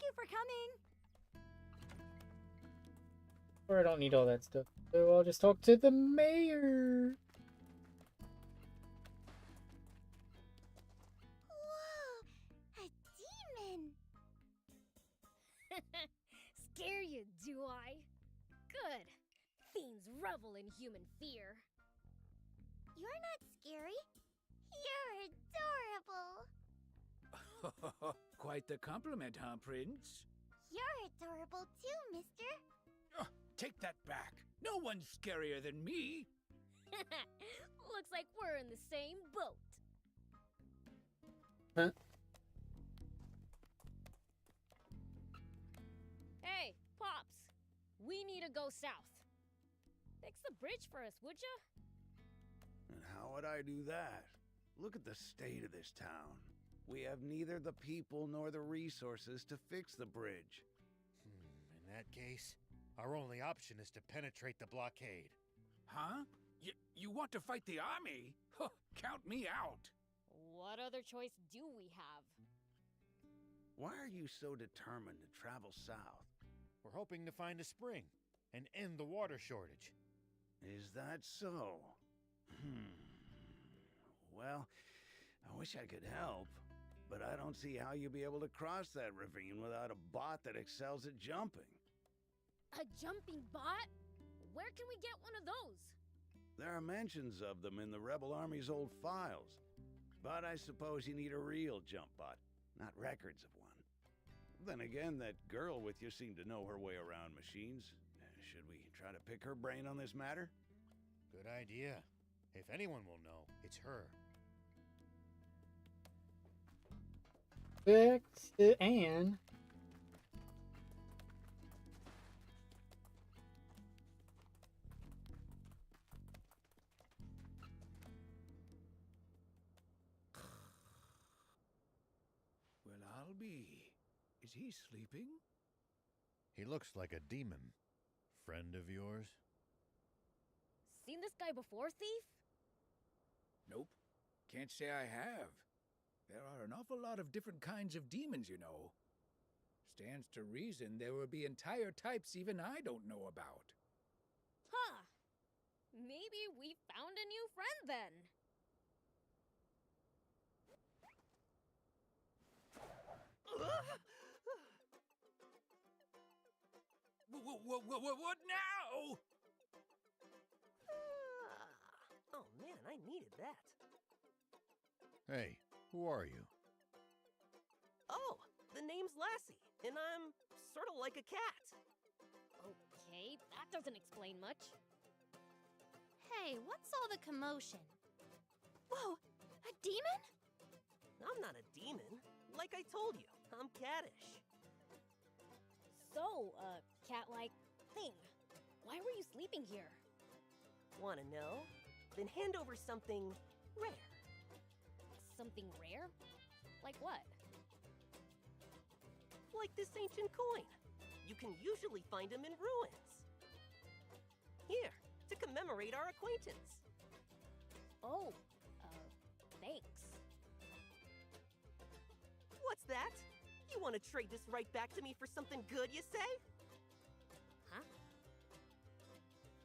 you for coming. Or I don't need all that stuff. So I'll just talk to the mayor. Whoa! A demon! Scare you, do I? Good. Fiends revel in human fear. You're not scary. You're adorable. Quite the compliment, huh, Prince? You're adorable too, mister. Take that back. No one's scarier than me. Looks like we're in the same boat. Huh? Hey, Pops. We need to go south. Fix the bridge for us, would ya? And how would I do that? Look at the state of this town. We have neither the people nor the resources to fix the bridge. In that case, our only option is to penetrate the blockade. Huh? You want to fight the army? Huh, count me out. What other choice do we have? Why are you so determined to travel south? We're hoping to find a spring and end the water shortage. Is that so? Well, I wish I could help, but I don't see how you'll be able to cross that ravine without a bot that excels at jumping. A jumping bot? Where can we get one of those? There are mentions of them in the Rebel Army's old files, but I suppose you need a real jump bot, not records of one. Then again, that girl with you seemed to know her way around machines. Should we try to pick her brain on this matter? Good idea. If anyone will know, it's her. Back to Anne. Well, I'll be. Is he sleeping? He looks like a demon. Friend of yours? Seen this guy before, thief? Nope. Can't say I have. There are an awful lot of different kinds of demons, you know. Stands to reason there will be entire types even I don't know about. Huh. Maybe we found a new friend then. What now? Oh man, I needed that. Hey, who are you? Oh, the name's Lassie, and I'm sort of like a cat. Okay, that doesn't explain much. Hey, what's all the commotion? Whoa, a demon? I'm not a demon. Like I told you, I'm cattish. So, cat-like thing. Why were you sleeping here? Wanna know? Then hand over something rare. Something rare? Like what? Like this ancient coin. You can usually find them in ruins. Here, to commemorate our acquaintance. Oh, thanks. What's that? You want to trade this right back to me for something good, you say? Huh?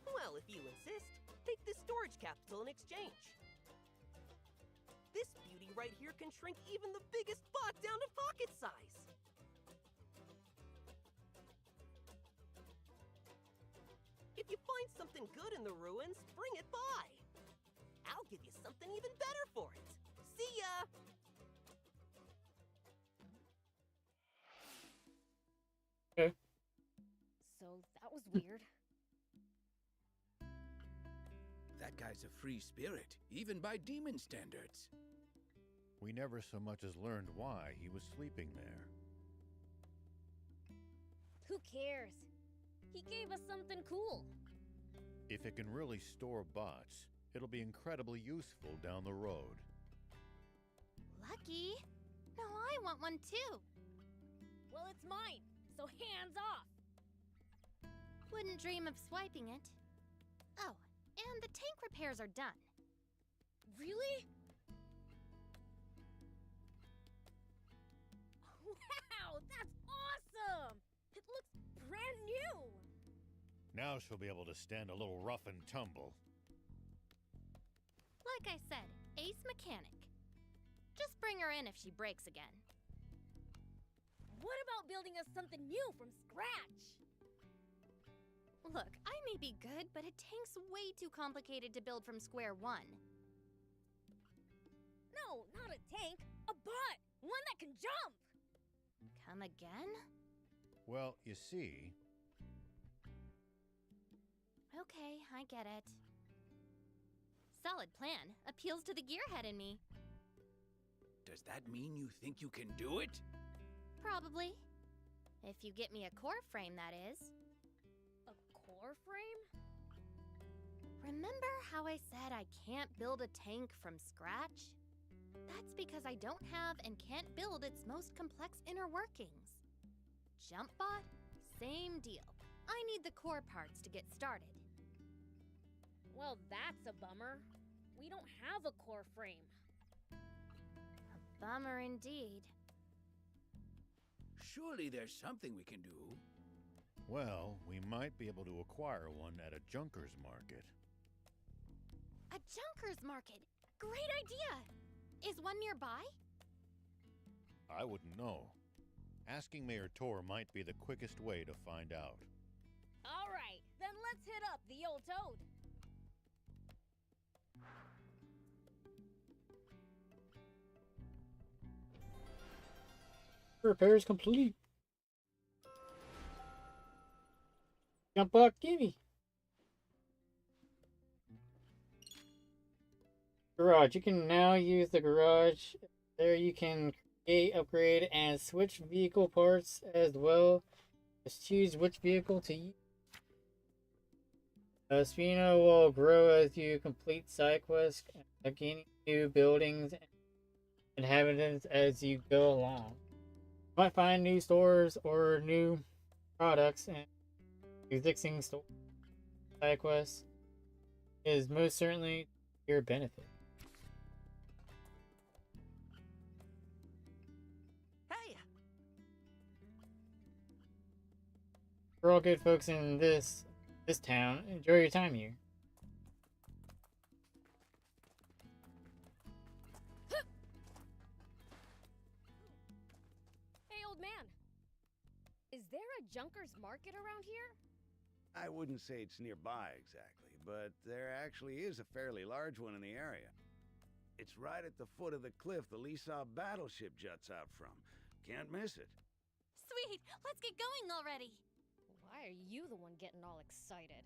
Well, if you insist, take this storage capsule in exchange. This beauty right here can shrink even the biggest bot down to pocket size. If you find something good in the ruins, bring it by. I'll give you something even better for it. See ya! Okay. So that was weird. That guy's a free spirit, even by demon standards. We never so much as learned why he was sleeping there. Who cares? He gave us something cool. If it can really store bots, it'll be incredibly useful down the road. Lucky. No, I want one too. Well, it's mine, so hands off. Wouldn't dream of swiping it. Oh, and the tank repairs are done. Really? Wow, that's awesome! It looks brand new! Now she'll be able to stand a little rough and tumble. Like I said, ace mechanic. Just bring her in if she breaks again. What about building us something new from scratch? Look, I may be good, but a tank's way too complicated to build from square one. No, not a tank. A bot! One that can jump! Come again? Well, you see... Okay, I get it. Solid plan. Appeals to the gearhead in me. Does that mean you think you can do it? Probably. If you get me a core frame, that is. A core frame? Remember how I said I can't build a tank from scratch? That's because I don't have and can't build its most complex inner workings. JumpBot? Same deal. I need the core parts to get started. Well, that's a bummer. We don't have a core frame. A bummer indeed. Surely there's something we can do. Well, we might be able to acquire one at a junker's market. A junker's market? Great idea! Is one nearby? I wouldn't know. Asking Mayor Tor might be the quickest way to find out. All right, then let's hit up the old toad. Repairs complete. Jump up, gimme. Garage. You can now use the garage. There you can create, upgrade, and switch vehicle parts as well as choose which vehicle to use. Spino will grow as you complete side quests, gaining new buildings and inhabitants as you go along. You might find new stores or new products and existing store side quests is most certainly your benefit. Hey! We're all good folks in this town. Enjoy your time here. Hey, old man. Is there a junker's market around here? I wouldn't say it's nearby exactly, but there actually is a fairly large one in the area. It's right at the foot of the cliff the Lisa battleship juts out from. Can't miss it. Sweet! Let's get going already! Why are you the one getting all excited?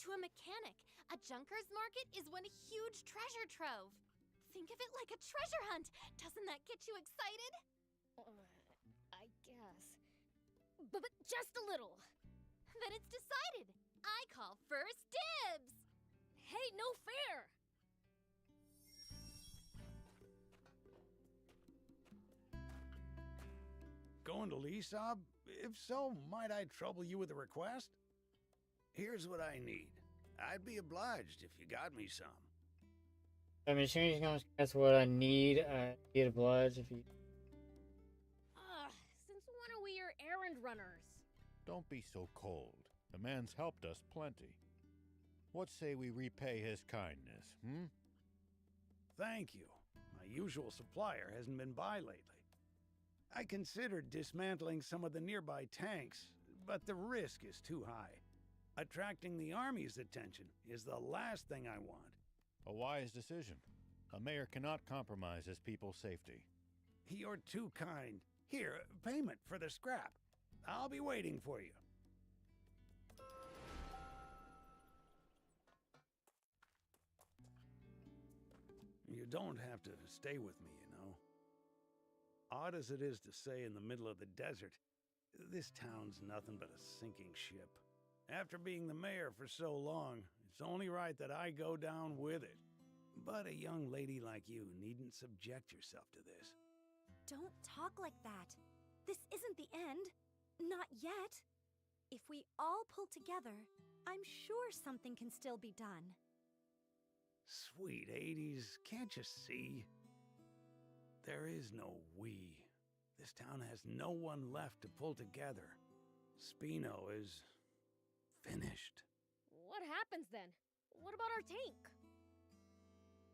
To a mechanic, a junker's market is one huge treasure trove. Think of it like a treasure hunt. Doesn't that get you excited? I guess. But just a little. Then it's decided. I call first dibs. Hey, no fair! Going to Lisab? If so, might I trouble you with a request? Here's what I need. I'd be obliged if you got me some. I'm assuming that's what I need. I get obliged if you. Since when are we your errand runners? Don't be so cold. The man's helped us plenty. What say we repay his kindness, Thank you. My usual supplier hasn't been by lately. I considered dismantling some of the nearby tanks, but the risk is too high. Attracting the army's attention is the last thing I want. A wise decision. A mayor cannot compromise his people's safety. You're too kind. Here, payment for the scrap. I'll be waiting for you. You don't have to stay with me, you know. Odd as it is to say in the middle of the desert, this town's nothing but a sinking ship. After being the mayor for so long, it's only right that I go down with it. But a young lady like you needn't subject yourself to this. Don't talk like that. This isn't the end. Not yet. If we all pull together, I'm sure something can still be done. Sweet 80s, can't you see? There is no we. This town has no one left to pull together. Spino is finished. happens then? What about our tank?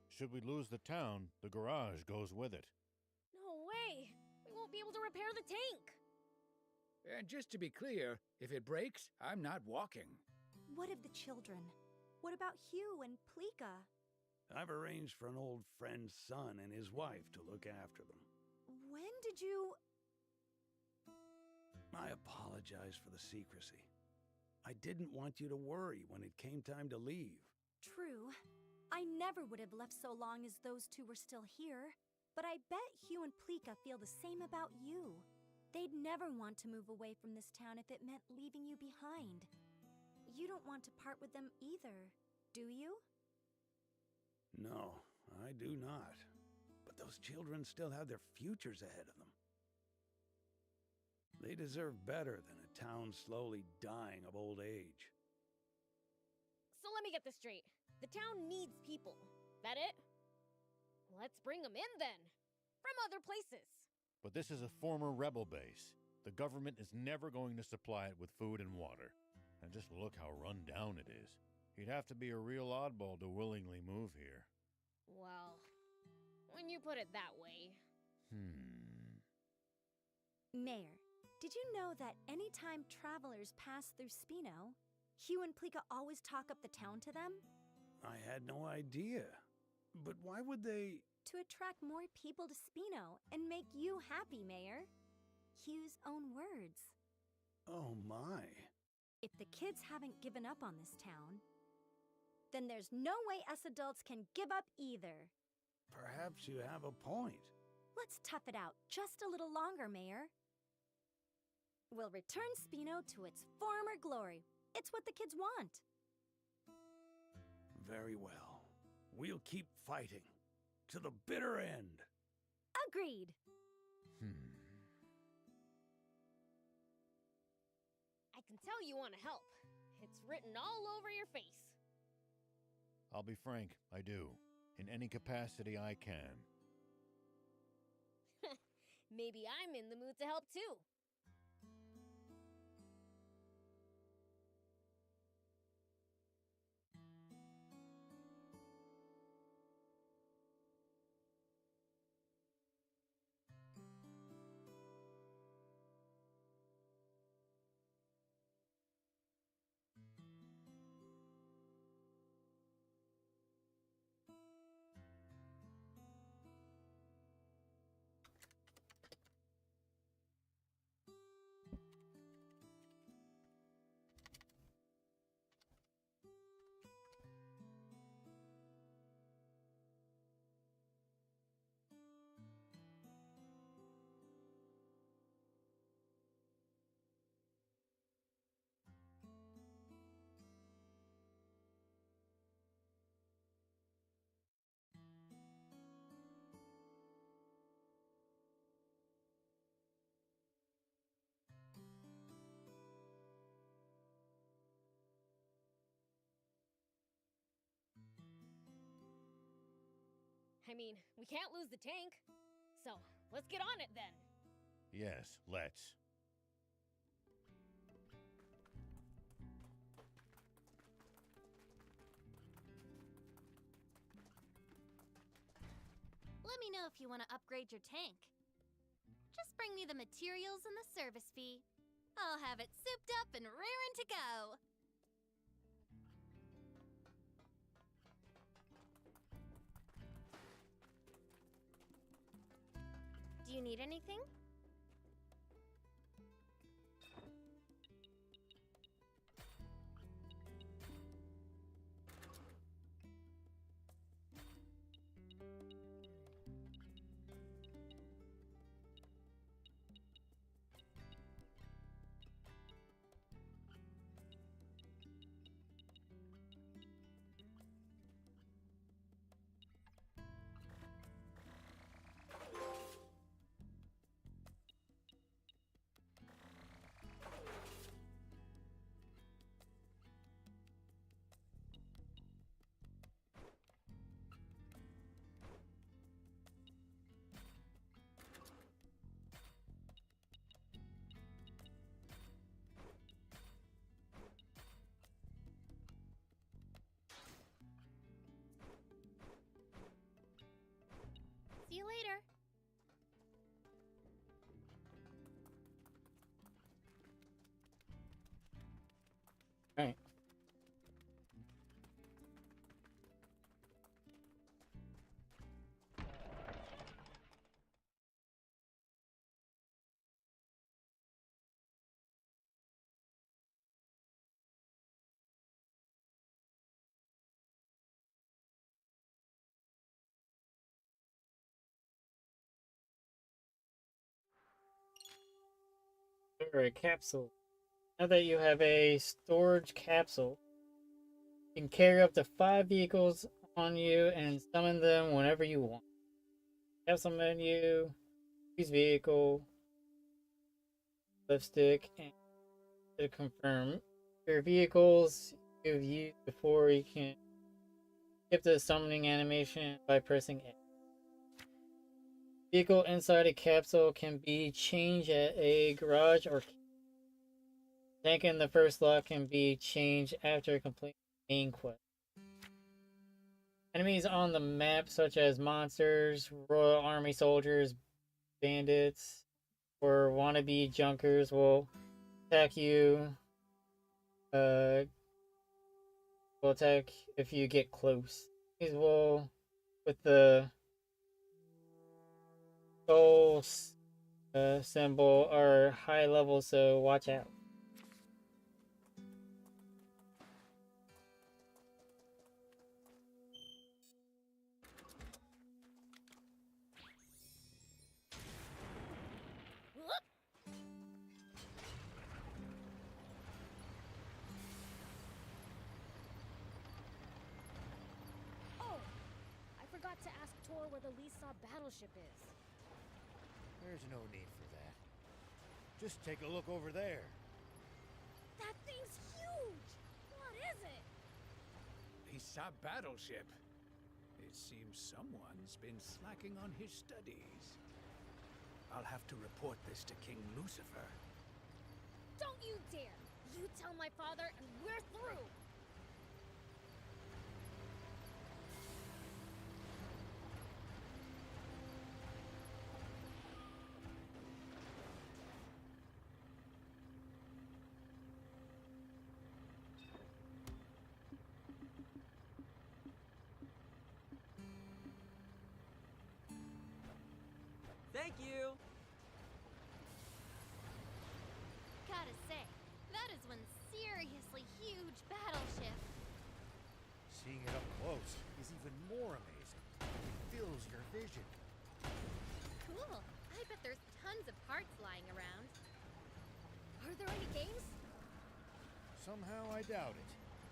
Should we lose the town, the garage goes with it. No way! We won't be able to repair the tank! And just to be clear, if it breaks, I'm not walking. What of the children? What about Hugh and Plika? I've arranged for an old friend's son and his wife to look after them. When did you... I apologize for the secrecy. I didn't want you to worry when it came time to leave. True. I never would have left so long as those two were still here. But I bet Hugh and Plika feel the same about you. They'd never want to move away from this town if it meant leaving you behind. You don't want to part with them either, do you? No, I do not. But those children still have their futures ahead of them. They deserve better than a town slowly dying of old age. So let me get this straight. The town needs people. That it? Let's bring them in then. From other places. But this is a former rebel base. The government is never going to supply it with food and water. And just look how run down it is. You'd have to be a real oddball to willingly move here. Well, when you put it that way. Mayor, did you know that anytime travelers pass through Spino, Hugh and Plika always talk up the town to them? I had no idea. But why would they... To attract more people to Spino and make you happy, Mayor. Hugh's own words. Oh my. If the kids haven't given up on this town, then there's no way us adults can give up either. Perhaps you have a point. Let's tough it out just a little longer, Mayor. We'll return Spino to its former glory. It's what the kids want. Very well. We'll keep fighting. To the bitter end. Agreed. I can tell you want to help. It's written all over your face. I'll be frank, I do. In any capacity I can. Maybe I'm in the mood to help too. I mean, we can't lose the tank. So, let's get on it then. Yes, let's. Let me know if you want to upgrade your tank. Just bring me the materials and the service fee. I'll have it souped up and raring to go. Do you need anything? Or a capsule. Now that you have a storage capsule, you can carry up to 5 vehicles on you and summon them whenever you want. Capsule menu, use vehicle, left stick, and to confirm. Your vehicles you've used before, you can skip the summoning animation by pressing A. Vehicle inside a capsule can be changed at a garage or tank in the first slot can be changed after completing the main quest. Enemies on the map, such as monsters, Royal Army soldiers, bandits, or wannabe junkers, will attack you. Will attack if you get close. These will, with the soul symbol, are high level, so watch out. Oh, I forgot to ask Tor where the Lisa battleship is. There's no need for that. Just take a look over there. That thing's huge! What is it? Lisa battleship. It seems someone's been slacking on his studies. I'll have to report this to King Lucifer. Don't you dare! You tell my father and we're through! Thank you! Gotta say, that is one seriously huge battleship. Seeing it up close is even more amazing. It fills your vision. Cool. I bet there's tons of parts lying around. Are there any games? Somehow I doubt it.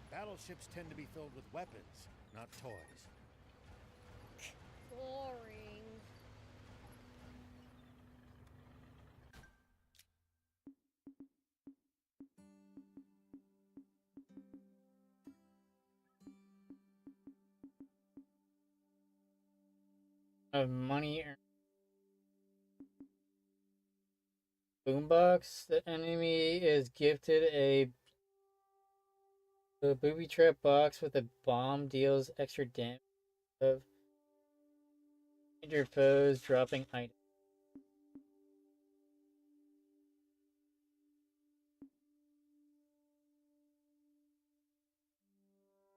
Battleships tend to be filled with weapons, not toys. Boring. Of money earned. Boombox. The enemy is gifted a booby trap box with a bomb, deals extra damage of injured foes dropping items.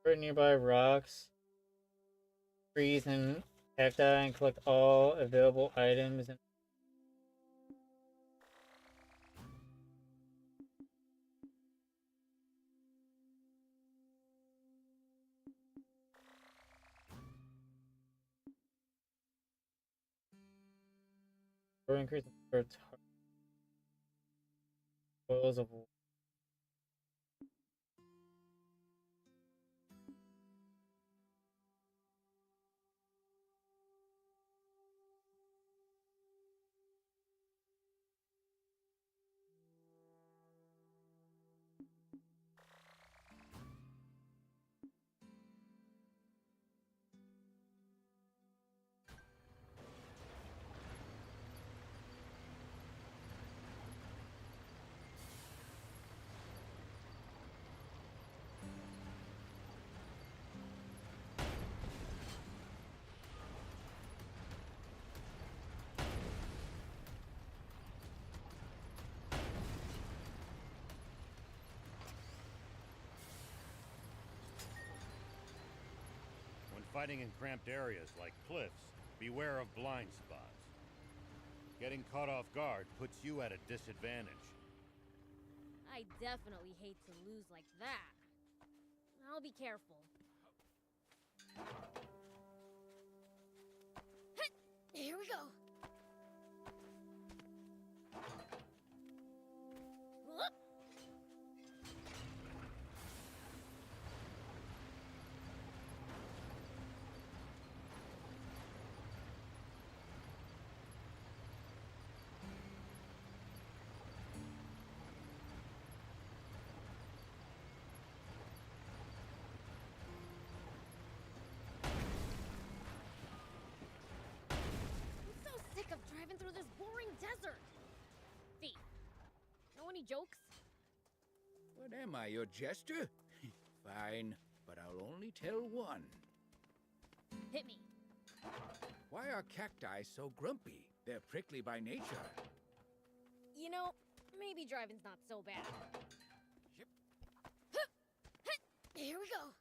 For nearby rocks, trees, and cacti and collect all available items and or increase the number of spoils of war. When fighting in cramped areas like cliffs, beware of blind spots. Getting caught off guard puts you at a disadvantage. I definitely hate to lose like that. I'll be careful. Here we go. driving through this boring desert? Thief, know any jokes? What am I, your jester? Fine, but I'll only tell one. Hit me. Why are cacti so grumpy? They're prickly by nature. You know, maybe driving's not so bad. Here we go.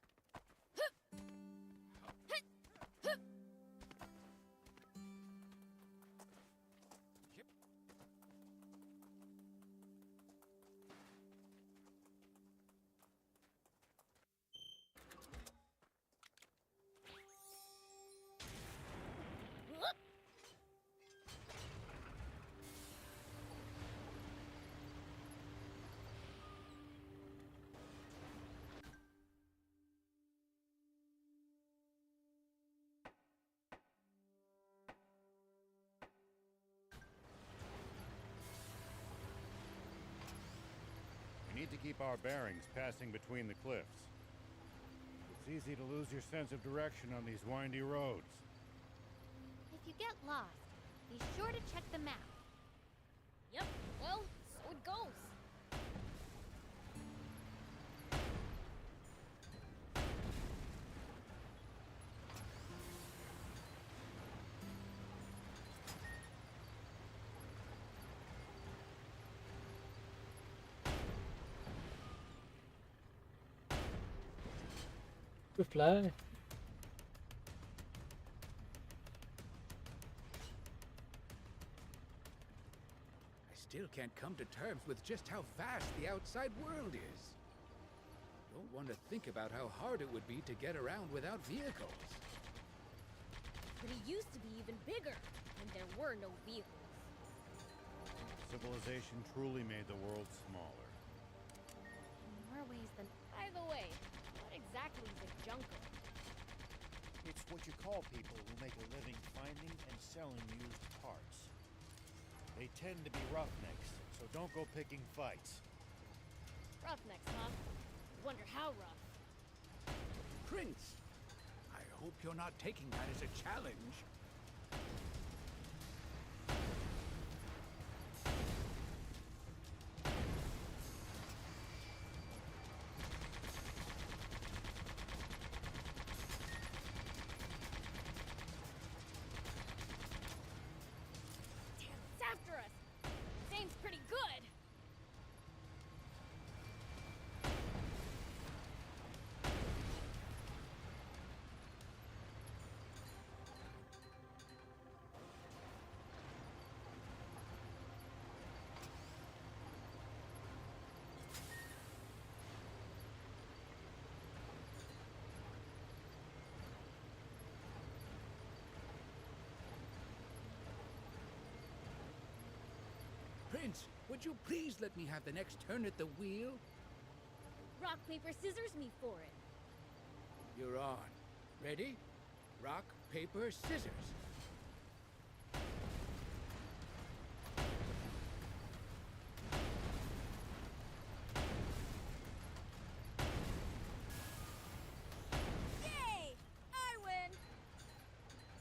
We need to keep our bearings passing between the cliffs. It's easy to lose your sense of direction on these windy roads. If you get lost, be sure to check the map. Yep, well, so it goes. We fly. I still can't come to terms with just how vast the outside world is. Don't want to think about how hard it would be to get around without vehicles. But it used to be even bigger, when there were no vehicles. Civilization truly made the world smaller. In more ways than... By the way, what exactly is a junker? It's what you call people who make a living finding and selling used parts. They tend to be roughnecks, so don't go picking fights. Roughnecks, huh? Wonder how rough. Prince, I hope you're not taking that as a challenge. Damn, it's after us! Its aim's pretty good! Prince, would you please let me have the next turn at the wheel? Rock, paper, scissors me for it. You're on. Ready? Rock, paper, scissors. Yay! I win!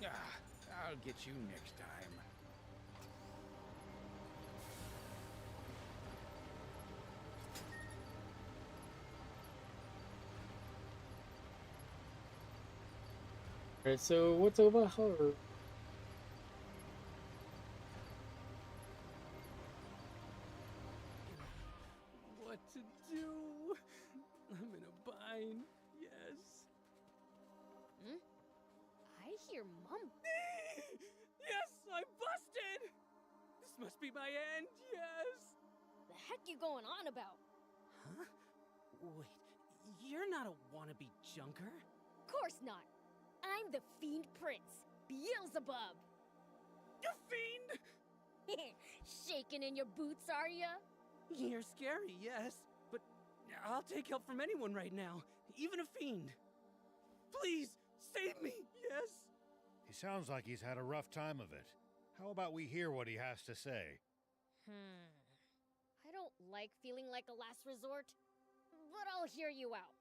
Ah, I'll get you next time. Alright, so what's over her? What to do? I'm in a bind. Yes. Hmm? I hear mum. Yes, I'm busted! This must be my end, yes! The heck you going on about? Huh? Wait, you're not a wannabe junker? Course not. I'm the Fiend Prince, Beelzebub. You fiend! Shaking in your boots, are ya? You're scary, yes, but I'll take help from anyone right now, even a fiend. Please, save me, yes? He sounds like he's had a rough time of it. How about we hear what he has to say? I don't like feeling like a last resort, but I'll hear you out.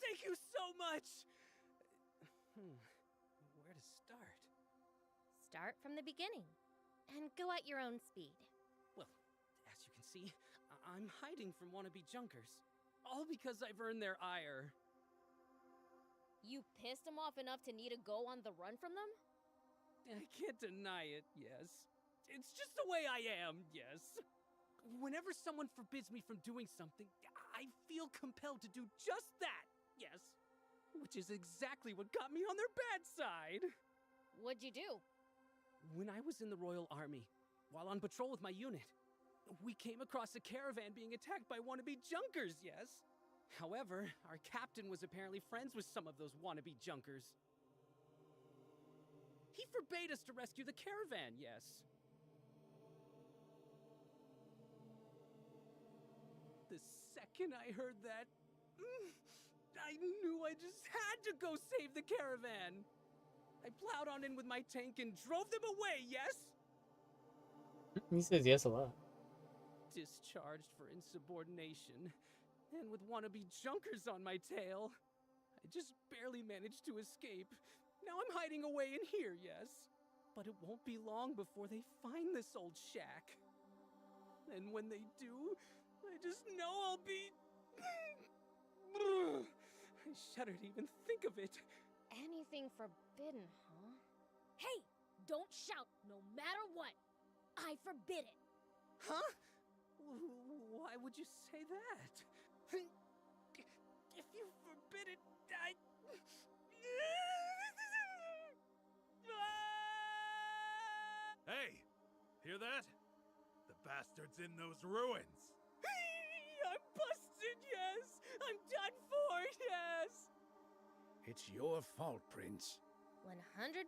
Thank you so much! Where to start? Start from the beginning. and go at your own speed. Well, as you can see, I'm hiding from wannabe junkers. All because I've earned their ire. You pissed them off enough to need to go on the run from them? I can't deny it, yes. It's just the way I am, yes. Whenever someone forbids me from doing something, I feel compelled to do just that, yes. Which is exactly what got me on their bad side. What'd you do? When I was in the Royal Army, while on patrol with my unit, we came across a caravan being attacked by wannabe junkers, yes. However, our captain was apparently friends with some of those wannabe junkers. He forbade us to rescue the caravan, yes. The second I heard that, I knew I just had to go save the caravan. I plowed on in with my tank and drove them away, yes? He says yes a lot. Discharged for insubordination, and with wannabe junkers on my tail. I just barely managed to escape. Now I'm hiding away in here, yes? But it won't be long before they find this old shack. And when they do, I just know I'll be... I shudder to even think of it. Anything forbidden, huh? Hey! Don't shout, no matter what! I forbid it! Huh? Why would you say that? If you forbid it, I... Hey! Hear that? The bastard's in those ruins! I'm busted, yes! I'm done for, yes! It's your fault, Prince. 100%.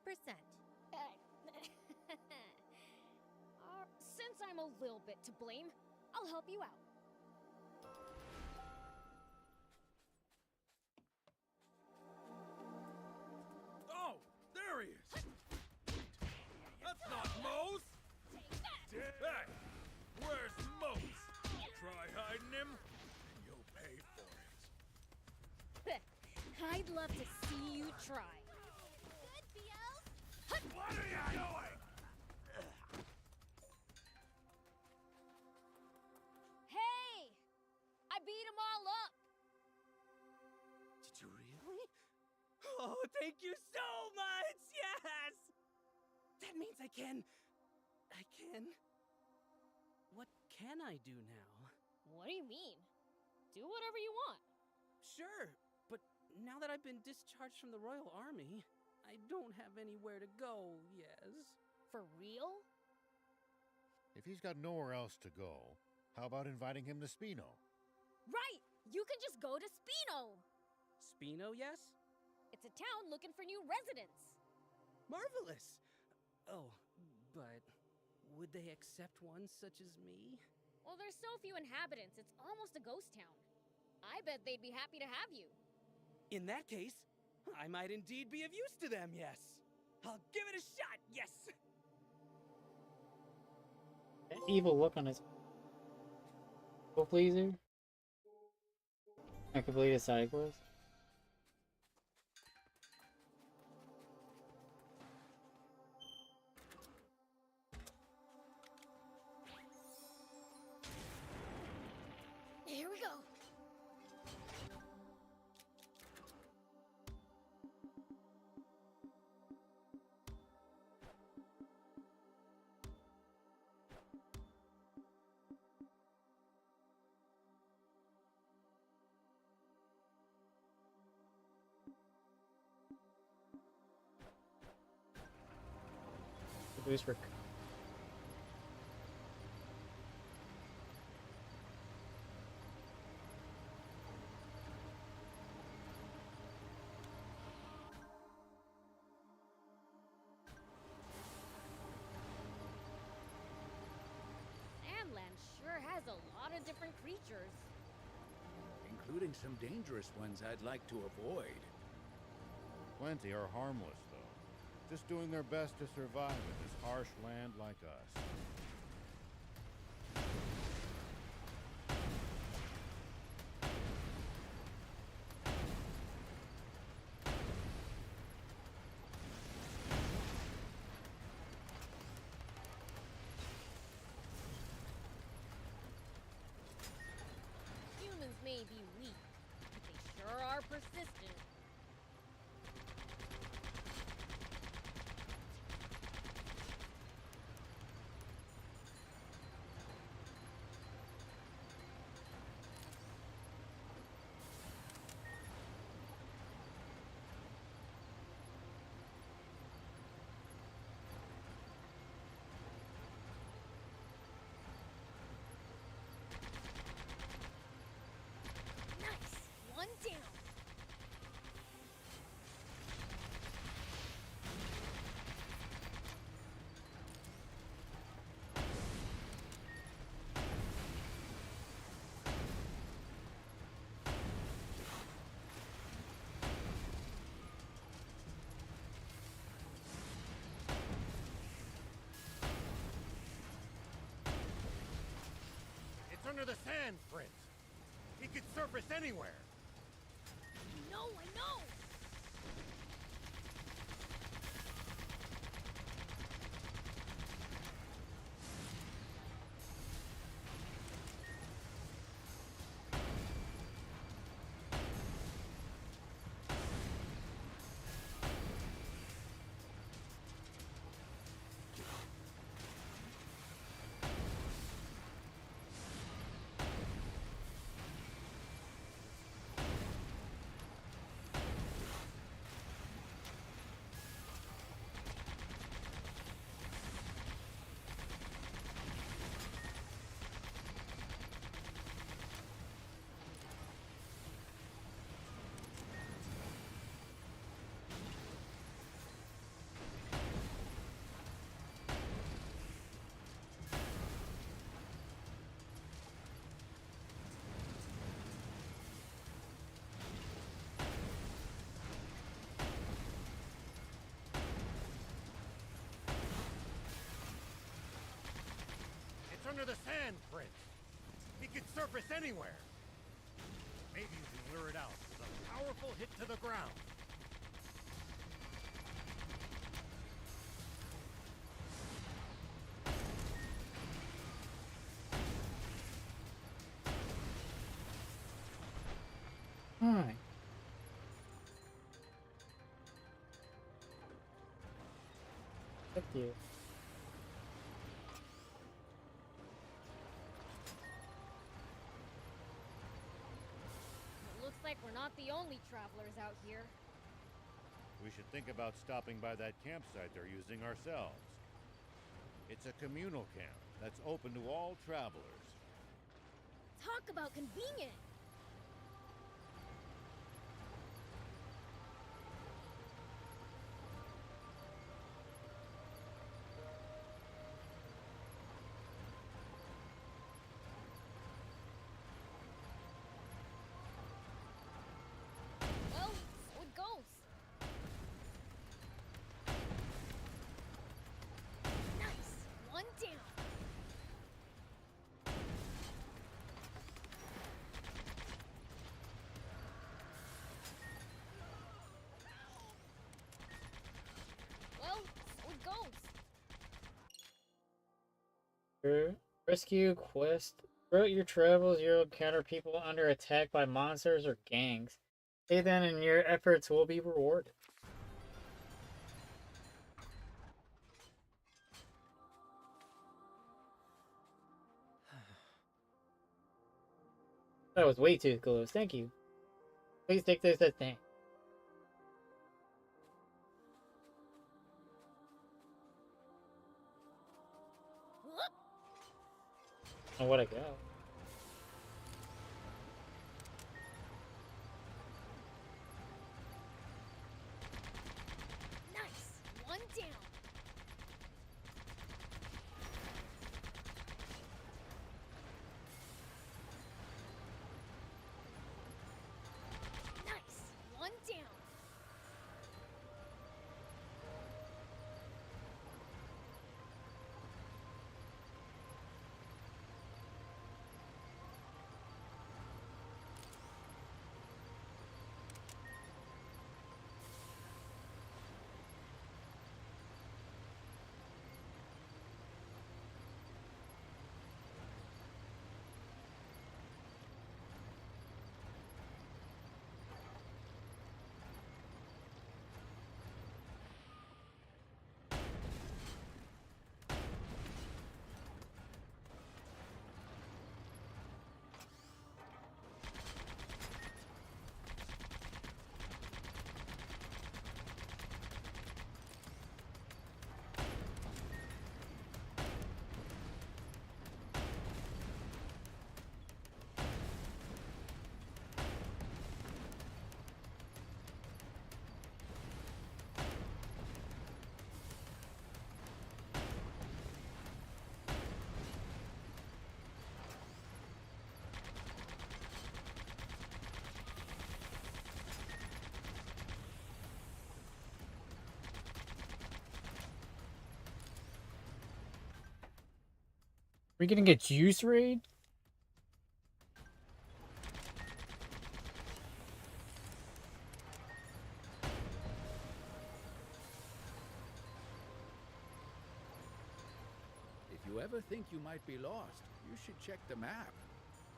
Since I'm a little bit to blame, I'll help you out. Oh! There he is! That's not Mose! Hey! Where's Mose? Try hiding him, and you'll pay for it. I'd love to see you try. Good, Theo? What are you doing? Hey! I beat them all up! Did you really? Oh, thank you so much! Yes! That means I can... What can I do now? What do you mean? Do whatever you want. Sure, but now that I've been discharged from the Royal Army, I don't have anywhere to go, yes. For real? If he's got nowhere else to go, how about inviting him to Spino? Right! You can just go to Spino! Spino, yes? It's a town looking for new residents. Marvelous! Oh, but would they accept one such as me? Well, there's so few inhabitants, it's almost a ghost town. I bet they'd be happy to have you. In that case, I might indeed be of use to them, yes. I'll give it a shot, yes! That evil look on his... People pleaser? I complete a side quest. Here we go. Boost for... Sandland sure has a lot of different creatures. Including some dangerous ones I'd like to avoid. Plenty are harmless, though. Just doing their best to survive in this harsh land like us. may be weak, but they sure are persistent. One down. It's under the sand, Prince. He could surface anywhere. I know! Under the sand, Prince. He could surface anywhere. Maybe you can lure it out with a powerful hit to the ground. Hi. Thank you. Looks like we're not the only travelers out here. We should think about stopping by that campsite they're using ourselves. It's a communal camp that's open to all travelers. Talk about convenient! Well, so it goes. Nice! One down. Well, so it goes. Rescue quest. Throughout your travels, you'll encounter people under attack by monsters or gangs. Save them and your efforts will be rewarded. That was way too close. Thank you. Please take this as thanks. Whoop. Oh, what I got. Nice! One down. Nice! One down. we getting a juice raid? If you ever think you might be lost, you should check the map.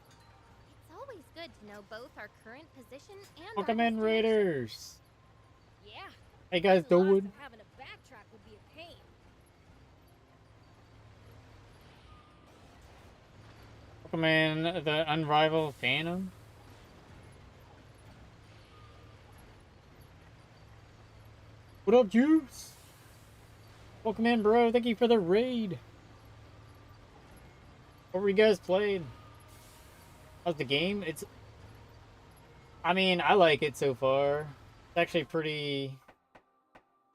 It's always good to know both our current position and our Pokemon destination. Raiders. Yeah. Hey guys, Getting lost doing? and having a backtrack would be a pain. Pokemon, the Unrivaled Phantom. What up, Juice? Welcome in, bro. Thank you for the raid. What were you guys playing? How's the game? I mean, I like it so far. It's actually pretty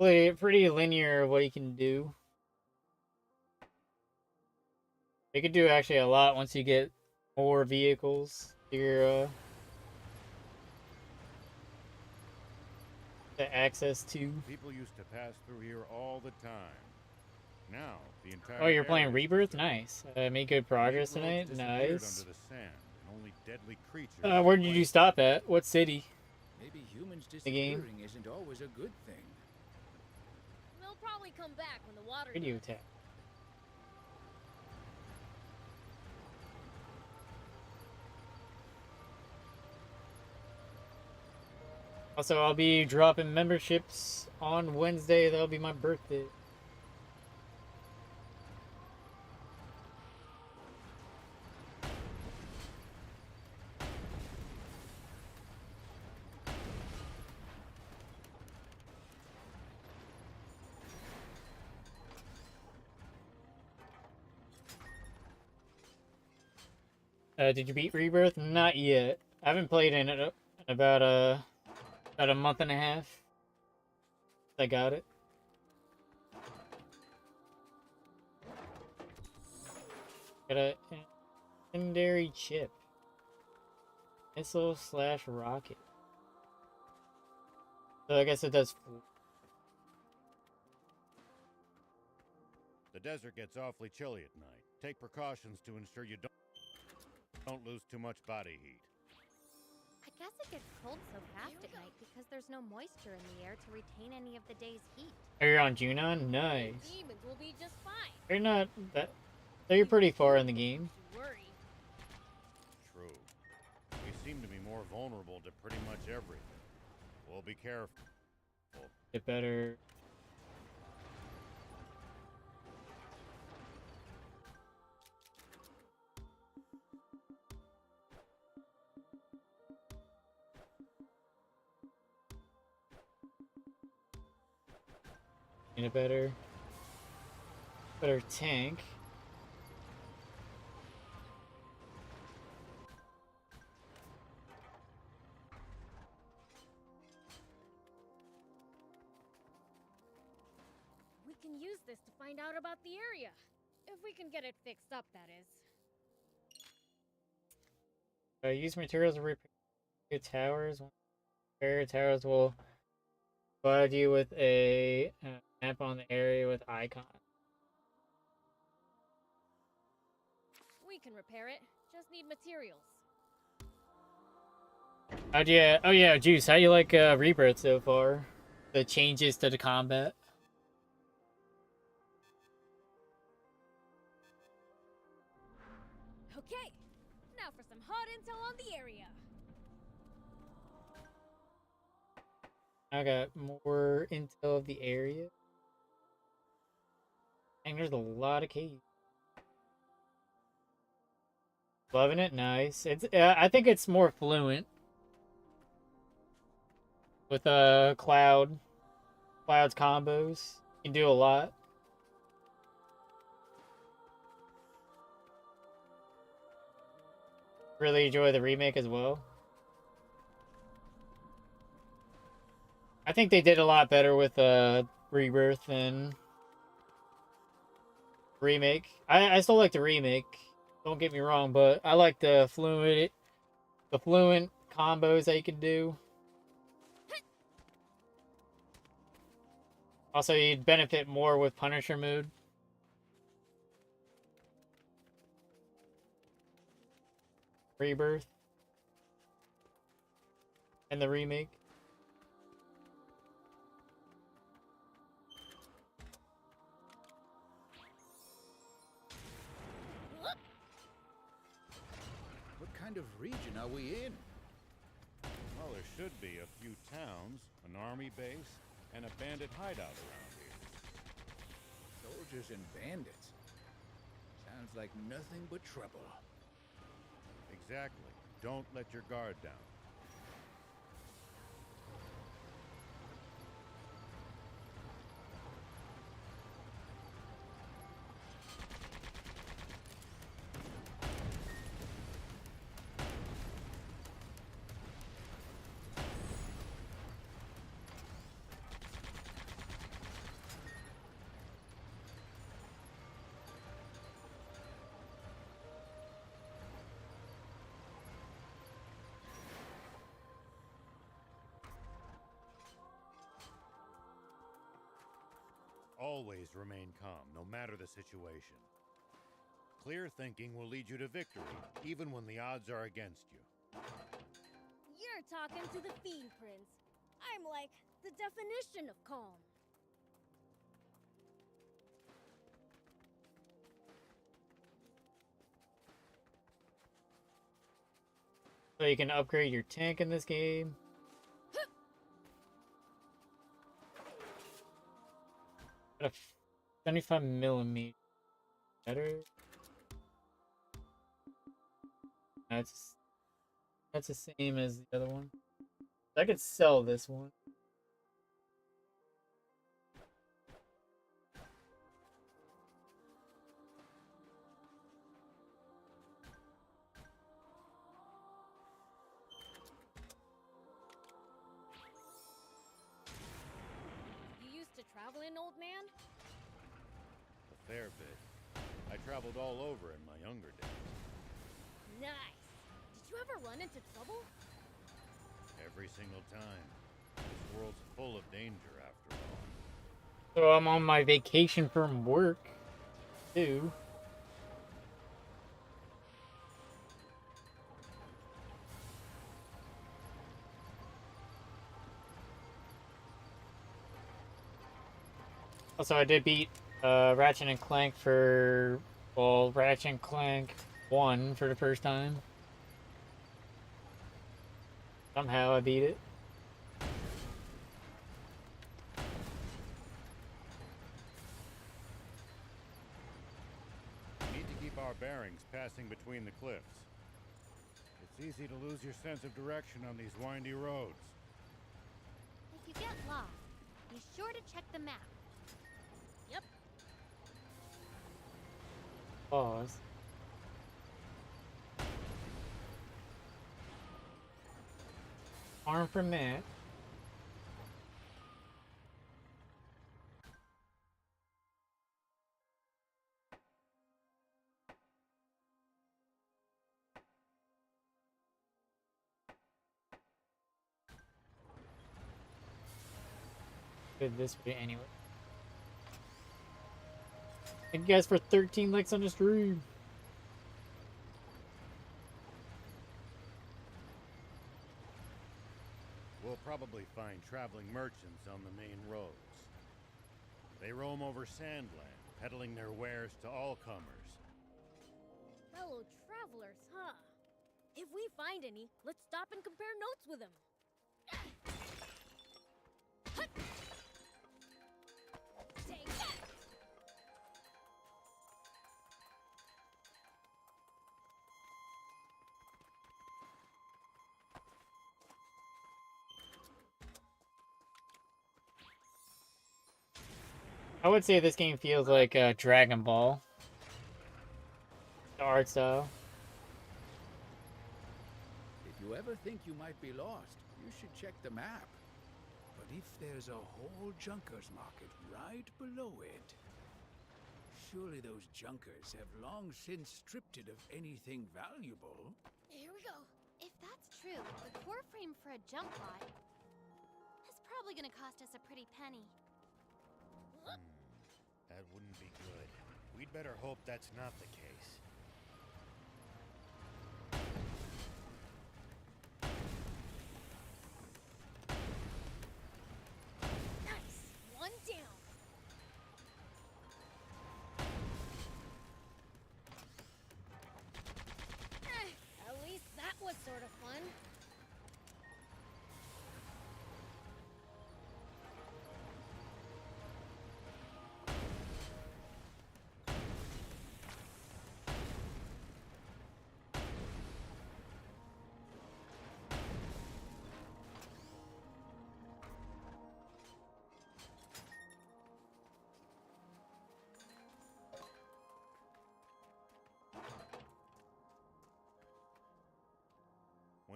linear of what you can do. You can do actually a lot once you get more vehicles to your to access to. People used to pass through here all the time. Now, the entire Oh, you're playing area is Rebirth? Nice. Made good progress Main roads tonight. disappeared Nice. under the sand, and only deadly creatures Where did you stop at? What city? Maybe humans The game? disappearing isn't always a good thing. They'll probably come back when the water. Radio tag. Also, I'll be dropping memberships on Wednesday. That'll be my birthday. Did you beat Rebirth? Not yet. I haven't played in it about a month and a half. I got it. Got a secondary chip. Missile / rocket. So I guess it does. The desert gets awfully chilly at night. Take precautions to ensure you don't lose too much body heat. I guess it gets cold so fast at night because there's no moisture in the air to retain any of the day's heat. Are you on Junon? Nice. Demons will be just fine. You're not that. You're pretty far in the game. Worry. True. We seem to be more vulnerable to pretty much everything. We'll be careful. Get better. Need a better tank. We can use this to find out about the area. If we can get it fixed up, that is. Use materials to repair towers. Repair towers will provide you with a map on the area with icons. We can repair it. Just need materials. Oh yeah, Juice, how you like Rebirth so far? The changes to the combat? Okay, now for some hot intel on the area. I got more intel of the area. And there's a lot of caves. Loving it, nice. It's I think it's more fluent with Cloud's combos. You can do a lot. Really enjoy the remake as well. I think they did a lot better with Rebirth than remake. I still like the remake. Don't get me wrong, but I like the fluent combos that you can do. Also, you'd benefit more with Punisher mode. Rebirth and the remake. What kind of region are we in? Well, there should be a few towns, an army base, and a bandit hideout around here. Soldiers and bandits. Sounds like nothing but trouble. Exactly. Don't let your guard down. Always remain calm, no matter the situation. Clear thinking will lead you to victory, even when the odds are against you. You're talking to the Fiend Prince. I'm like the definition of calm. So you can upgrade your tank in this game. Got a 75 millimeter. Better. That's the same as the other one. I could sell this one. You used to travel in, old man? A fair bit. I traveled all over in my younger days. Nice. Did you ever run into trouble? Every single time. This world's full of danger, after all. So I'm on my vacation from work, too. Also, I did beat Ratchet and Clank for, well, Ratchet and Clank 1 for the first time. Somehow I beat it. We need to keep our bearings passing between the cliffs. It's easy to lose your sense of direction on these windy roads. If you get lost, be sure to check the map. Yep. Pause. Arm from that. Good this way anyway. Thank you guys for 13 likes on the stream. We'll probably find traveling merchants on the main roads. They roam over Sandland, peddling their wares to all comers. Fellow travelers, huh? If we find any, let's stop and compare notes with them. Take that! I would say this game feels like Dragon Ball. The art style. If you ever think you might be lost, you should check the map. But if there's a whole junker's market right below it, surely those junkers have long since stripped it of anything valuable. Here we go. If that's true, the core frame for a jump lot is probably gonna cost us a pretty penny. That wouldn't be good. We'd better hope that's not the case.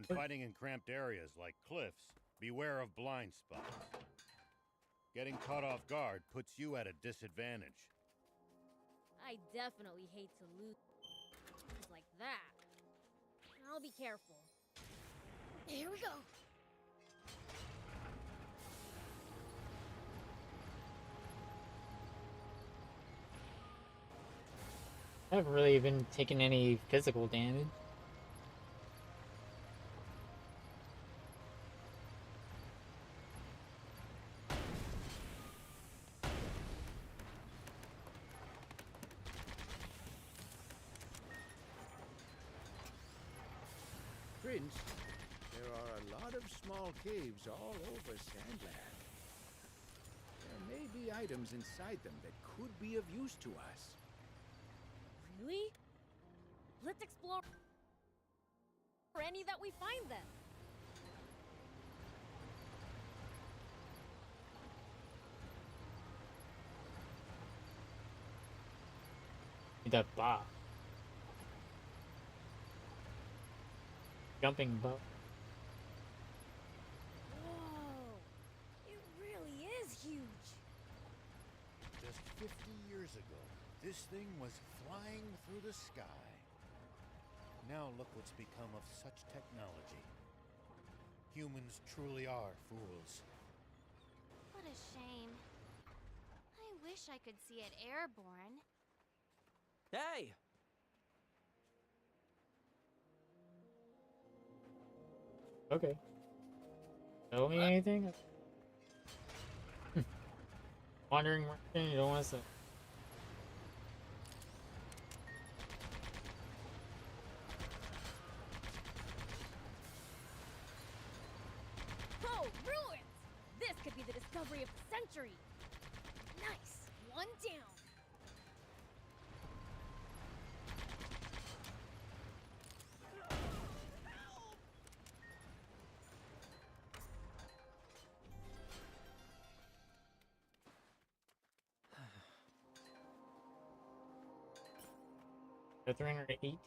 When fighting in cramped areas like cliffs, beware of blind spots. Getting caught off guard puts you at a disadvantage. I definitely hate to lose like that. I'll be careful. Here we go. I haven't really been taking any physical damage. Prince, there are a lot of small caves all over Sandland. There may be items inside them that could be of use to us. Really? Let's explore for any that we find then. That bob. Jumping bob. Whoa! It really is huge. Just 50 years ago, this thing was flying through the sky. Now look what's become of such technology. Humans truly are fools. What a shame. I wish I could see it airborne. Hey! Okay. Tell me anything? Wandering Martian, you don't want to say. Oh, ruins! This could be the discovery of the century. Nice. One down. The 308.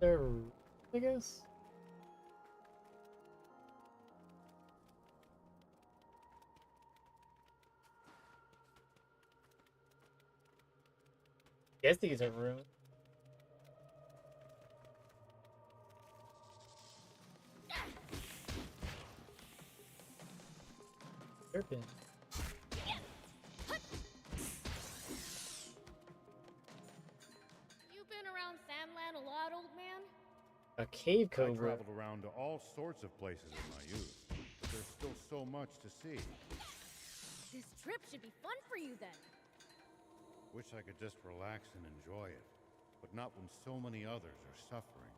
There, I guess. Guess these are ruined. Serpent. You've been around Sandland a lot, old man? A cave I cobra. traveled around to all sorts of places in my youth, but there's still so much to see. This trip should be fun for you then. Wish I could just relax and enjoy it, but not when so many others are suffering.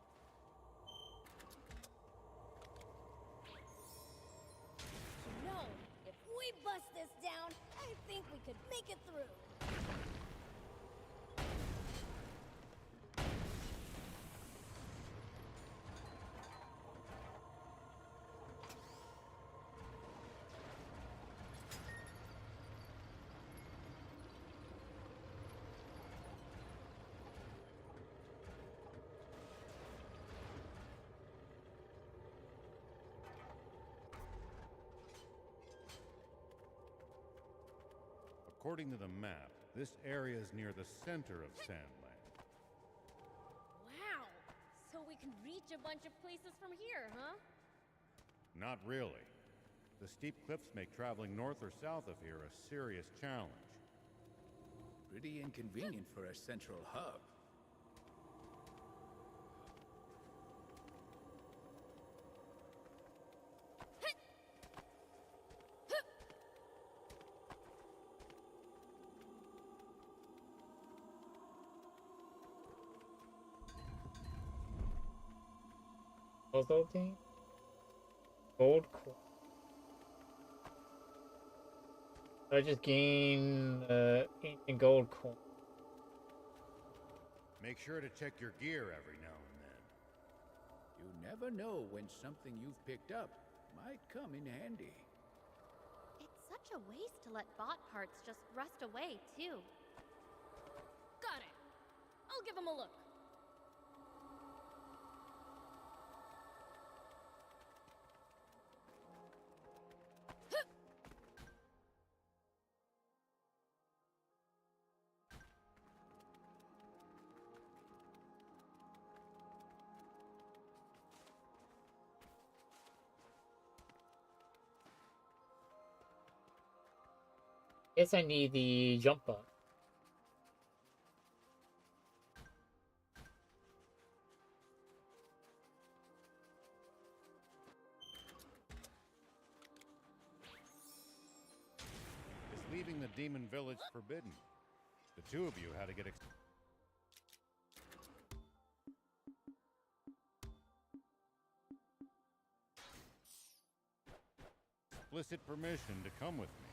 You know, if we bust this down, I think we could make it through. According to the map, this area is near the center of Sandland. Wow! So we can reach a bunch of places from here, huh? Not really. The steep cliffs make traveling north or south of here a serious challenge. Pretty inconvenient for a central hub. Consulting. Gold coin. I just gain ancient gold coin. Make sure to check your gear every now and then. You never know when something you've picked up might come in handy. It's such such a waste to let bot parts just rust away, too. Got it. I'll give him a look. Guess I need the jump button. Is leaving the demon village forbidden? The two of you had to get explicit permission to come with me.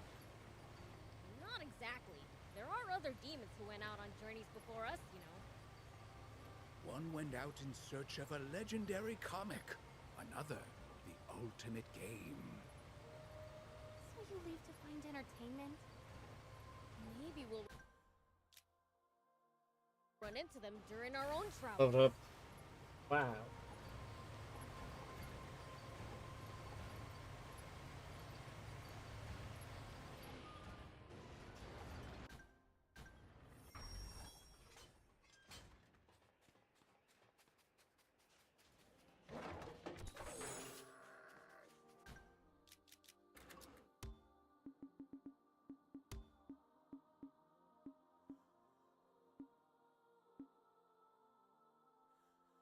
Not exactly. There are other demons who went out on journeys before us, you know. One went out in search of a legendary comic. Another, the ultimate game. So you leave to find entertainment? Maybe we'll run into them during our own travels. Leveled up. Wow.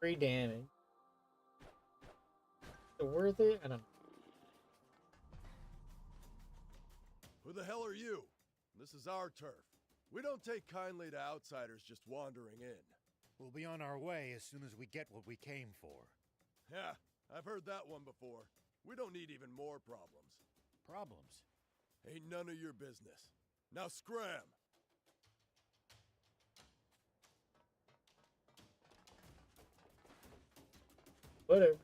Free damage. Is it worth it? I don't know. Who the hell are you? This is our turf. We don't take kindly to outsiders just wandering in. We'll be on our way as soon as we get what we came for. Yeah, I've heard that one before. We don't need even more problems. Problems? Ain't none of your business. Now scram! Whatever.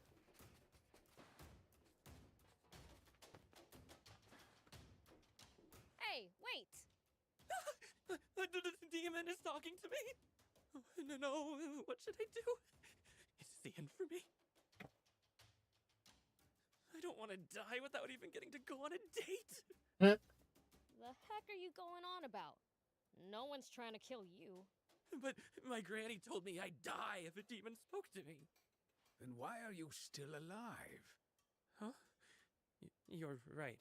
Hey, wait! The demon is talking to me. No, what should I do? Is the end for me? I don't want to die without even getting to go on a date. The heck are you going on about? No one's trying to kill you. But my granny told me I'd die if a demon spoke to me. Then why are you still alive? Huh? You're right.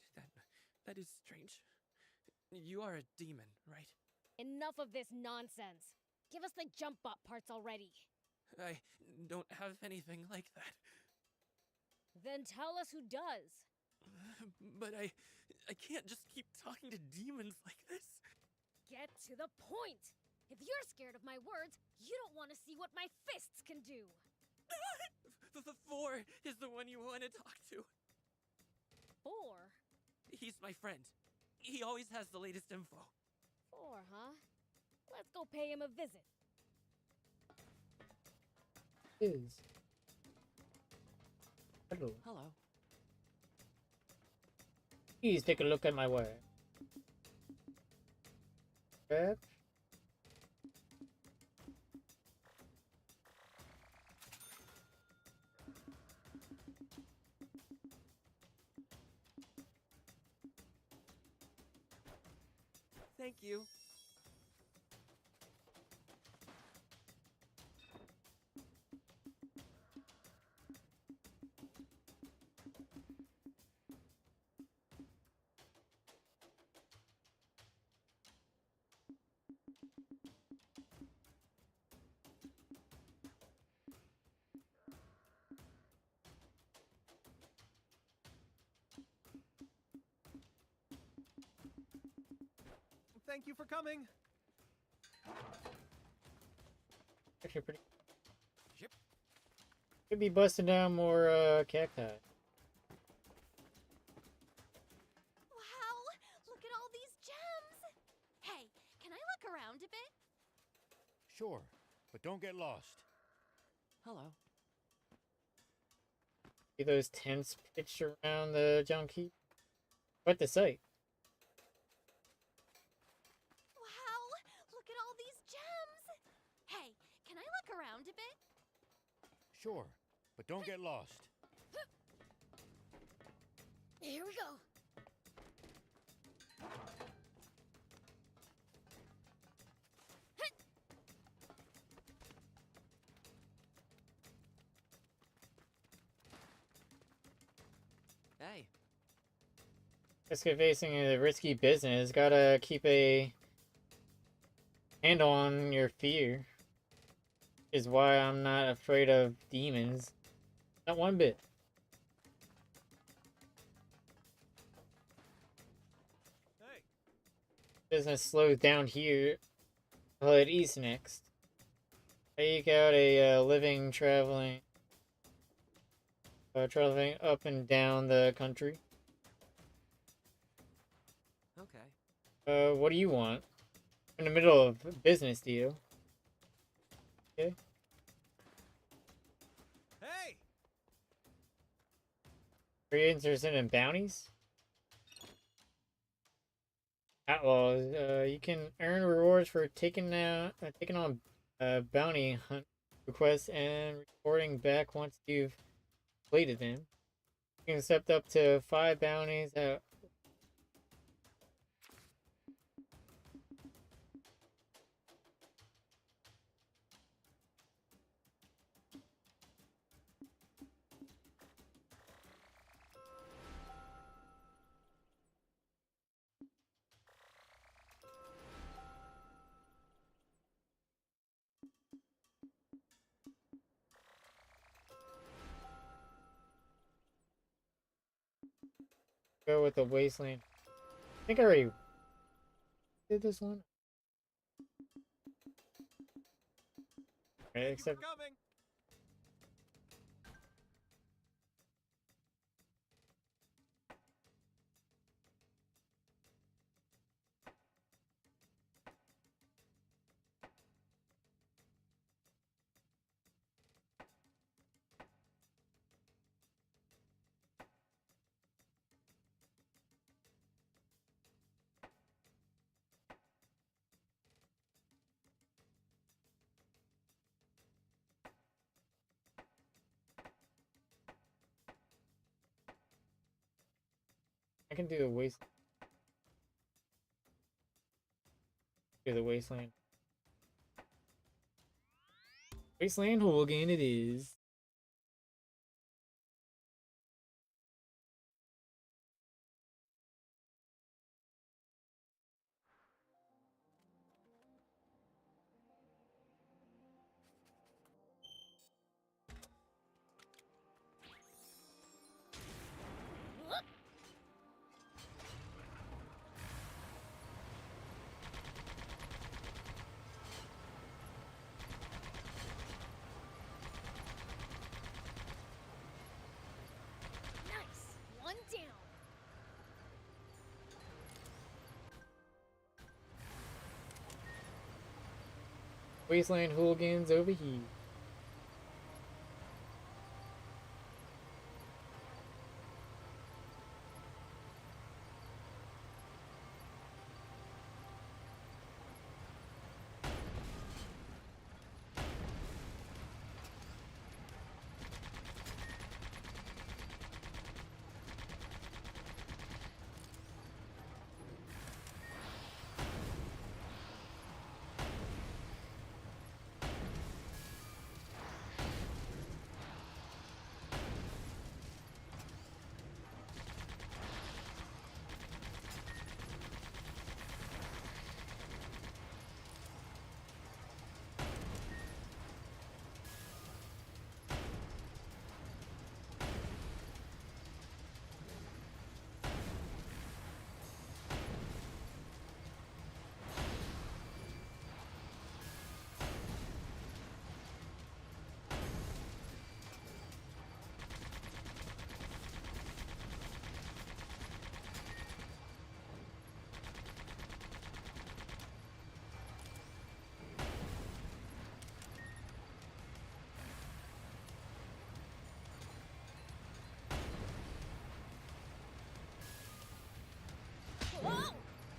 That is strange. You are a demon, right? Enough of this nonsense. Give us the jump bot parts already. I don't have anything like that. Then tell us who does. But I can't just keep talking to demons like this. Get to the point. If you're scared of my words, you don't want to see what my fists can do. The four is the one you want to talk to. Four? He's my friend. He always has the latest info. Four, huh? Let's go pay him a visit. Is. Hello. Hello. Please take a look at my work. Grab. Thank you. Thank you for coming. Actually pretty. Yep. Could be busting down more cacti. Wow, look at all these gems! Hey, can I look around a bit? Sure, but don't get lost. Hello. See those tents pitched around the junk heap? Quite the sight. around a bit? Sure, but don't get lost. Here we go. Hey. Excavating is a risky business. Gotta keep a handle on your fear. Is why I'm not afraid of demons. Not one bit. Hey. Business slows down here. I'll head east next. Take out a living traveling up and down the country. Okay. What do you want? In the middle of a business deal. Okay. Hey! Are you interested in bounties? Outlaws. You can earn rewards for taking on bounty hunt requests and reporting back once you've completed them. You can accept up to 5 bounties at go with the wasteland. I think I already did this one. Right, except Coming. I can do the wasteland. Wasteland Hooligan it is. Nice. One down. Wasteland Hooligans over here.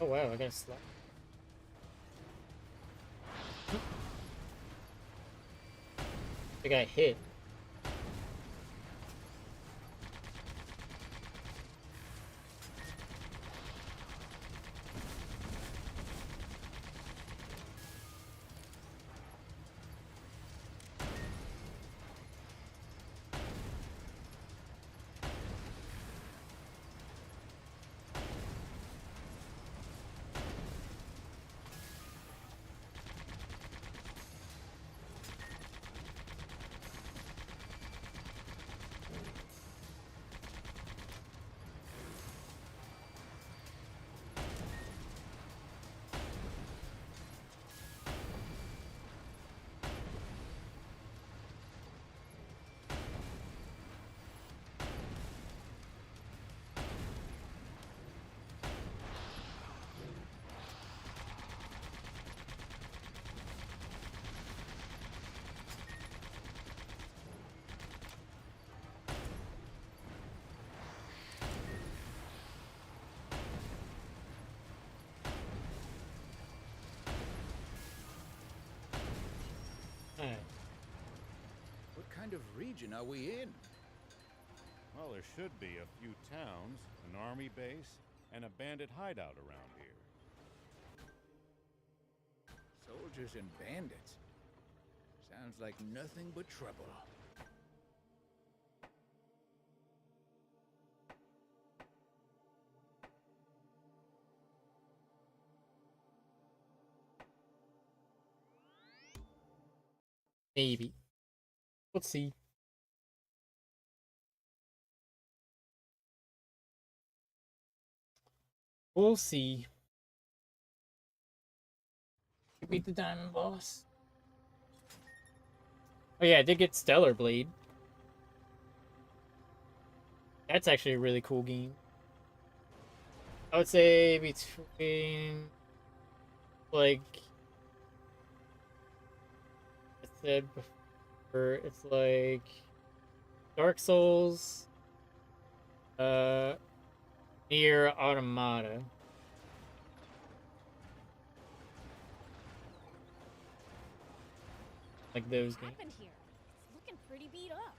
Oh wow, I got a slap. I got hit. What kind of region are we in? Well, there should be a few towns, an army base, and a bandit hideout around here. Soldiers and bandits. Sounds like nothing but trouble. Maybe. We'll see. We'll see. Beat the diamond boss. Oh yeah, I did get Stellar Blade. That's actually a really cool game. I would say between, like I said before, it's like Dark Souls, Nier Automata. Like those games. What happened here? It's looking pretty beat up.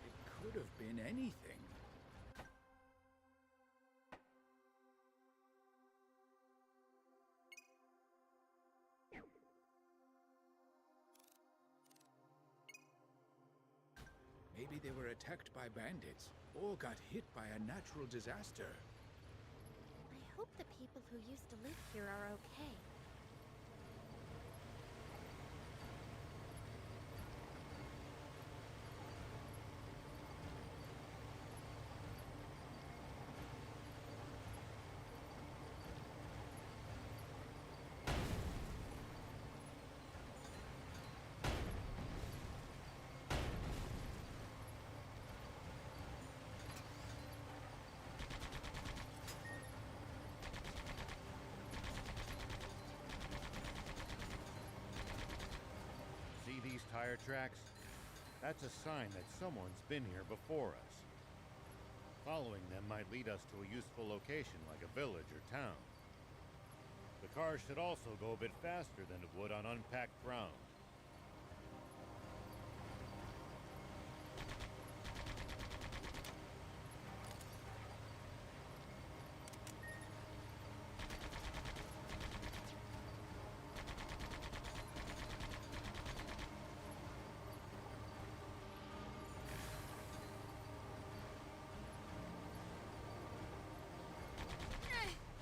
It could have been anything. Maybe they were attacked by bandits or got hit by a natural disaster. I hope the people who used to live here are okay. See these tire tracks? That's a sign that someone's been here before us. Following them might lead us to a useful location like a village or town. The cars should also go a bit faster than it would on unpacked ground.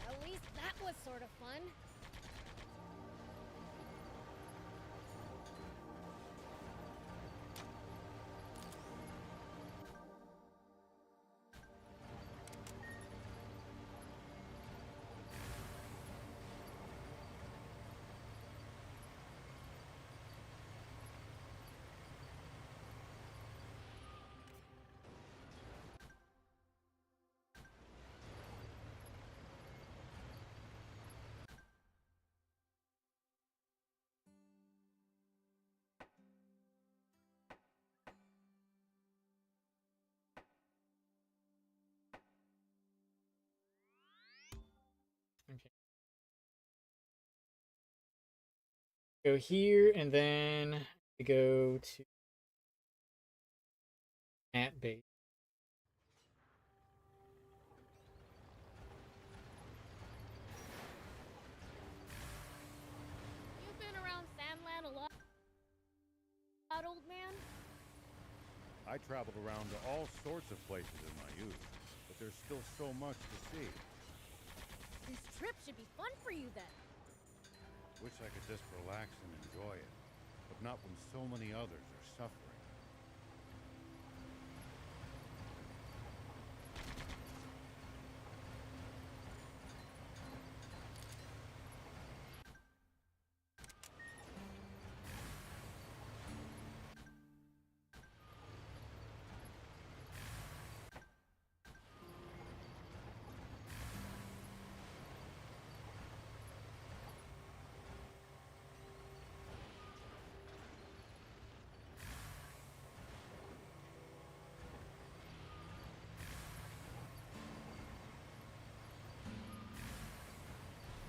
At least that was sort of fun. Go here, and then we go to at base. You've been around Sandland a lot, old man? I traveled around to all sorts of places in my youth, but there's still so much to see. This trip should be fun for you then. Wish I could just relax and enjoy it, but not when so many others are suffering.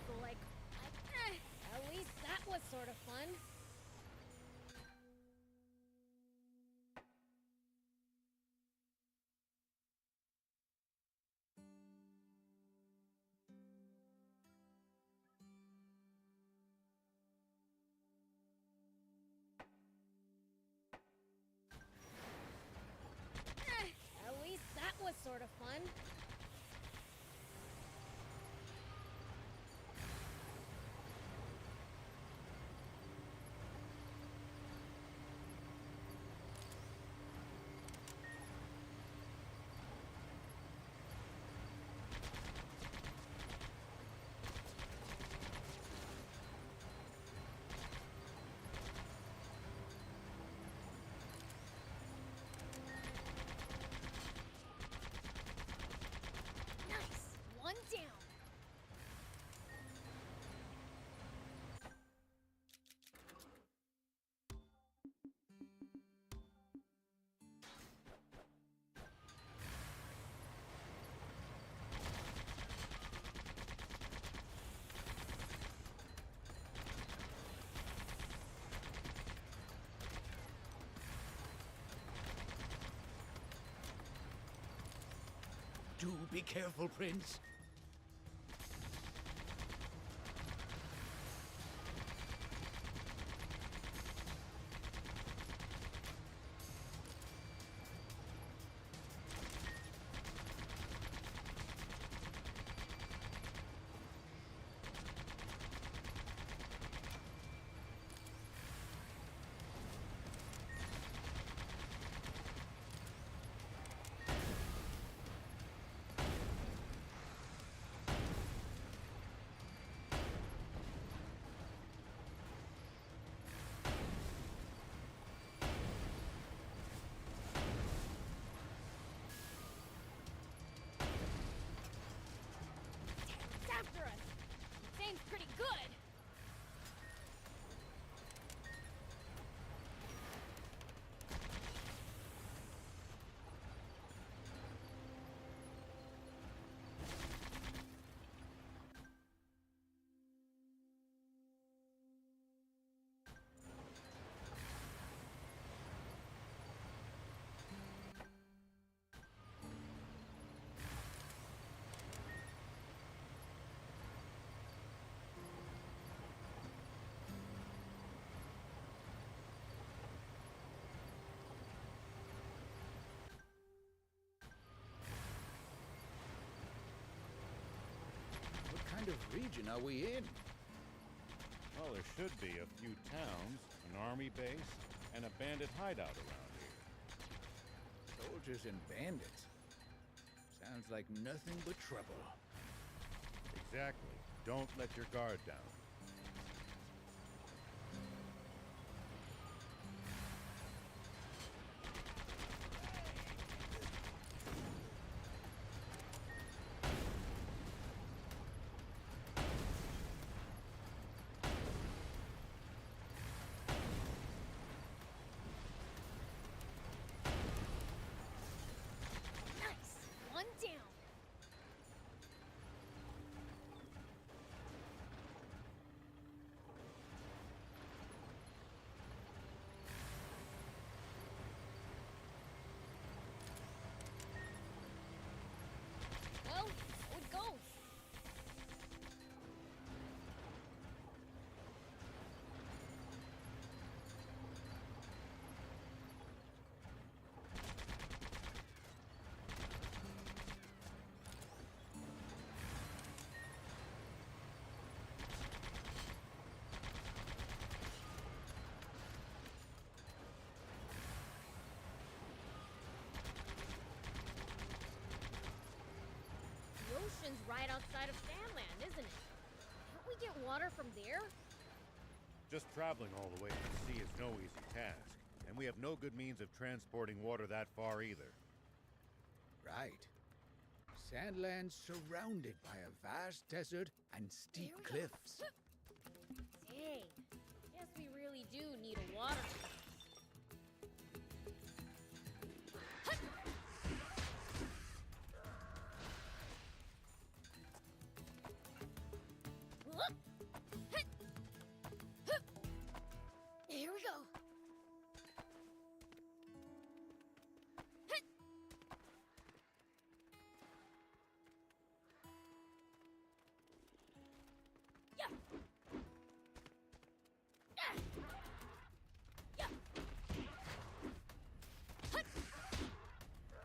So at least that was sort of fun. At least that was sort of fun. Nice! One down. Do be careful, Prince. It's after us. It seems pretty good. What kind of region are we in? Well, there should be a few towns, an army base, and a bandit hideout around here. Soldiers and bandits. Sounds like nothing but trouble. Exactly. Don't let your guard down. Nice! One down. water from there? Just traveling all the way to the sea is no easy task, and we have no good means of transporting water that far either. Right. Sandlands surrounded by a vast desert and steep cliffs. Dang. Guess we really do need a water source. Here we go.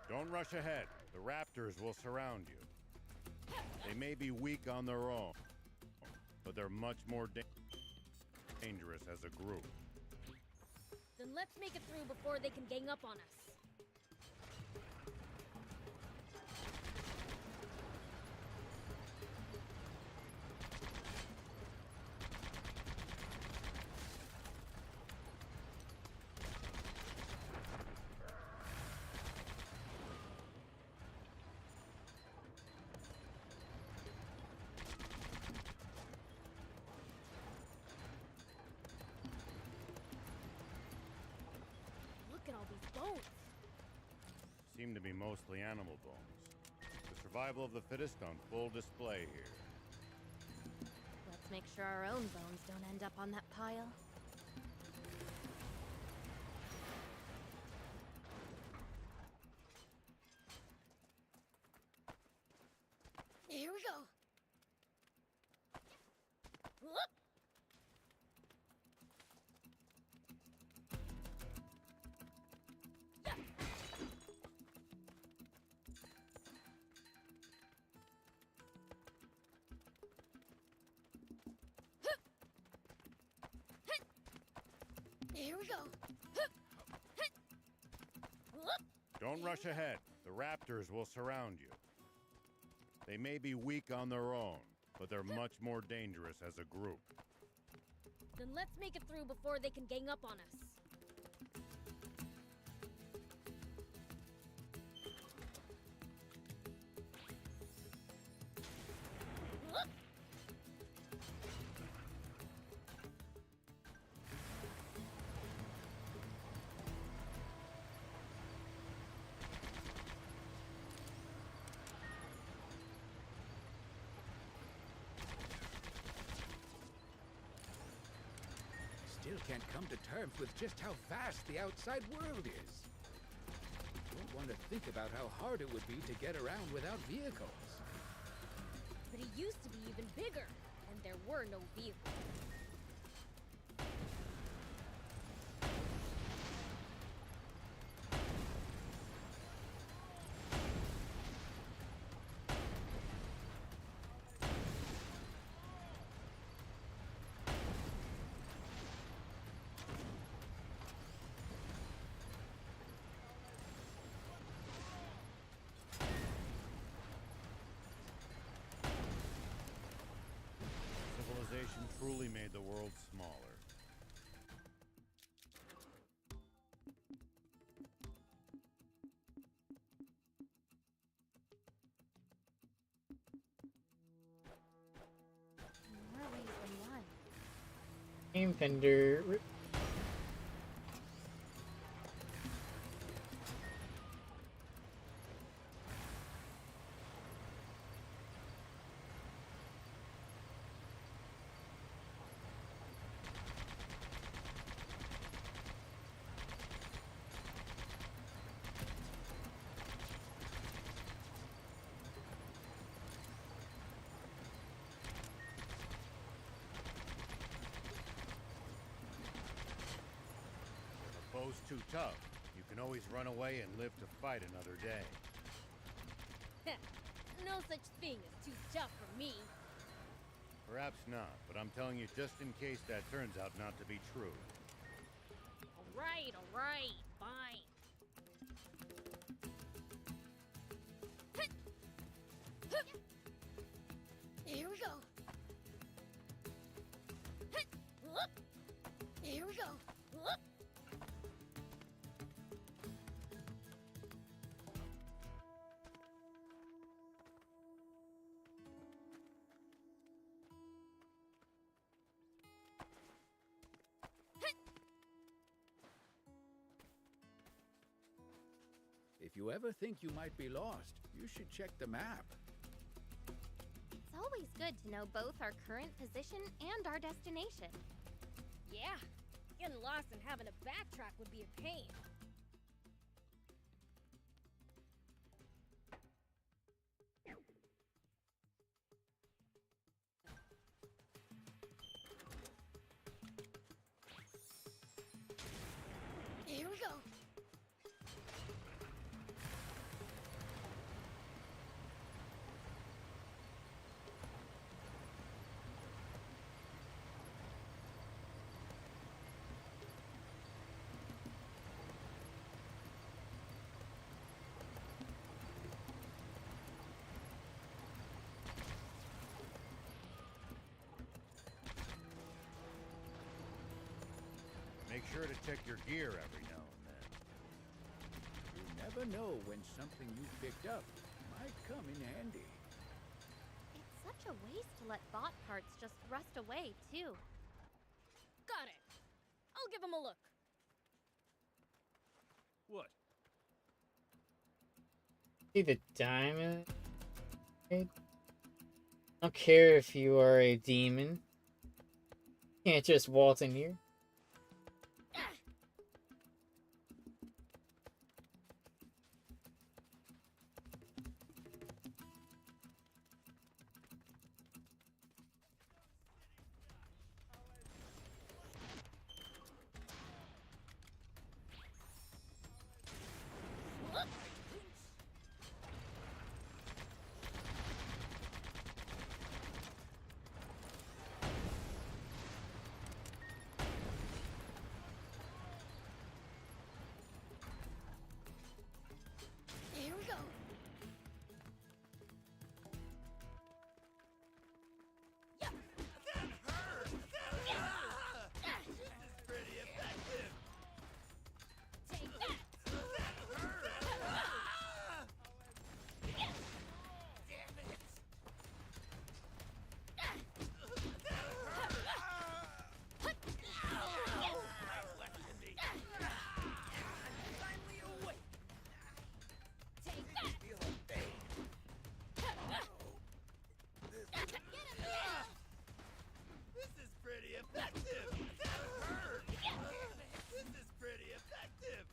Don't rush ahead. The raptors will surround you. They may be weak on their own, but they're much more dangerous as a group. Then let's make it through before they can gang up on us. Look at all these bones. Seem to be mostly animal bones. The survival of the fittest on full display here. Let's make sure our own bones don't end up on that pile. Here we go. Whoop. Here we go. Don't rush ahead. The raptors will surround you. They may be weak on their own, but they're much more dangerous as a group. Then let's make it through before they can gang up on us. Still can't come to terms with just how vast the outside world is. Don't want to think about how hard it would be to get around without vehicles. But it used to be even bigger, and there were no vehicles. Civilization truly made the world smaller. More ways than one. Game vendor. If a foe's too tough, you can always run away and live to fight another day. No such thing as too tough for me. Perhaps not, but I'm telling you just in case that turns out not to be true. All right, fine. Here we go. Here we go. If you ever think you might be lost, you should check the map. It's always good to know both our current position and our destination. Yeah, getting lost and having to backtrack would be a pain. Here we go. Make sure to check your gear every now and then. You never know when something you picked up might come in handy. It's such a waste to let bot parts just rust away, too. Got it. I'll give him a look. What? See the diamond? I don't care if you are a demon. You can't just waltz in here. Here we go. This is pretty effective! That hurt! This is pretty effective!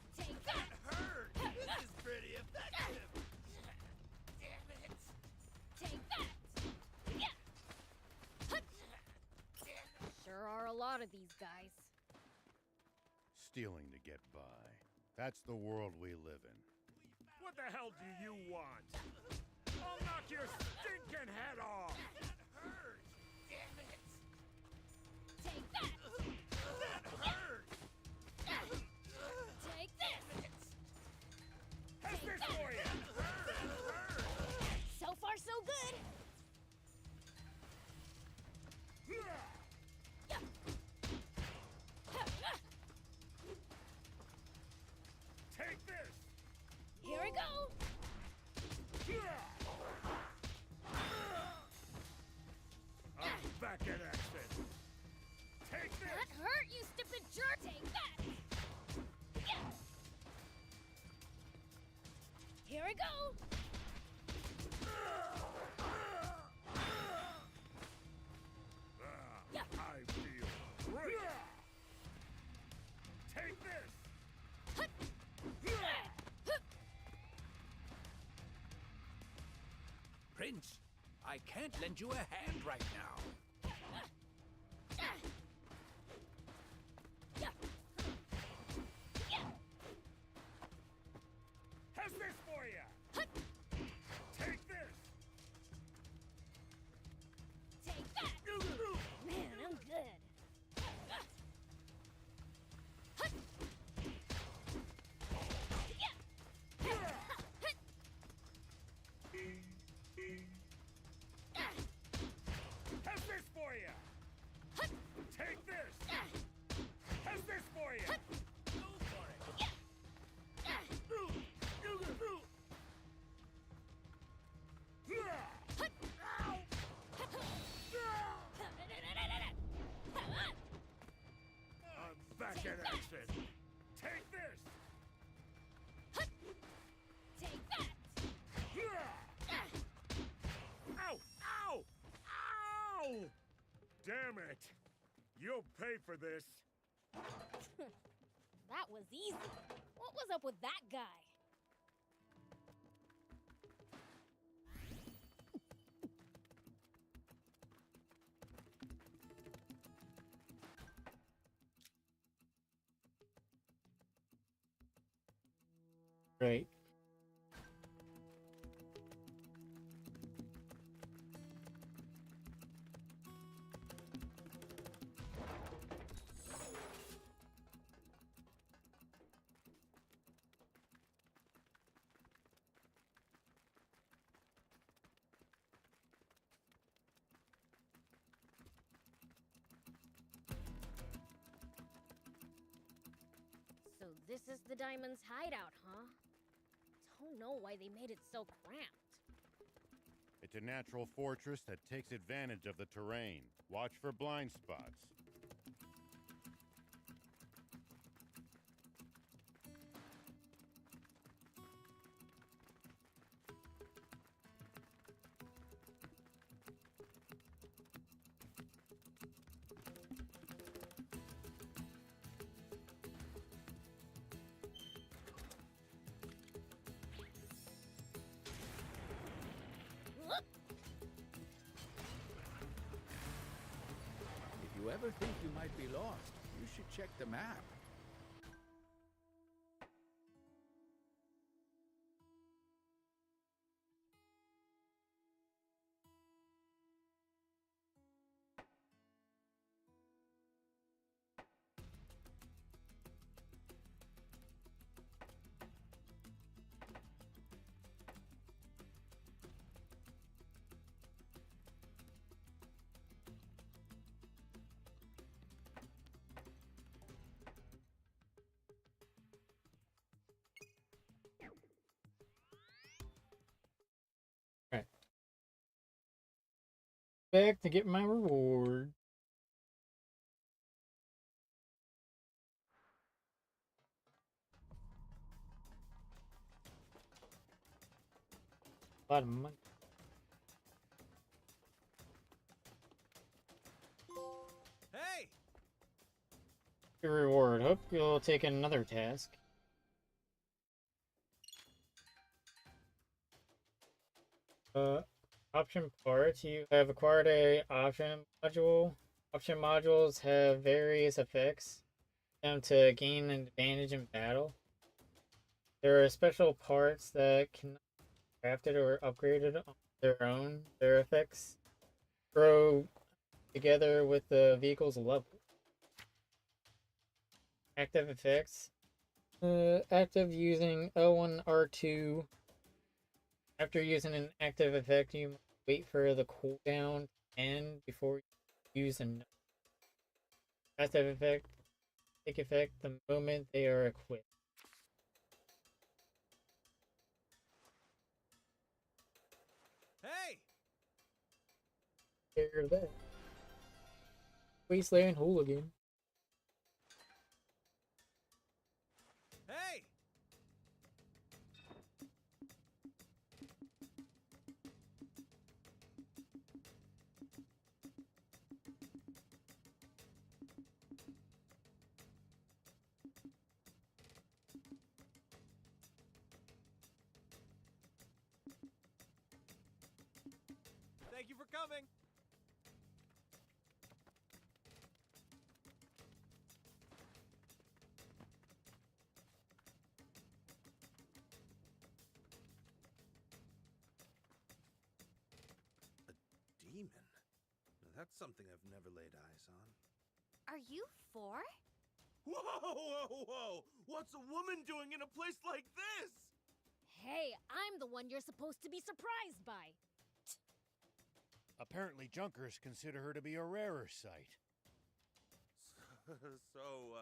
That hurt! This is pretty effective! Damn it! Take that! Sure are a lot of these guys. Stealing to get by. That's the world we live in. What the hell do you want? I'll knock your stinking head off! That hurt! Damn it! Take that! That hurt! Take this! How's this for you? So far, so good. Take this! Here we go. I'm back in action. Take this! That hurt, you stupid jerk! Take that! Here we go. I feel great. Take this! Prince, I can't lend you a hand right now. How's this for you? Take this! Take that! Man, I'm good. How's Damn it! You'll pay for this. That was easy. What was up with that guy? Right. So this is the Diamond's hideout, huh? Don't know why they made it so cramped. It's a natural fortress that takes advantage of the terrain. Watch for blind spots. If you ever think you might be lost, you should check the map. Right. Back to get my reward. A lot of money. Hey! Your reward. Hope you'll take another task. Option parts. You have acquired a option module. Option modules have various effects them to gain an advantage in battle. There are special parts that can be crafted or upgraded on their own. Their effects grow together with the vehicle's level. Active effects. Active using L1 R2. After using an active effect, you must wait for the cooldown to end before you use another. Passive effect. Take effect the moment they are equipped. Hey! Hear that. Wasteland Hooligan. Hey! Thank you for coming. Demon? Now, that's something I've never laid eyes on. Are you 4? Whoa, whoa, whoa! What's a woman doing in a place like this? Hey, I'm the one you're supposed to be surprised by. Apparently, Junkers consider her to be a rarer sight. So,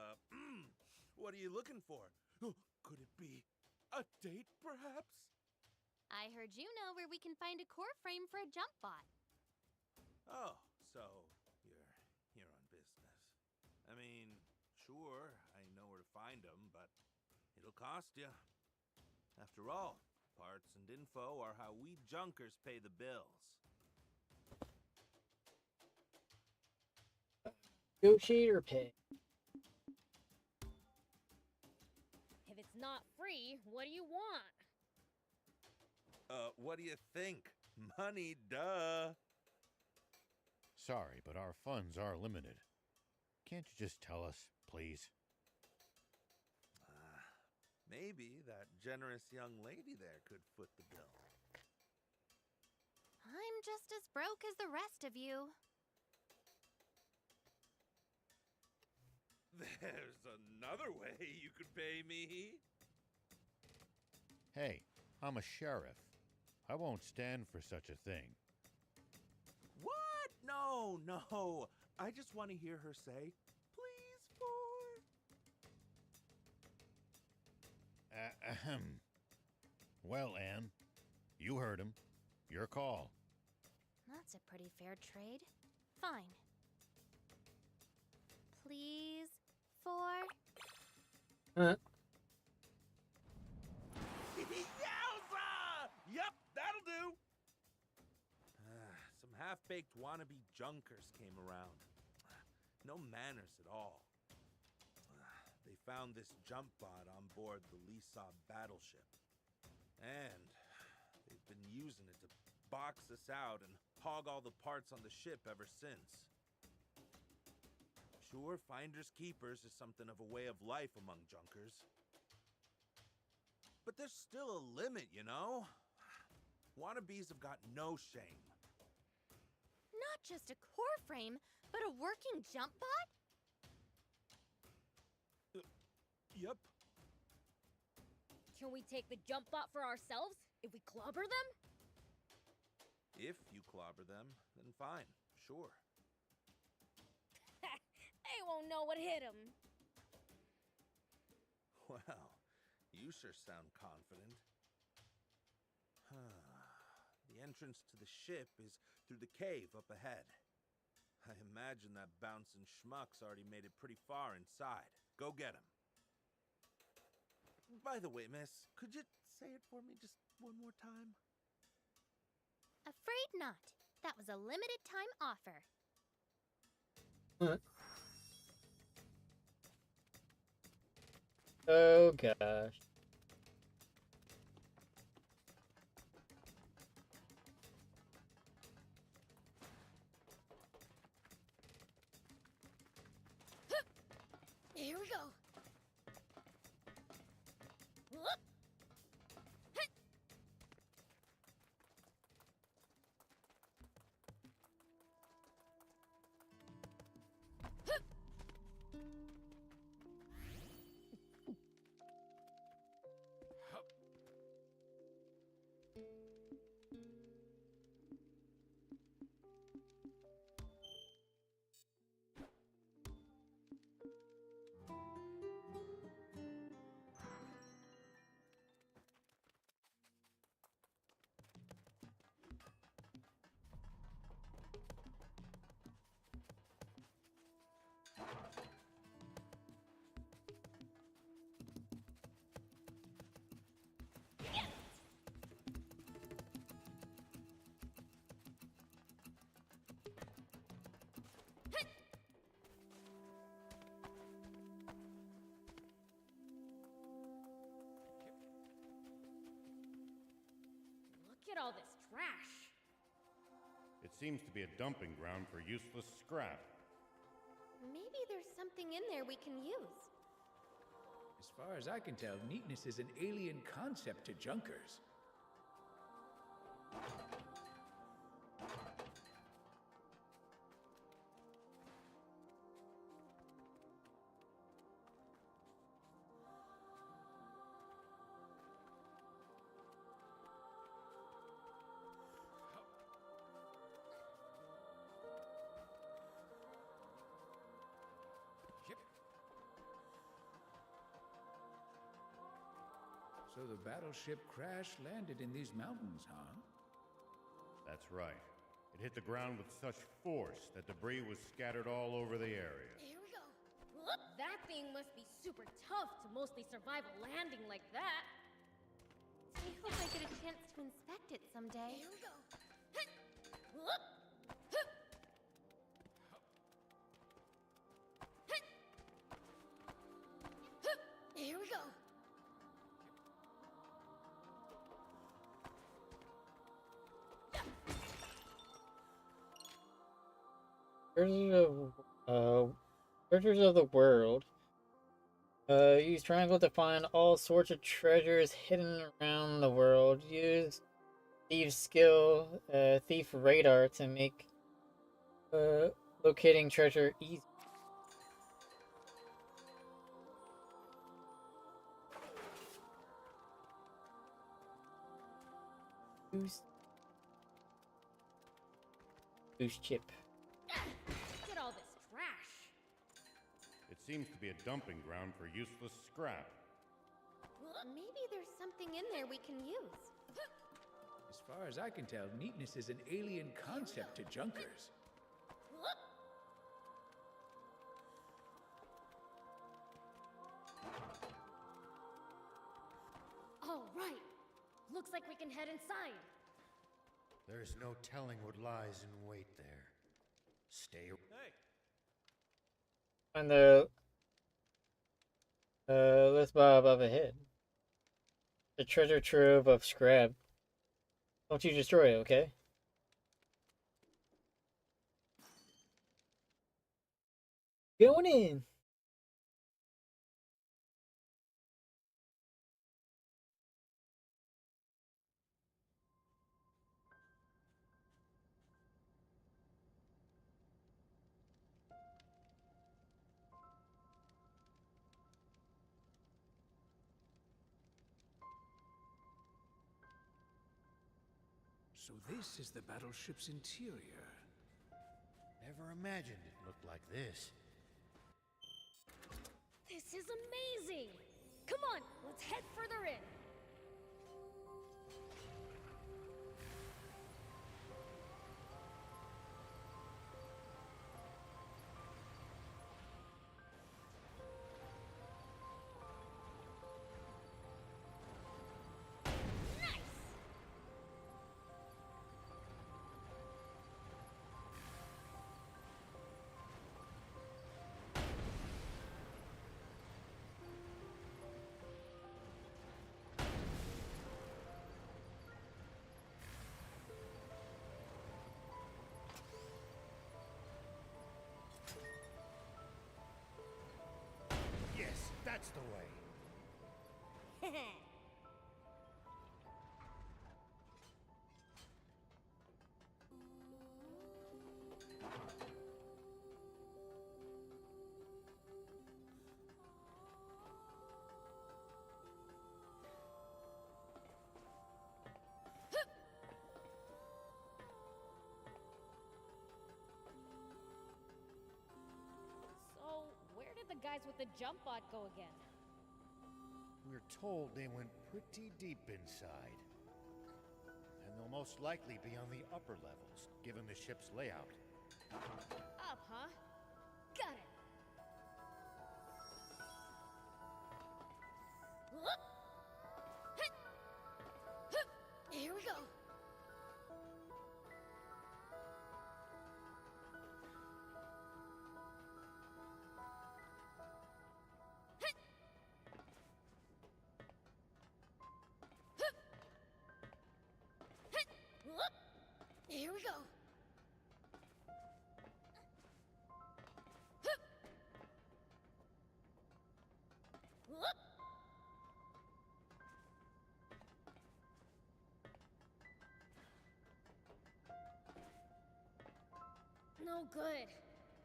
what are you looking for? Could it be a date, perhaps? I heard you know where we can find a core frame for a jump bot. Oh, so you're here on business. I mean, sure, I know where to find them, but it'll cost you. After all, parts and info are how we Junkers pay the bills. Negotiate or pay? If it's not free, what do you want? What do you think? Money, duh. Sorry, but our funds are limited. Can't you just tell us, please? Maybe that generous young lady there could foot the bill. I'm just as broke as the rest of you. There's another way you could pay me. Hey, I'm a sheriff. I won't stand for such a thing. What? No, no. I just want to hear her say, please, for... Ahem. Well, Anne, you heard him. Your call. That's a pretty fair trade. Fine. Please, for... Yowza! Yup, that'll do. Some half-baked wannabe junkers came around. No manners at all. They found this jump bot on board the Lisa battleship. And they've been using it to box us out and hog all the parts on the ship ever since. Sure, finders keepers is something of a way of life among junkers. But there's still a limit, you know? Wannabes have got no shame. Not just a core frame, but a working jump bot? Yep. Can we take the jump bot for ourselves if we clobber them? If you clobber them, then fine, sure. They won't know what hit them. Well, you sure sound confident. The entrance to the ship is through the cave up ahead. I imagine that bouncing schmuck's already made it pretty far inside. Go get him. By the way, miss, could you say it for me just one more time? Afraid not. That was a limited time offer. Oh gosh. Here we go. Look at all this trash. It seems to be a dumping ground for useless scrap. Maybe there's something in there we can use. As far as I can tell, neatness is an alien concept to junkers. So the battleship crash-landed in these mountains, huh? That's right. It hit the ground with such force that debris was scattered all over the area. Here we go. That thing must be super tough to mostly survive a landing like that. I hope I get a chance to inspect it someday. Here we go. Treasures of the world. Use triangle to find all sorts of treasures hidden around the world. Use thief skill, thief radar to make locating treasure easy. Goose chip. Look at all this trash. It seems to be a dumping ground for useless scrap. Maybe there's something in there we can use. As far as I can tell, neatness is an alien concept to junkers. All right. Looks like we can head inside. There's no telling what lies in wait there. Stay. Hey. And the list bar above ahead. The treasure trove of scrap. Don't you destroy it, okay? Going in. So this is the battleship's interior. Never imagined it looked like this. This is amazing. Come on, let's head further in. Yes, that's the way. So, where did the guys with the jump bot go again? We're told they went pretty deep inside. And they'll most likely be on the upper levels, given the ship's layout. Up, huh? Got it. Here we go. Here we go. No good.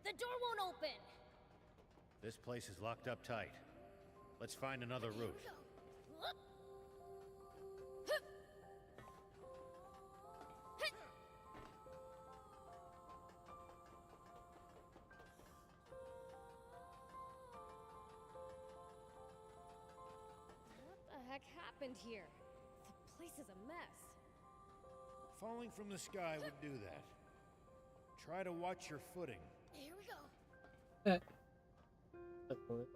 The door won't open. This place is locked up tight. Let's find another route. What the heck happened here? The place is a mess. Falling from the sky would do that. Try to watch your footing. Here we go. That's cool.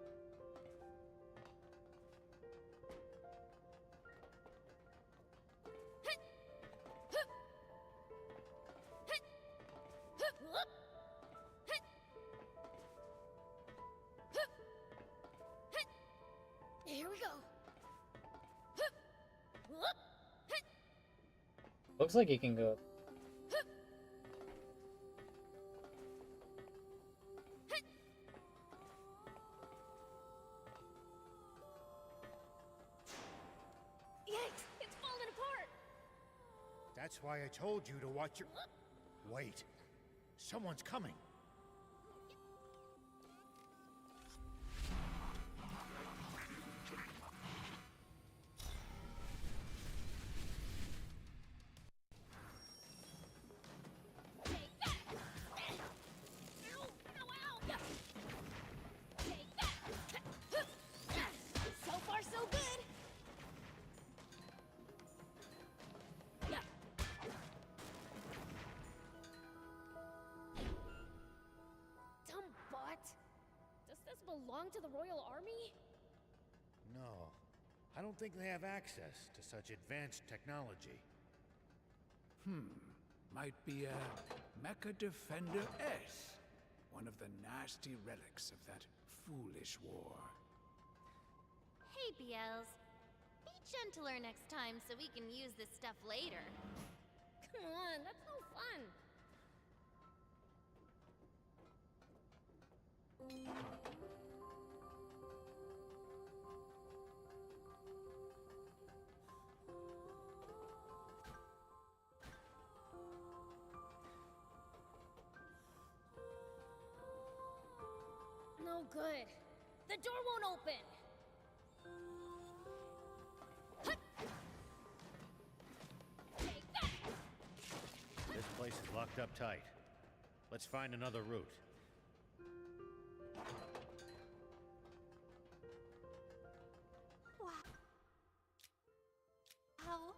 Here we go. Looks like you can go. That's why I told you to watch your... Wait. Someone's coming. So far, so good. Dumb bot. Does this belong to the Royal Army? No. I don't think they have access to such advanced technology. Might be a Mecha Defender S. One of the nasty relics of that foolish war. Hey, BLs. Be gentler next time so we can use this stuff later. Come on, that's no fun. No good. The door won't open. This place is locked up tight. Let's find another route. Wow.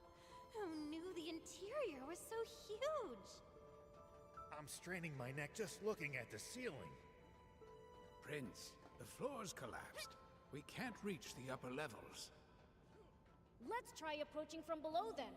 Who knew the interior was so huge? I'm straining my neck just looking at the ceiling. Prince, the floor's collapsed. We can't reach the upper levels. Let's try approaching from below then.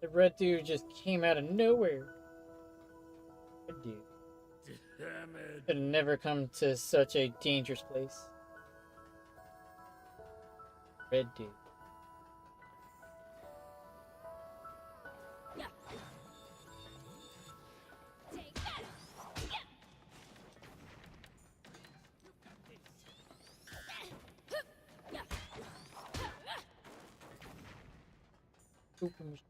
The red dude just came out of nowhere. Red dude. Damn it. Could have never come to such a dangerous place. Red dude. Open machine.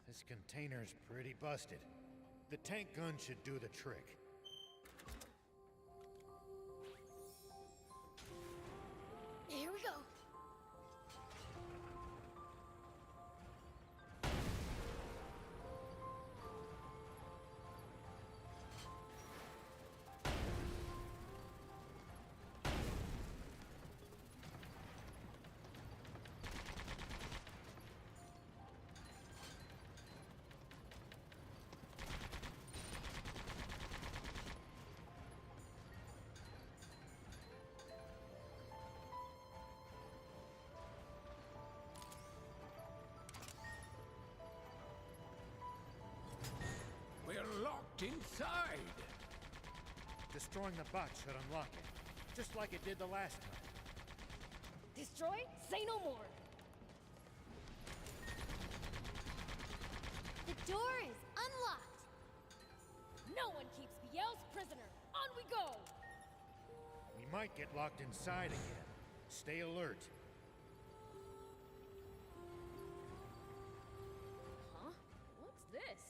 This container's pretty busted. The tank gun should do the trick. Here we go. We're locked inside. Destroying the box should unlock it, just like it did the last time. Destroy? Say no more. The door is unlocked. No one keeps Biel's prisoner. On we go. We might get locked inside again. Stay alert. Huh? What's this?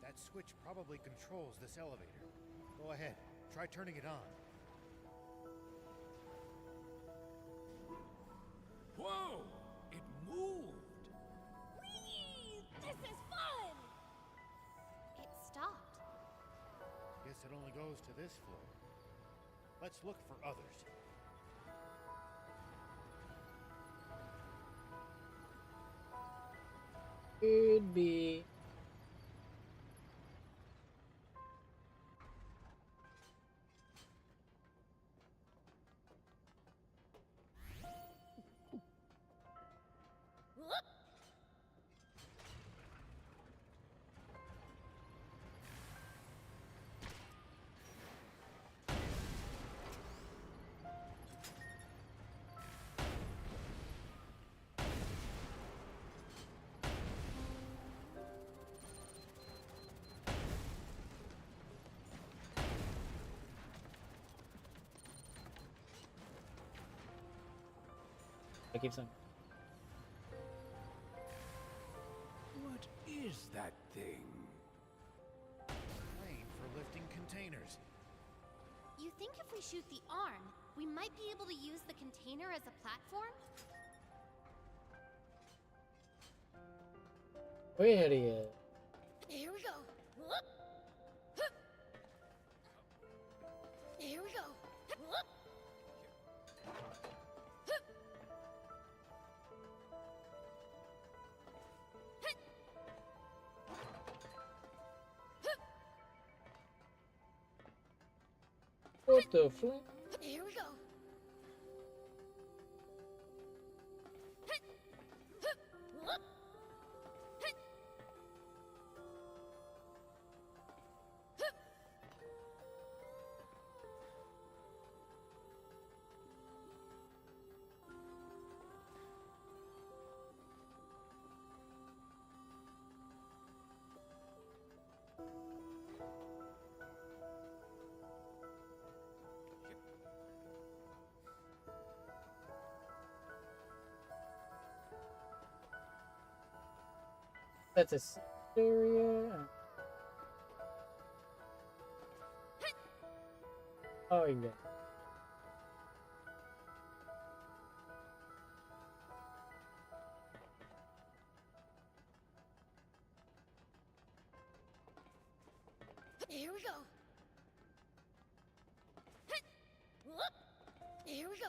That switch probably controls this elevator. Go ahead, try turning it on. Whoa! It moved! Whee! This is fun! It stopped. Guess it only goes to this floor. Let's look for others. Could be. I keep saying. What is that thing? Crane for lifting containers. You think if we shoot the arm, we might be able to use the container as a platform? Way ahead of you. Here we go. Here we go. What the flip? Here we go. That's a area. Oh, yeah. Here we go. Here we go.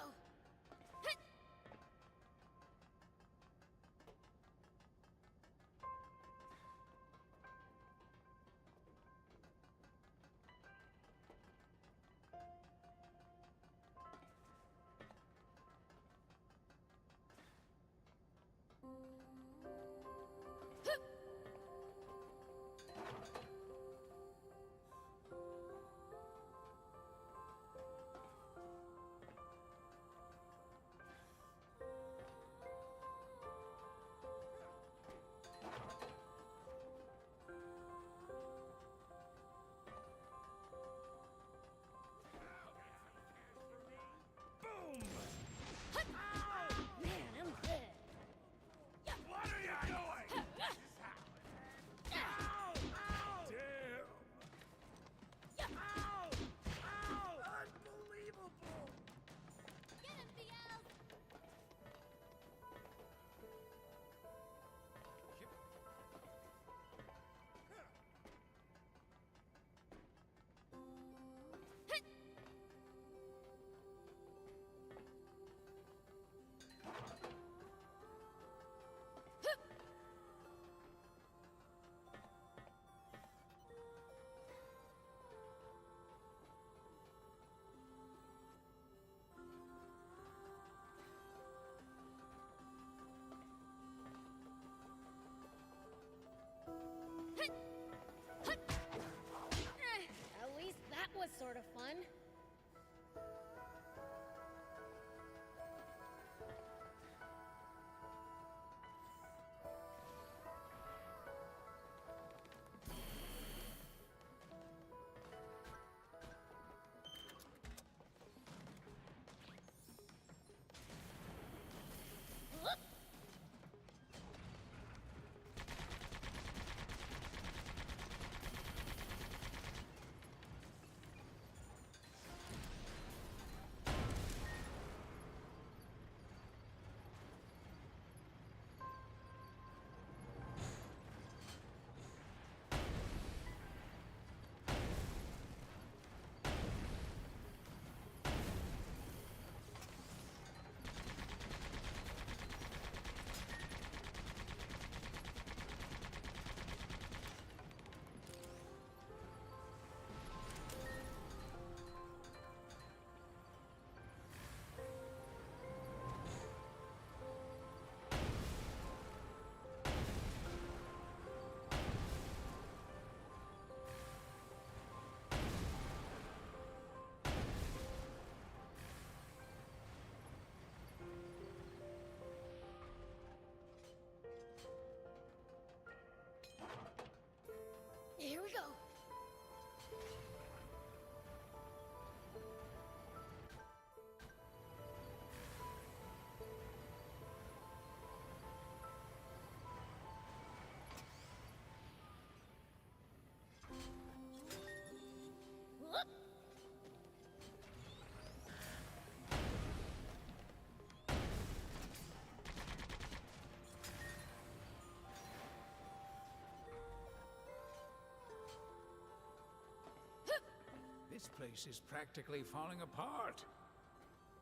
This place is practically falling apart.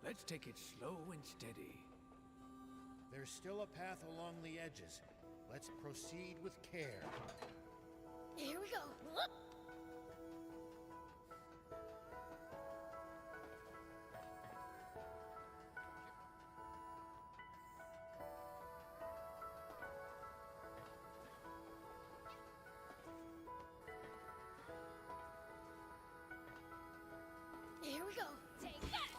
Let's take it slow and steady. There's still a path along the edges. Let's proceed with care. Here we go. Whoop. Here we go. Take that.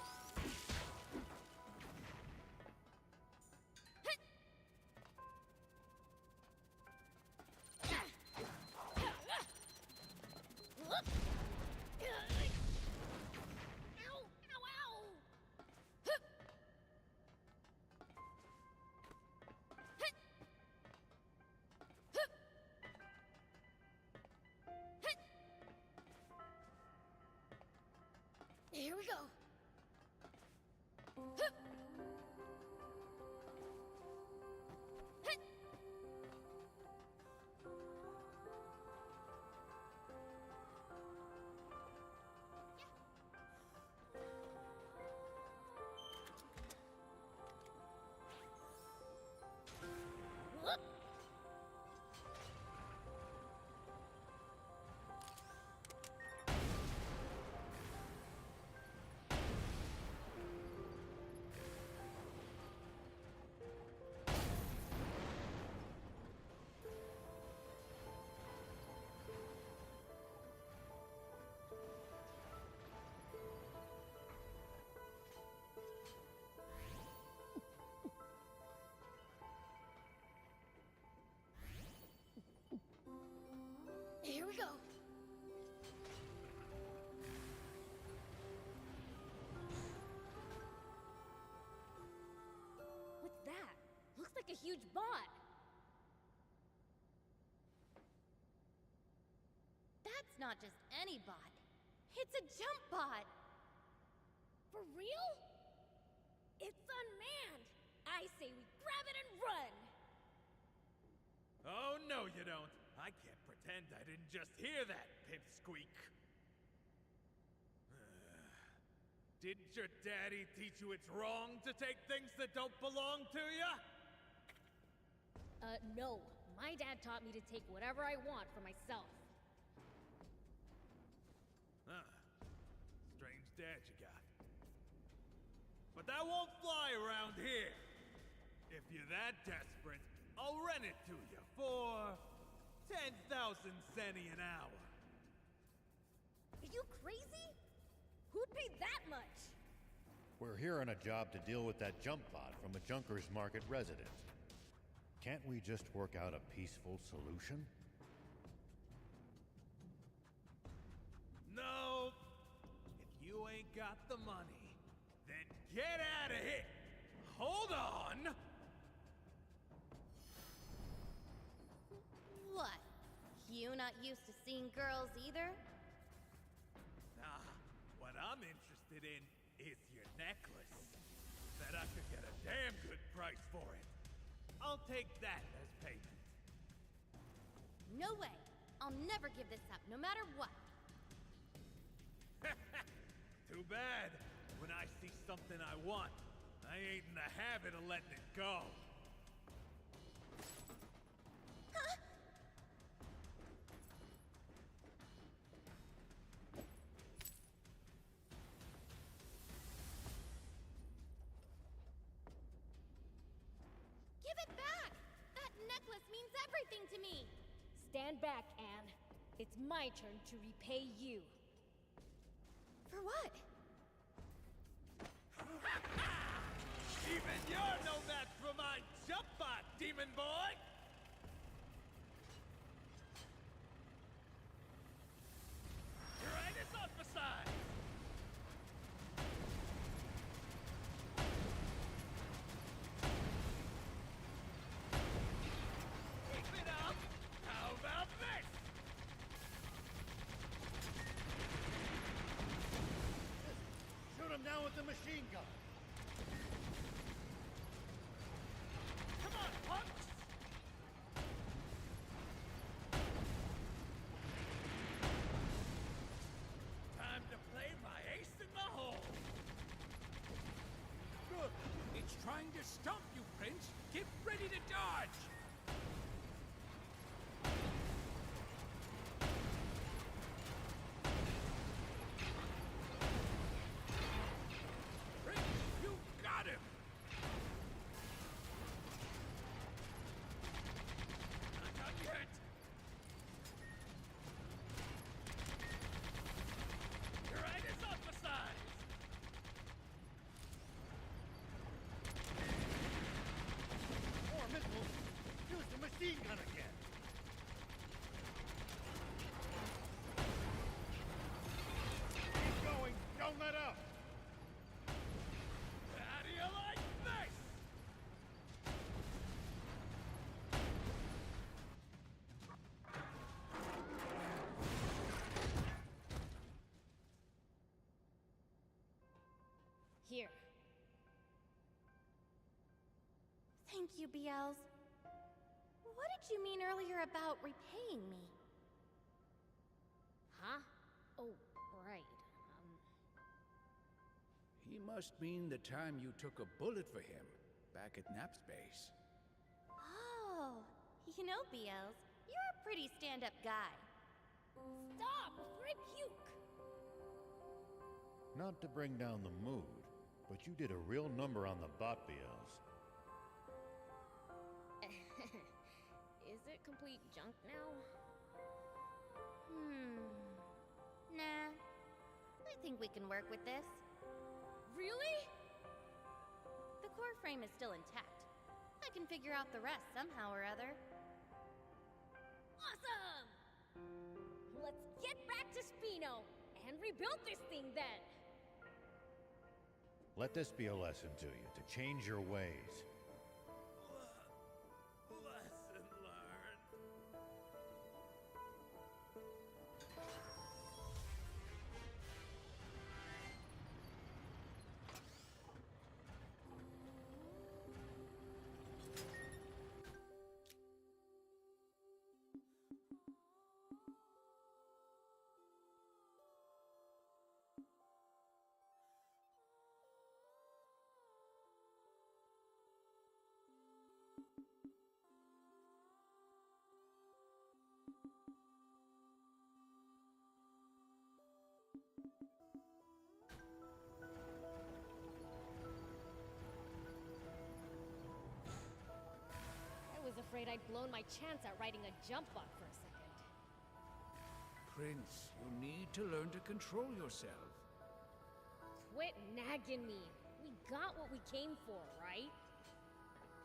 Whoop. Ow, ow, ow. Hup. Hit. Hup. Hit. Here we go. Hup. Hit. Whoop. Here we go. What's that? Looks like a huge bot. That's not just any bot. It's a jump bot. For real? It's unmanned. I say we grab it and run. Oh, no, you don't. I can't pretend I didn't just hear that, pipsqueak. Didn't your daddy teach you it's wrong to take things that don't belong to you? No. My dad taught me to take whatever I want for myself. Huh. Strange dad you got. But that won't fly around here. If you're that desperate, I'll rent it to you for 10,000 zenny an hour. Are you crazy? Who'd pay that much? We're here on a job to deal with that jump bot from a Junkers Market resident. Can't we just work out a peaceful solution? No. If you ain't got the money, then get out of here. Hold on. What? You not used to seeing girls either? Nah, what I'm interested in is your necklace. Bet I could get a damn good price for it. I'll take that as payment. No way. I'll never give this up, no matter what. Too bad. When I see something I want, I ain't in the habit of letting it go. Give it back! That necklace means everything to me! Stand back, Anne. It's my turn to repay you. For what? Even you're no match for my jump bot, demon boy! Right is up beside! Keep it up! How about this? Shoot him down with the machine gun. Come on, punk! Time to play Here. Thank you, BLs. What did you mean earlier about repaying me? Huh? Oh, right. He must mean the time you took a bullet for him back at Nap's base. Oh, you know, BLs, you're a pretty stand-up guy. Stop before I puke! Not to bring down the mood, but you did a real number on the bot BLs. Is it complete junk now? Nah. I think we can work with this. Really? The core frame is still intact. I can figure out the rest somehow or other. Awesome! Let's get back to Spino and rebuild this thing then! Let this be a lesson to you, to change your ways. Lesson learned. I was afraid I'd blown my chance at riding a jump bug for a second. Prince, you need to learn to control yourself. Quit nagging me. We got what we came for, right?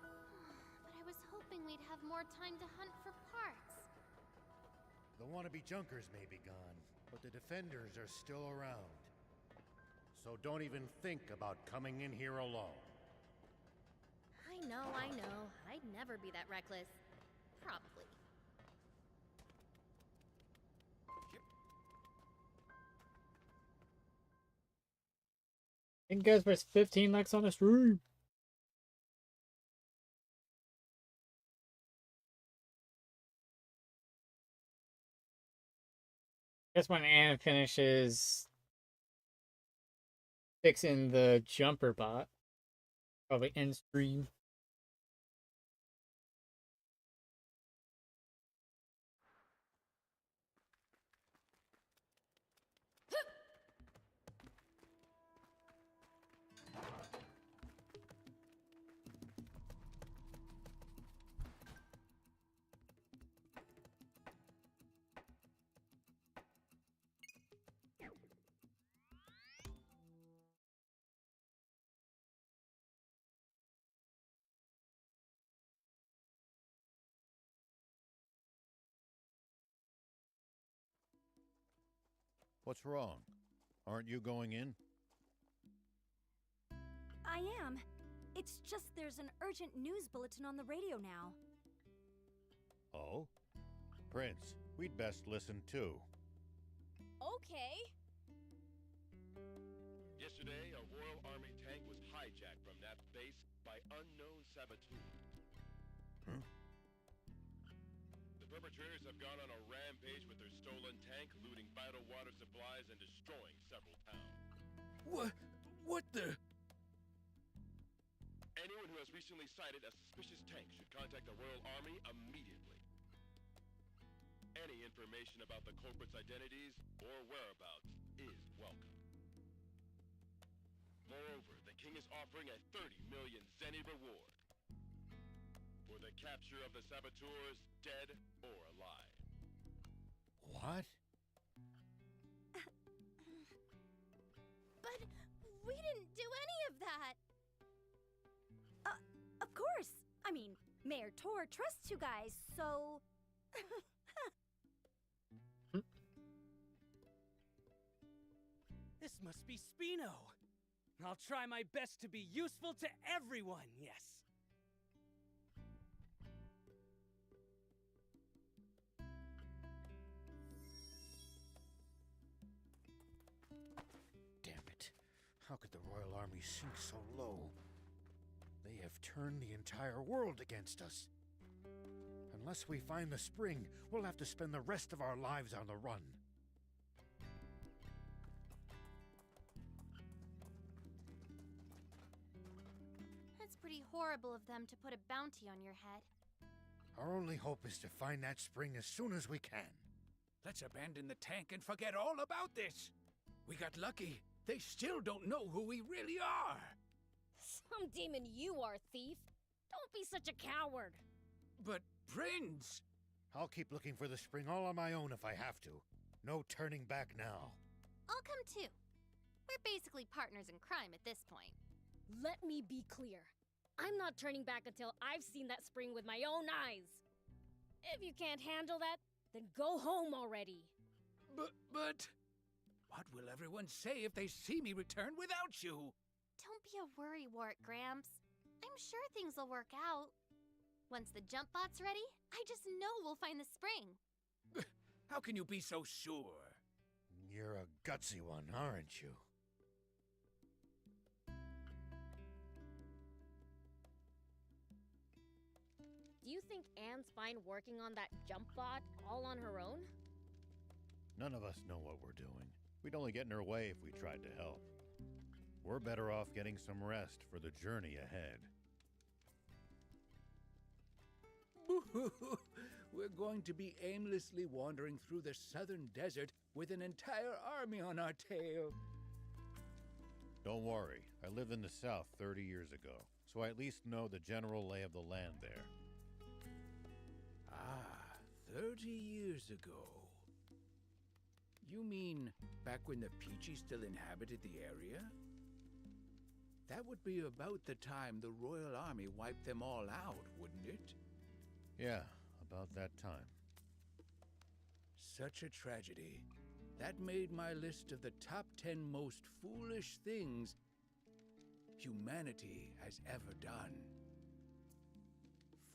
But I was hoping we'd have more time to hunt for parts. The wannabe junkers may be gone, but the defenders are still around. So don't even think about coming in here alone. I know. I'd never be that reckless. Probably. Thank you guys for 15 likes on the stream. Guess when Anna finishes fixing the jumper bot, probably end stream. What's wrong? Aren't you going in? I am. It's just there's an urgent news bulletin on the radio now. Oh? Prince, we'd best listen too. Okay. Yesterday, a Royal Army tank was hijacked from Nap's base by unknown saboteurs. Huh? The perpetrators have gone on a rampage with their stolen tank, looting vital water supplies and destroying several towns. What the? Anyone who has recently sighted a suspicious tank should contact the Royal Army immediately. Any information about the culprits' identities or whereabouts is welcome. Moreover, the king is offering a 30 million zenny reward for the capture of the saboteurs, dead or alive. What? But we didn't do any of that. Of course. I mean, Mayor Tor trusts you guys, so... This must be Spino. I'll try my best to be useful to everyone, yes. Damn it. How could the Royal Army sink so low? They have turned the entire world against us. Unless we find the spring, we'll have to spend the rest of our lives on the run. That's pretty horrible of them to put a bounty on your head. Our only hope is to find that spring as soon as we can. Let's abandon the tank and forget all about this. We got lucky. They still don't know who we really are. Some demon you are, thief. Don't be such a coward. But, Prince... I'll keep looking for the spring all on my own if I have to. No turning back now. I'll come too. We're basically partners in crime at this point. Let me be clear. I'm not turning back until I've seen that spring with my own eyes. If you can't handle that, then go home already. But... What will everyone say if they see me return without you? Don't be a worrywart, Gramps. I'm sure things will work out. Once the jump bot's ready, I just know we'll find the spring. How can you be so sure? You're a gutsy one, aren't you? Do you think Anne's fine working on that jump bot all on her own? None of us know what we're doing. We'd only get in her way if we tried to help. We're better off getting some rest for the journey ahead. We're going to be aimlessly wandering through the southern desert with an entire army on our tail. Don't worry, I lived in the south 30 years ago, so I at least know the general lay of the land there. Ah, 30 years ago. You mean back when the Peachy still inhabited the area? That would be about the time the Royal Army wiped them all out, wouldn't it? Yeah, about that time. Such a tragedy. That made my list of the top 10 most foolish things humanity has ever done.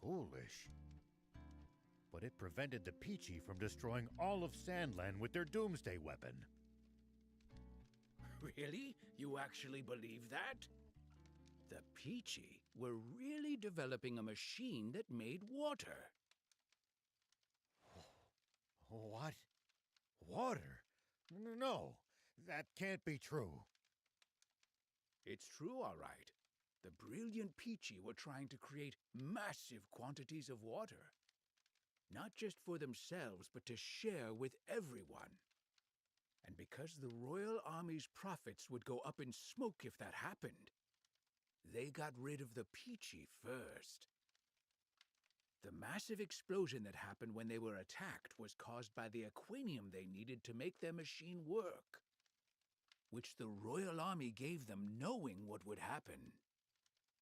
Foolish? But it prevented the Peachy from destroying all of Sandland with their doomsday weapon. Really? You actually believe that? The Peachy were really developing a machine that made water. What? Water? No, that can't be true. It's true, all right. The brilliant Peachy were trying to create massive quantities of water. Not just for themselves, but to share with everyone. And because the Royal Army's profits would go up in smoke if that happened, they got rid of the Peachy first. The massive explosion that happened when they were attacked was caused by the aquanium they needed to make their machine work, which the Royal Army gave them knowing what would happen.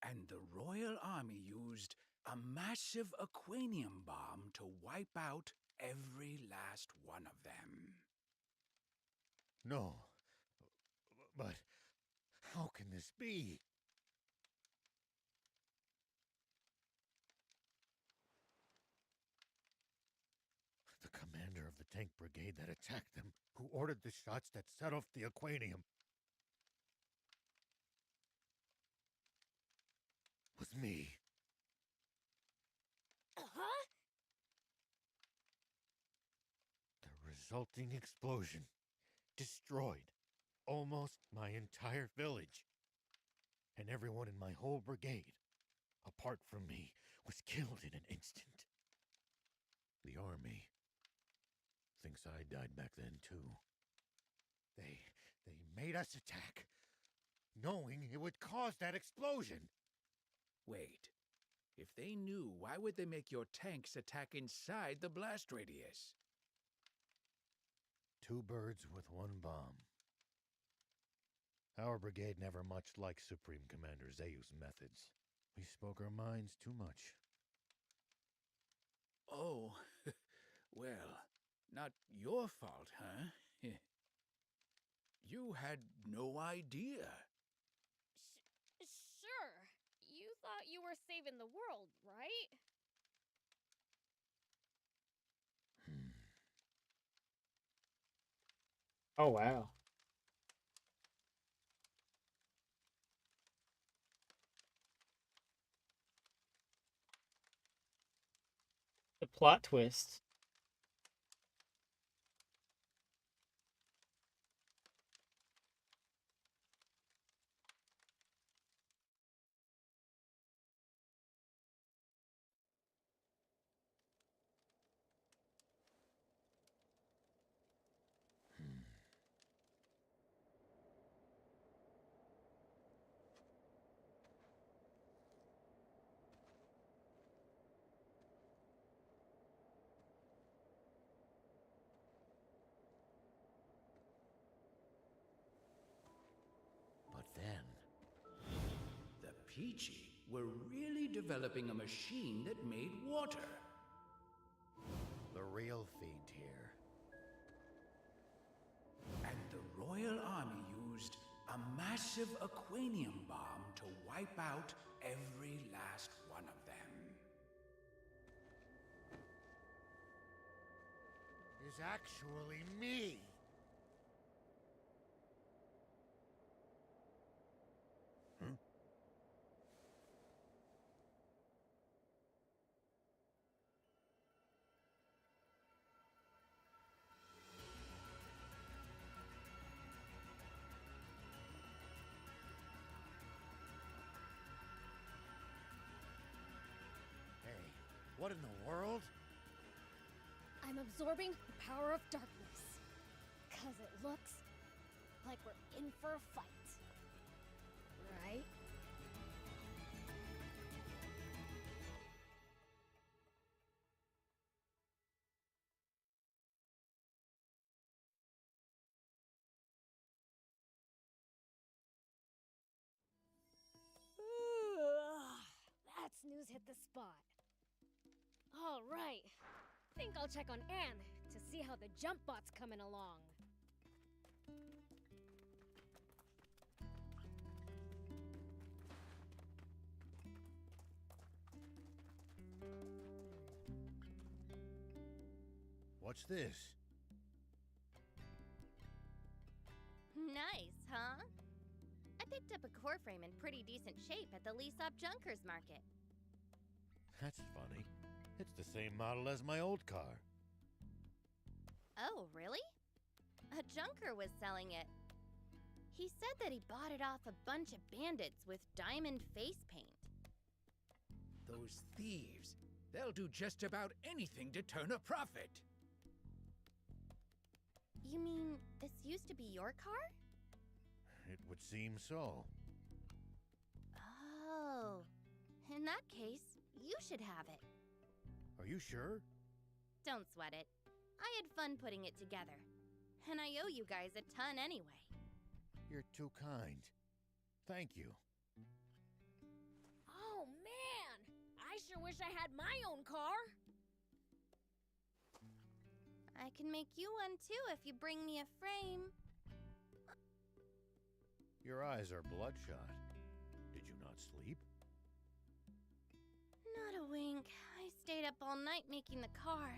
And the Royal Army used a massive aquanium bomb to wipe out every last one of them. No. But how can this be? The commander of the tank brigade that attacked them, who ordered the shots that set off the aquanium, was me. Huh? The resulting explosion destroyed almost my entire village. And everyone in my whole brigade, apart from me, was killed in an instant. The army thinks I died back then, too. They made us attack, knowing it would cause that explosion. Wait. If they knew, why would they make your tanks attack inside the blast radius? 2 birds with 1 bomb. Our brigade never much liked Supreme Commander Zeu's methods. We spoke our minds too much. Oh, well, not your fault, huh? You had no idea. Sure. You thought you were saving the world, right? Oh, wow. plot twist. But then, the Peachy were really developing a machine that made water. The real fiend here. And the Royal Army used a massive aquanium bomb to wipe out every last one of them. Is actually me. Hey, what in the world? I'm absorbing the power of darkness. 'Cause it looks like we're in for a fight. Right? That snooze hit the spot. All right. Think I'll check on Anne to see how the jump bot's coming along. What's this? Nice, huh? I picked up a core frame in pretty decent shape at the lease-up Junkers market. That's funny. It's the same model as my old car. Oh, really? A junker was selling it. He said that he bought it off a bunch of bandits with diamond face paint. Those thieves, they'll do just about anything to turn a profit. You mean this used to be your car? It would seem so. Oh, in that case, you should have it. Are you sure? Don't sweat it. I had fun putting it together. And I owe you guys a ton anyway. You're too kind. Thank you. Oh, man! I sure wish I had my own car. I can make you one too if you bring me a frame. Your eyes are bloodshot. Did you not sleep? Not a wink. I stayed up all night making the car.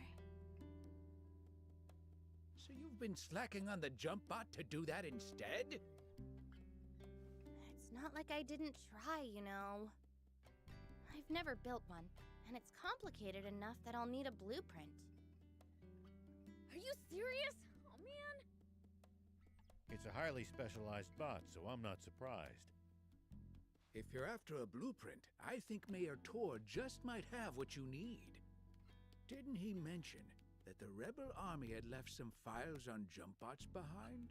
So you've been slacking on the jump bot to do that instead? It's not like I didn't try, you know. I've never built one, and it's complicated enough that I'll need a blueprint. Are you serious? Oh, man. It's a highly specialized bot, so I'm not surprised. If you're after a blueprint, I think Mayor Tor just might have what you need. Didn't he mention that the rebel army had left some files on jump bots behind?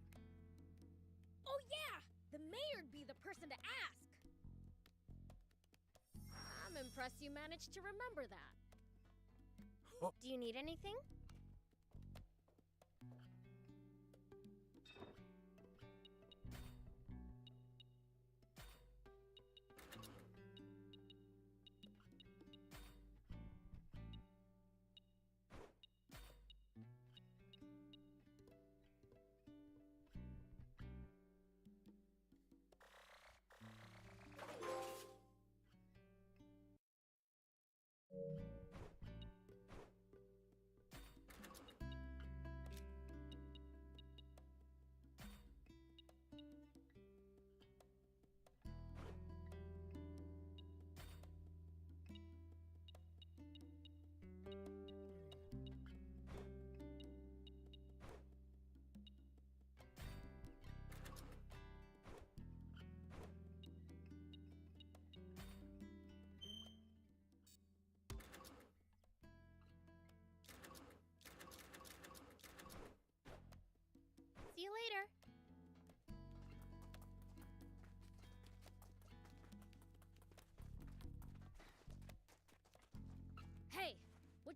Oh, yeah! The mayor'd be the person to ask. I'm impressed you managed to remember that. Do you need anything?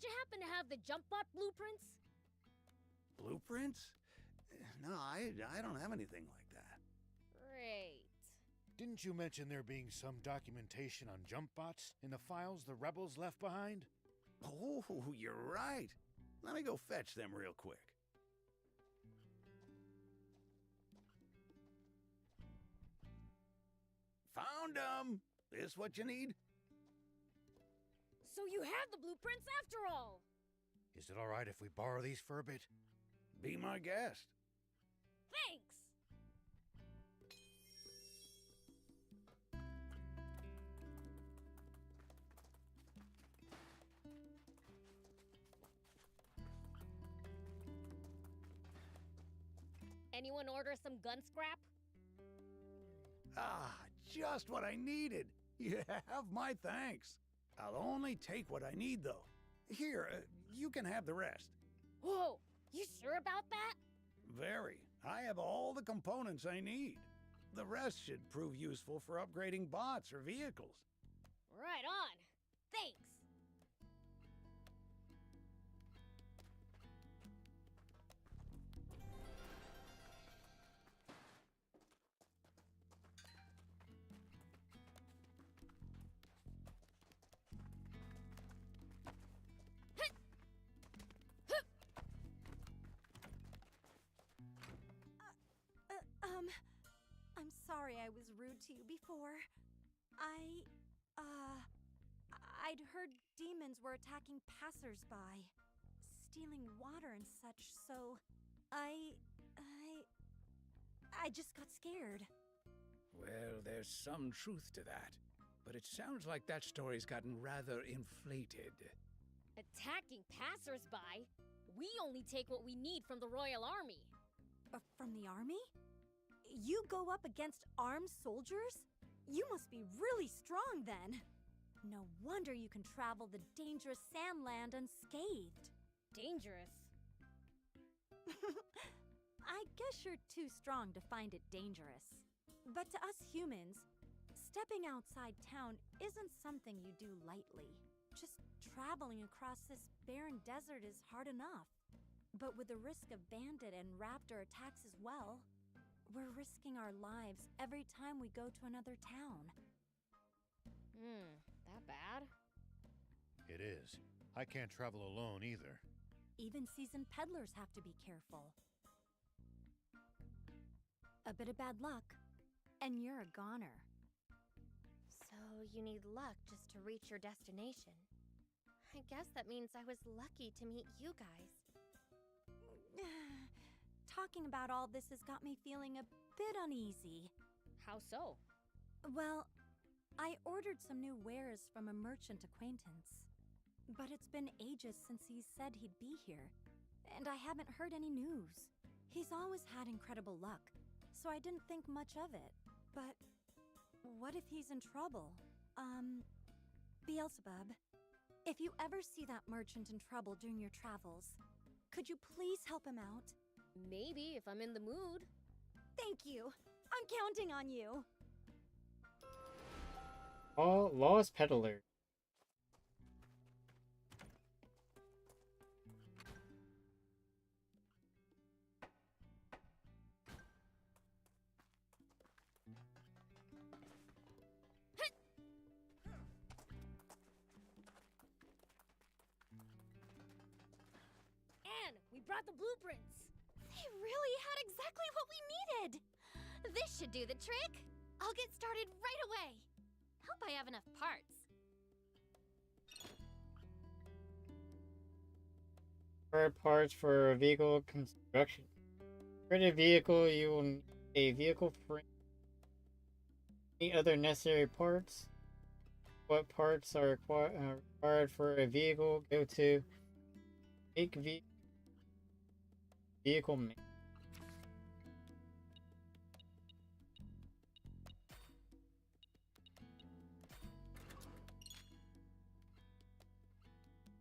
you happen to have the jump bot blueprints? Blueprints? No, I don't have anything like that. Great. Didn't you mention there being some documentation on jump bots in the files the rebels left behind? Oh, you're right. Let me go fetch them real quick. Found them! This what you need? So you have the blueprints after all! Is it alright if we borrow these for a bit? Be my guest. Thanks! Anyone order some gun scrap? Ah, just what I needed. You have my thanks. I'll only take what I need, though. Here, you can have the rest. Whoa, you sure about that? Very. I have all the components I need. The rest should prove useful for upgrading bots or vehicles. Right on. Thanks. I'm sorry I was rude to you before. I'd heard demons were attacking passersby, stealing water and such, so I just got scared. Well, there's some truth to that. But it sounds like that story's gotten rather inflated. Attacking passersby? We only take what we need from the Royal Army. From the army? You go up against armed soldiers? You must be really strong then. No wonder you can travel the dangerous sandland unscathed. Dangerous? I guess you're too strong to find it dangerous. But to us humans, stepping outside town isn't something you do lightly. Just traveling across this barren desert is hard enough. But with the risk of bandit and raptor attacks as well, we're risking our lives every time we go to another town. That bad? It is. I can't travel alone either. Even seasoned peddlers have to be careful. A bit of bad luck, and you're a goner. So you need luck just to reach your destination. I guess that means I was lucky to meet you guys. Talking about all this has got me feeling a bit uneasy. How so? Well, I ordered some new wares from a merchant acquaintance. But it's been ages since he said he'd be here, and I haven't heard any news. He's always had incredible luck, so I didn't think much of it. But what if he's in trouble? Beelzebub, if you ever see that merchant in trouble during your travels, could you please help him out? Maybe, if I'm in the mood. Thank you. I'm counting on you. Oh, Lost Peddler. Anne, we brought the blueprints. They really had exactly what we needed! This should do the trick! I'll get started right away! Hope I have enough parts. Parts for vehicle construction. For the vehicle, you will need a vehicle frame. Any other necessary parts? What parts are required for a vehicle? Go to Make Vehicle Make.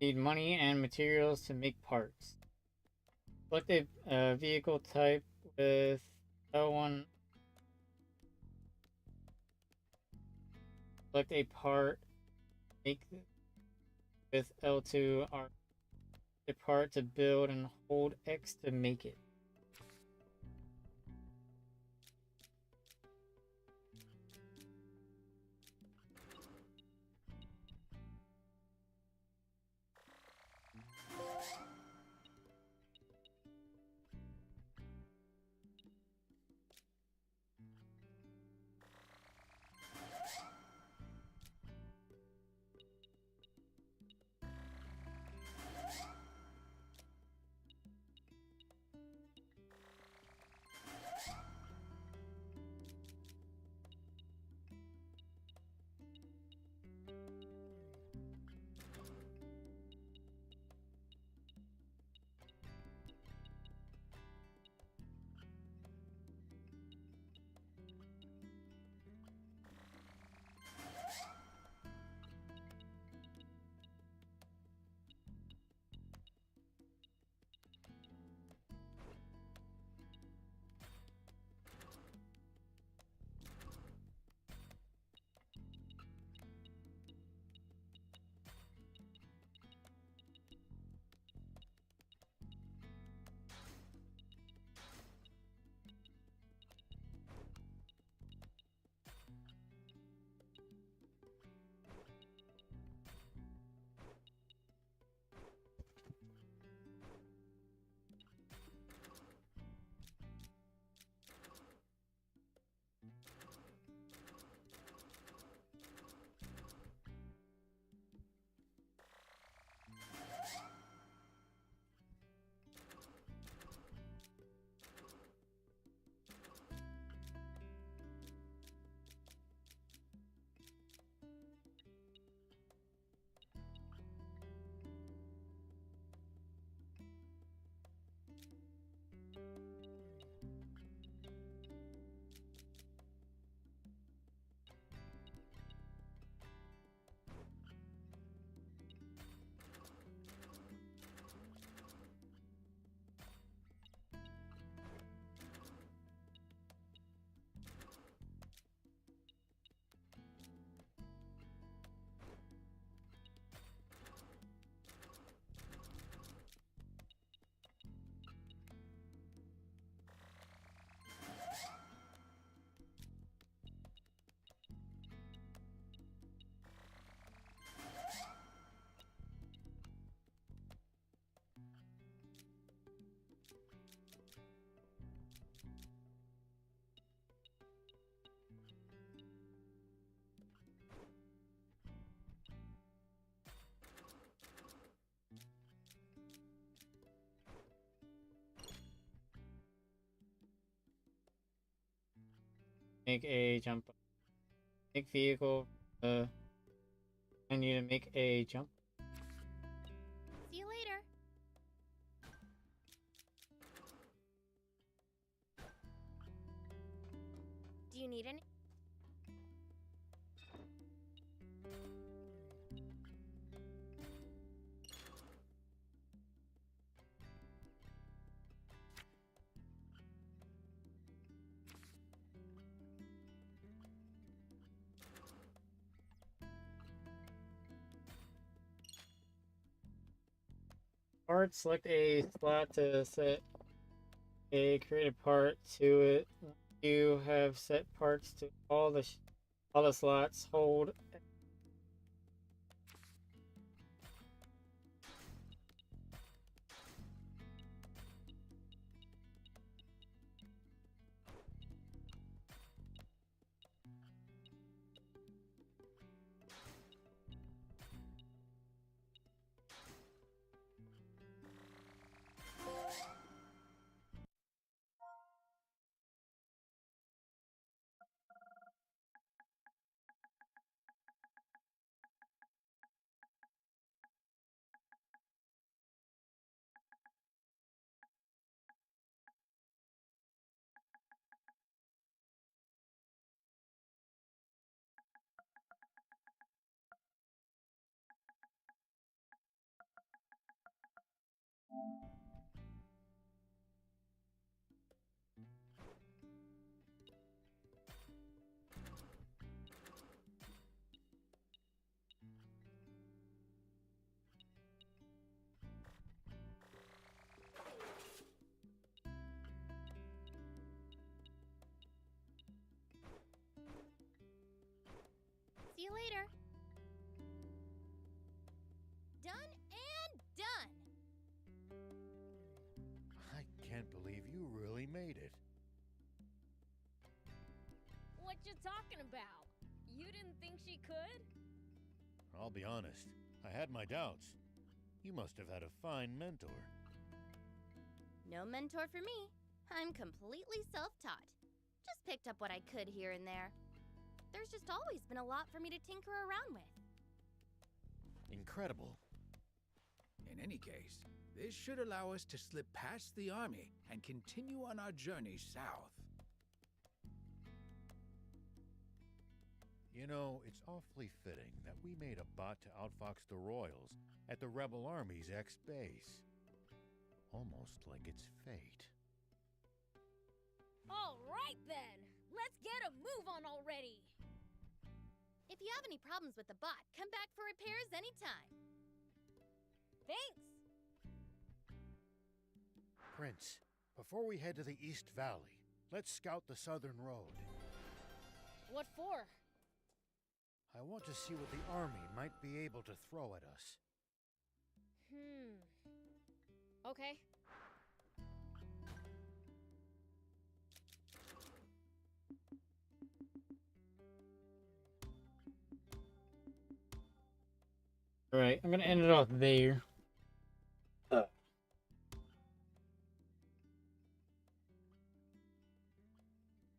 Need money and materials to make parts. Select a vehicle type with L1. Select a part. Make with L2 R. a part to build and hold X to make it. Make a jump. Make vehicle. I need to make a jump. See you later. Do you need any? Part, select a slot to set a created part to it. You have set parts to all the slots. Hold you later. Done and done. I can't believe you really made it. What you talking about? You didn't think she could? I'll be honest, I had my doubts. You must have had a fine mentor. No mentor for me. I'm completely self-taught. Just picked up what I could here and there. There's just always been a lot for me to tinker around with. Incredible. In any case, this should allow us to slip past the army and continue on our journey south. You know, it's awfully fitting that we made a bot to outfox the Royals at the Rebel Army's ex-base. Almost like it's fate. All right then! Let's get a move on already! If you have any problems with the bot, come back for repairs anytime. Thanks! Prince, before we head to the East Valley, let's scout the southern road. What for? I want to see what the army might be able to throw at us. Okay. Alright, I'm gonna end it off there.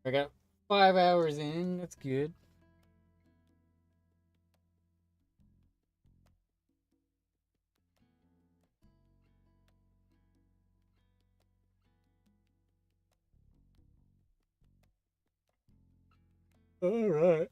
I got 5 hours in, that's good. Alright.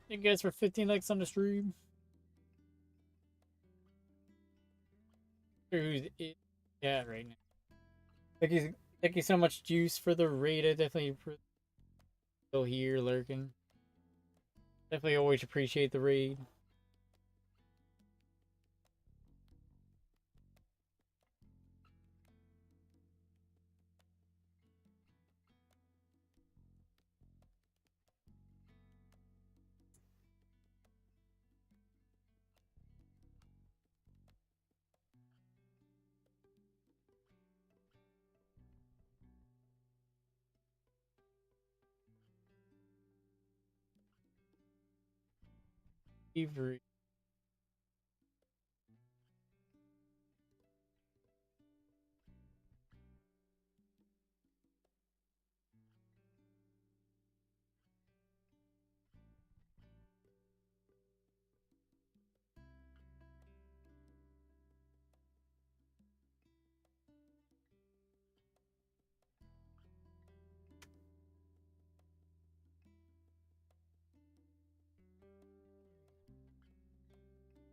Thank you guys for 15 likes on the stream. Who's it? Yeah, right now. Thank you so much, Juice, for the raid. I definitely still here lurking. Definitely always appreciate the raid. Avery.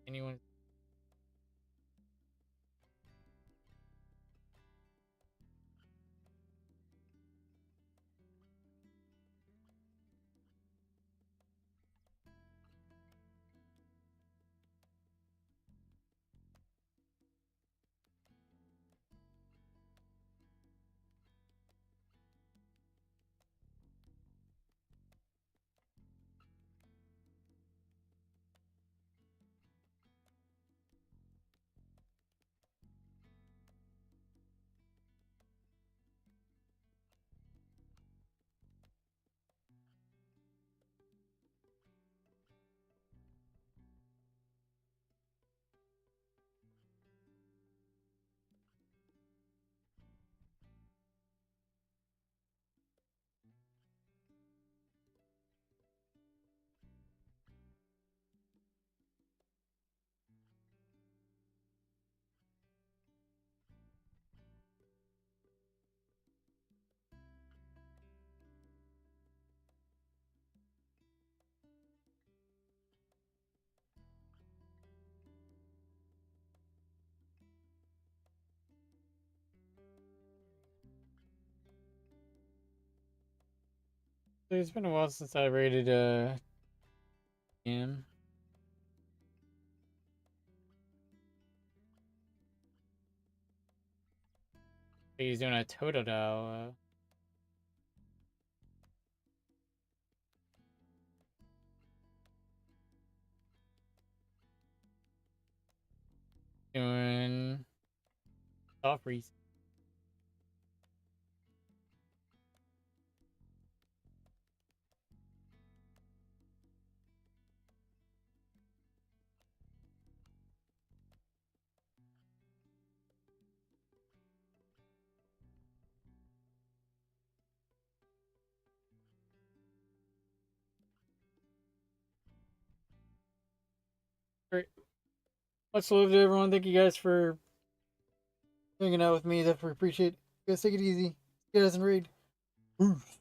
Anyone? It's been a while since I rated him. He's doing a Totodile. Doing soft freeze. Great. Much love to everyone. Thank you guys for hanging out with me. Definitely appreciate it. You guys take it easy. You guys in raid. Peace.